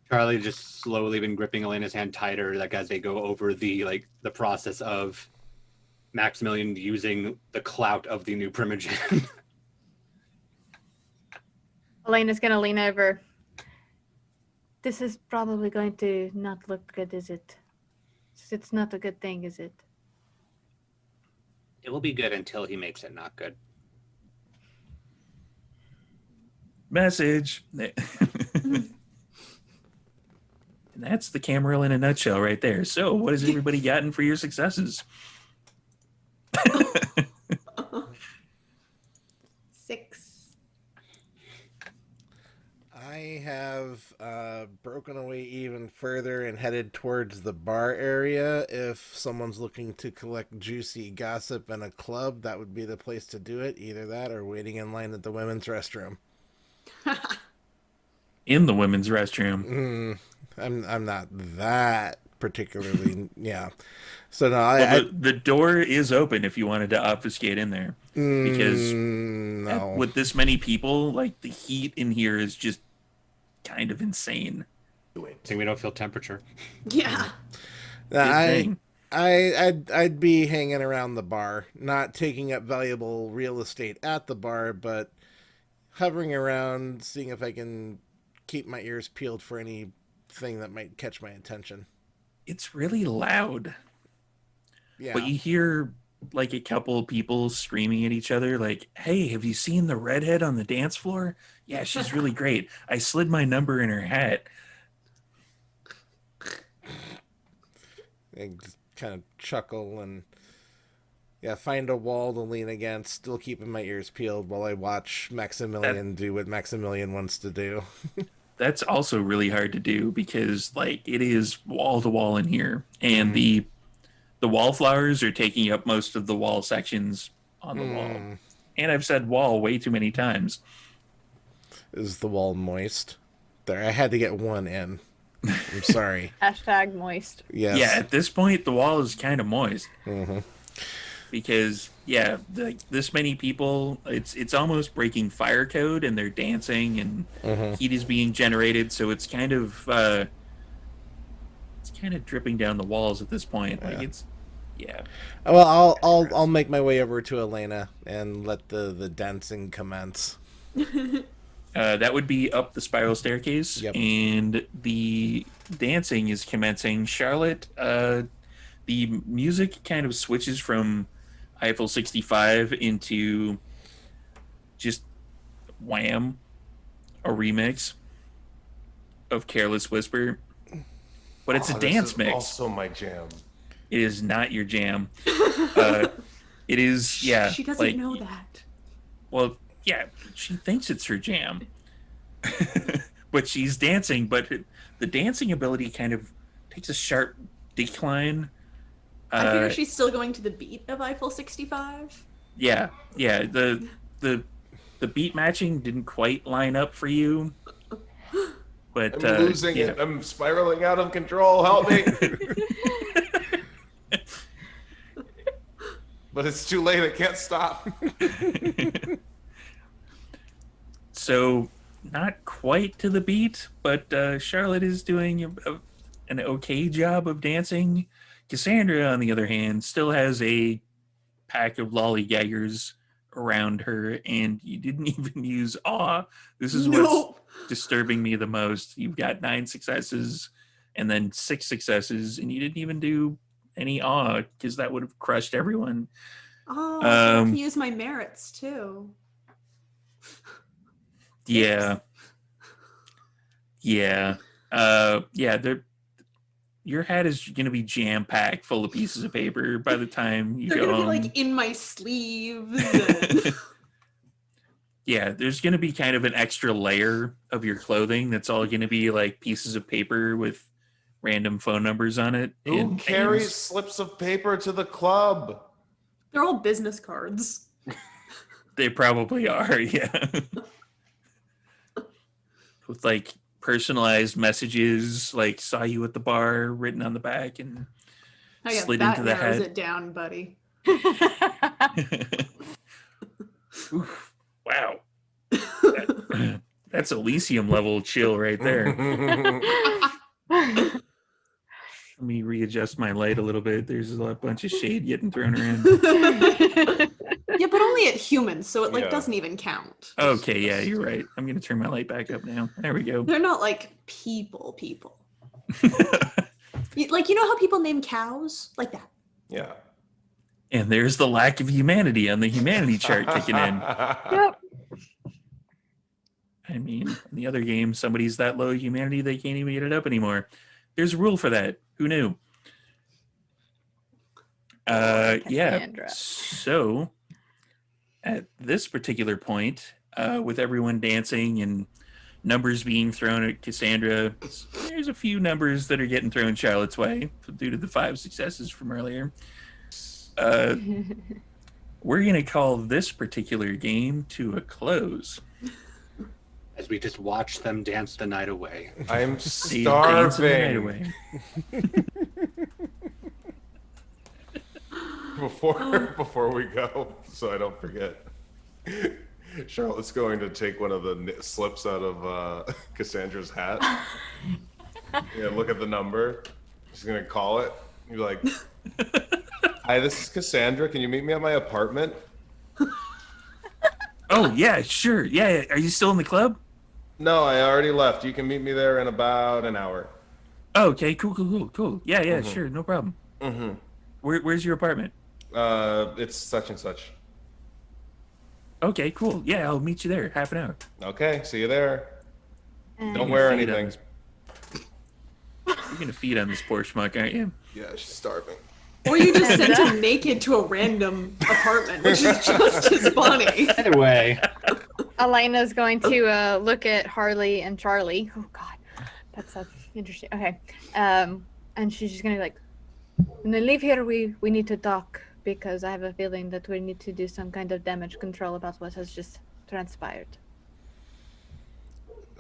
Charlie just slowly been gripping Elena's hand tighter, like as they go over the process of Maximilian using the clout of the new Primogen. Elena's gonna lean over. This is probably going to not look good, is it? It's not a good thing, is it? It will be good until he makes it not good. Message. And that's the camera in a nutshell right there. So what has everybody gotten for your successes? 6. I have broken away even further and headed towards the bar area. If someone's looking to collect juicy gossip in a club, that would be the place to do it. Either that or waiting in line at the women's restroom. In the women's restroom. I'm not that particularly, yeah. So no, Well, the door is open if you wanted to obfuscate in there. Because no. with this many people, like the heat in here is just kind of insane. So we don't feel temperature. Yeah. Good thing. I'd be hanging around the bar, not taking up valuable real estate at the bar, but hovering around, seeing if I can keep my ears peeled for anything that might catch my attention. It's really loud. Yeah. But you hear like a couple of people screaming at each other like, hey, have you seen the redhead on the dance floor? Yeah, she's really great. I slid my number in her hat. I just kind of chuckle and find a wall to lean against, still keeping my ears peeled while I watch Maximilian do what Maximilian wants to do. That's also really hard to do because like it is wall to wall in here, and the wallflowers are taking up most of the wall sections on the wall. And I've said wall way too many times. Is the wall moist? There, I had to get one in. I'm sorry. Hashtag moist. Yes. Yeah, at this point, the wall is kind of moist. Mm-hmm. Because, this many people, it's almost breaking fire code, and they're dancing, and heat is being generated, so it's kind of dripping down the walls at this point. Like it's, Well, I'll make my way over to Elena and let the dancing commence. That would be up the spiral staircase, and the dancing is commencing. Charlotte, the music kind of switches from Eiffel 65 into just Wham, a remix of Careless Whisper, but it's a dance mix. Also my jam. It is not your jam. It is, She doesn't like, know that. Well, yeah, she thinks it's her jam. But she's dancing, but the dancing ability kind of takes a sharp decline. I figure she's still going to the beat of Eiffel 65. Yeah. The beat matching didn't quite line up for you. But I'm losing it. I'm spiraling out of control. Help me. But it's too late. I can't stop. So, not quite to the beat, but Charlotte is doing an okay job of dancing. Cassandra, on the other hand, still has a pack of lollygaggers around her, and you didn't even use awe. This is what's disturbing me the most. You've got 9 successes and then 6 successes, and you didn't even do any awe because that would have crushed everyone. Oh, I can use my merits too. Yeah. Your hat is going to be jam-packed full of pieces of paper by the time you They're go gonna home. be like in my sleeves. And... Yeah, there's going to be kind of an extra layer of your clothing that's all going to be like pieces of paper with random phone numbers on it. Who carries slips of paper to the club? They're all business cards. They probably are, yeah. With like personalized messages, like saw you at the bar written on the back and slid into the narrows hat. it down, buddy. Oof, wow. That's Elysium level chill right there. Let me readjust my light a little bit. There's a bunch of shade getting thrown around. Yeah, but only at humans, so it doesn't even count. Okay, yeah, you're right. I'm gonna turn my light back up now. There we go. They're not like people. Like, you know how people name cows? Like that. Yeah. And there's the lack of humanity on the humanity chart kicking in. Yep. I mean, in the other game, somebody's that low humanity they can't even get it up anymore. There's a rule for that. Who knew? Yeah. Cassandra. So at this particular point, with everyone dancing and numbers being thrown at Cassandra, there's a few numbers that are getting thrown Charlotte's way due to the 5 successes from earlier. We're going to call this particular game to a close. As we just watch them dance the night away. I'm They dance the night starving. away. Before we go, so I don't forget. Charlotte's going to take one of the slips out of Cassandra's hat. Yeah, look at the number. She's gonna call it. You're like, "Hi, this is Cassandra. Can you meet me at my apartment?" Oh, yeah, sure. Yeah. Are you still in the club? No, I already left. You can meet me there in about an hour. Oh, okay, cool. Yeah, sure, no problem. Mm-hmm. Where's your apartment? It's such and such. Okay, cool. Yeah, I'll meet you there. Half an hour. Okay, see you there. And Don't You wear can feed on anything. this- You're gonna feed on this poor schmuck, aren't you? Yeah, she's starving. Or you just sent him naked to a random apartment, which is just as funny. Either way, Elena's going to look at Harley and Charlie. Oh God, that's so interesting. Okay, and she's just gonna be like, when they leave here, we need to talk because I have a feeling that we need to do some kind of damage control about what has just transpired.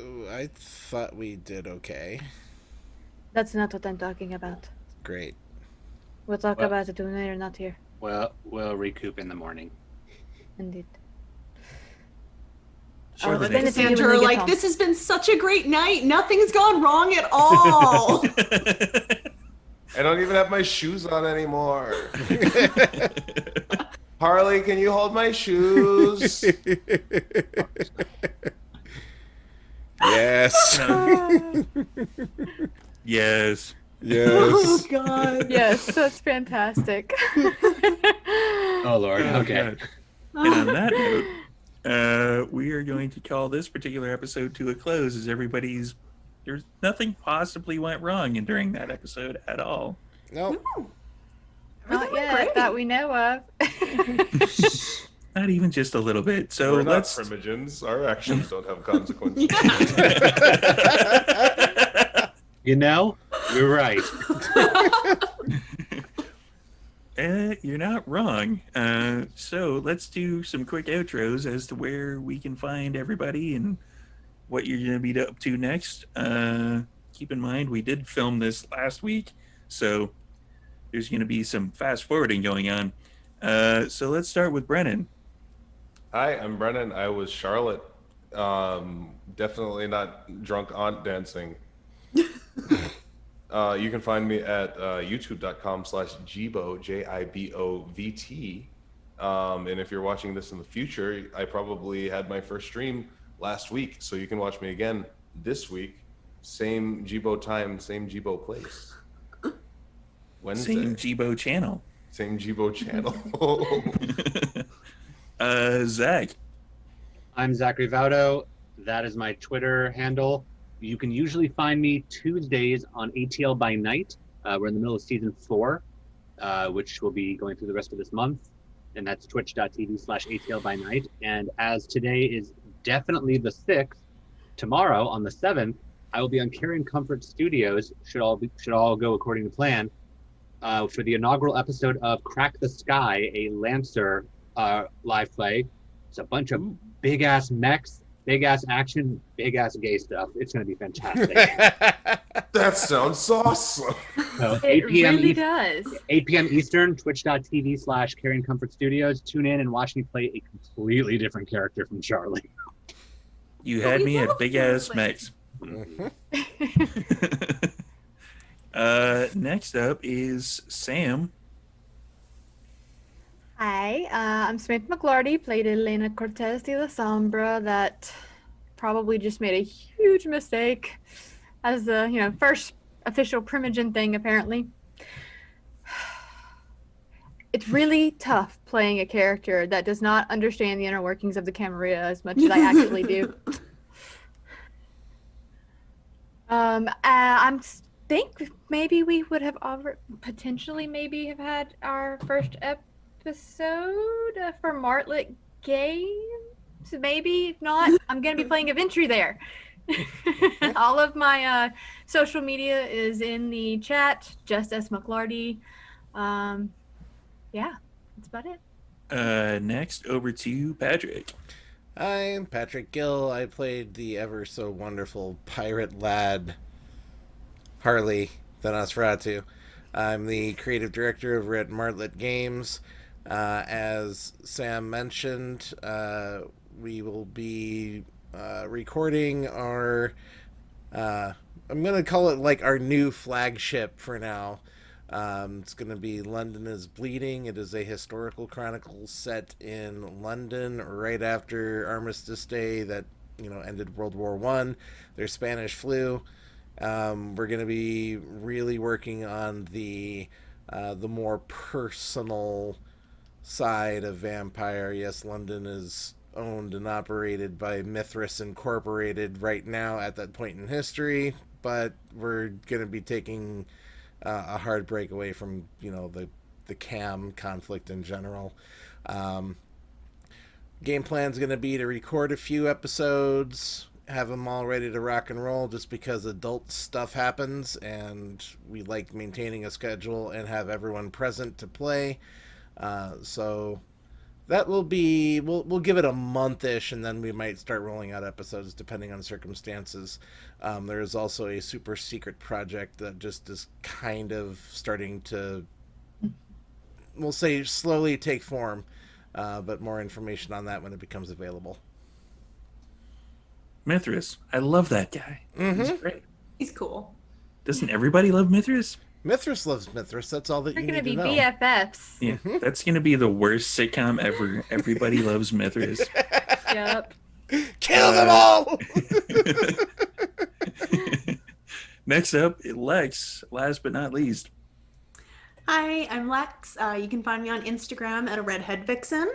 Ooh, I thought we did okay. That's not what I'm talking about. Great. We'll talk Well- about it when they're not here. we'll recoup in the morning. Indeed. Sure, Charlotte then and it's- when Cassandra we are get like, home. this has been such a great night. Nothing's gone wrong at all. I don't even have my shoes on anymore. Harley, can you hold my shoes? Yes. Yes. Oh Yes. God. Yes, that's fantastic. Oh Lord. Oh, Okay. God. And on that note, we are going to call this particular episode to a close as there's nothing possibly went wrong during that episode at all. Nope. Not Everything went yet great. that we know of. Not even just a little bit. So We're not let's primogens. Our actions don't have consequences. You know, you're right. You're not wrong. So let's do some quick outros as to where we can find everybody and what you're going to be up to next. Keep in mind, we did film this last week, so there's going to be some fast forwarding going on. So let's start with Brennan. Hi, I'm Brennan. I was Charlotte. Definitely not drunk aunt dancing. You can find me at youtube.com/Jibo, JIBOVT. And if you're watching this in the future, I probably had my first stream last week. So you can watch me again this week. Same Jibo time, same Jibo place. Wednesday. Same Jibo channel. Same Jibo channel. Zach. I'm Zachary Vaudo. That is my Twitter handle. You can usually find me Tuesdays on ATL by Night. We're in the middle of season 4, which will be going through the rest of this month. And that's twitch.tv/ATL by Night. And as today is definitely the 6th, tomorrow on the 7th, I will be on Carrion Comfort Studios, should all go according to plan, for the inaugural episode of Crack the Sky, a Lancer live play. It's a bunch of big ass mechs, big ass action, big ass gay stuff. It's going to be fantastic. That sounds awesome. So It 8 p.m. really East- does. 8 p.m. Eastern, twitch.tv/Carrion Comfort Studios. Tune in and watch me play a completely different character from Charlie. You had we me love at big ass Charlie. Mex. Next up is Sam. Hi, I'm Samantha McLarty, played Elena Cortez de la Sombra that probably just made a huge mistake as the, first official Primogen thing, apparently. It's really tough playing a character that does not understand the inner workings of the Camarilla as much as I actually do. I'm think maybe we would have potentially maybe have had our first episode for Martlet Games. Maybe if not, I'm gonna be playing Adventure there. All of my social media is in the chat. Just as McLarty. Yeah, that's about it. Next, over to Patrick. I'm Patrick Gill. I played the ever so wonderful pirate lad Harley the Nosferatu. I'm the creative director over at Martlet Games. As Sam mentioned, we will be recording our I'm gonna call it like our new flagship for now. It's going to be London is Bleeding. It is a historical chronicle set in London right after Armistice Day that ended World War One. There's Spanish flu. We're going to be really working on the more personal side of vampire. Yes, London is owned and operated by Mithras Incorporated right now at that point in history, but we're going to be taking a hard break away from the cam conflict in general. Game plan's going to be to record a few episodes, have them all ready to rock and roll, just because adult stuff happens and we like maintaining a schedule and have everyone present to play. So that will be we'll give it a month-ish, and then we might start rolling out episodes depending on circumstances. There is also a super secret project that just is kind of starting to, we'll say, slowly take form, but more information on that when it becomes available. Mithras. I love that guy. Mm-hmm. He's great. He's cool. Doesn't everybody love Mithras? Mithras loves Mithras. That's all that We're you gonna need be to know. BFFs. Yeah, that's going to be the worst sitcom ever. Everybody loves Mithras. Yep. Kill them all! Next up, Lex, last but not least. Hi, I'm Lex. You can find me on Instagram at a redhead vixen.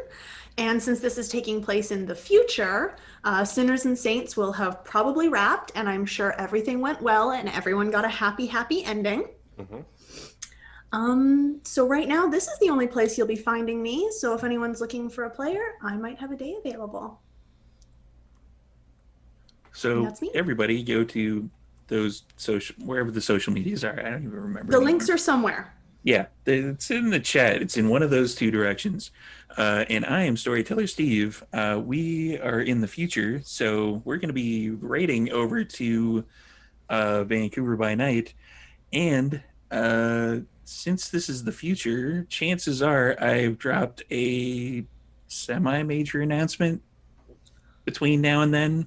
And since this is taking place in the future, Sinners and Saints will have probably wrapped, and I'm sure everything went well and everyone got a happy, happy ending. So right now, this is the only place you'll be finding me. So if anyone's looking for a player, I might have a day available. So That's me. everybody go to those wherever the social medias are. I don't even remember. The anymore. links are somewhere. Yeah, it's in the chat. It's in one of those two directions. And I am Storyteller Steve. We are in the future, so we're going to be raiding over to Vancouver by night. And since this is the future, chances are I've dropped a semi-major announcement between now and then.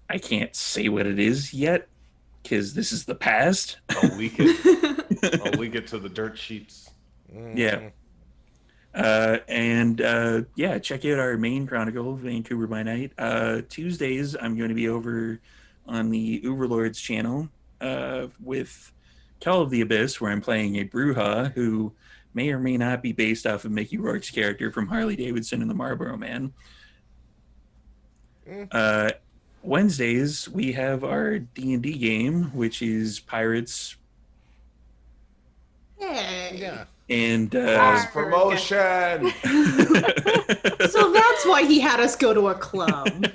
I can't say what it is yet because this is the past. I'll leak it. I'll leak it to the dirt sheets. Yeah. And check out our main chronicle, Vancouver by Night. Tuesdays, I'm going to be over on the Overlords channel with Call of the Abyss, where I'm playing a Bruja who may or may not be based off of Mickey Rourke's character from Harley Davidson and the Marlboro Man. Wednesdays, we have our D&D game, which is Pirates. Hey. Yeah. And Cross promotion. So that's why he had us go to a club.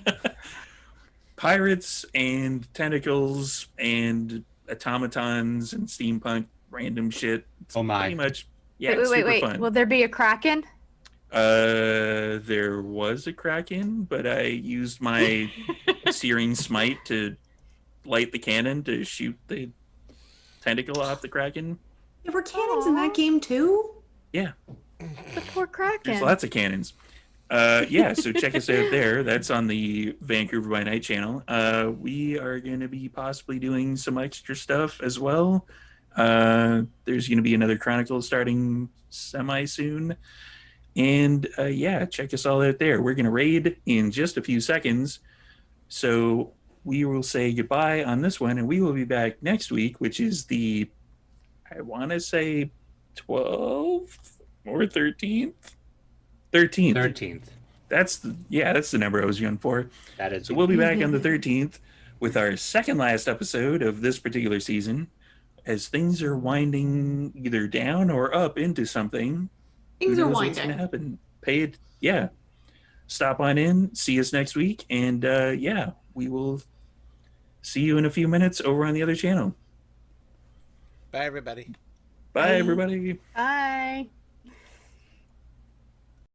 Pirates and tentacles and automatons and steampunk random shit. It's Oh my. pretty much, yeah, wait, it's wait, super wait. fun. Will there be a Kraken? There was a Kraken, but I used my Searing Smite to light the cannon to shoot the tentacle off the Kraken. There were cannons in that game too? Yeah, The poor Kraken. there's lots of cannons. So check us out there. That's on the Vancouver by Night channel. We are going to be possibly doing some extra stuff as well. There's going to be another Chronicle starting semi soon. And check us all out there. We're going to raid in just a few seconds. So we will say goodbye on this one, and we will be back next week, which is I want to say 12th or 13th? 13th. 13th. That's the number I was going for. That is. So we'll be back on the 13th with our second last episode of this particular season, as things are winding either down or up into something. Things Who are knows what's going to winding. happen? Pay it. Yeah. Stop on in. See us next week. And we will see you in a few minutes over on the other channel. Bye, everybody. Bye, Bye. everybody. Bye.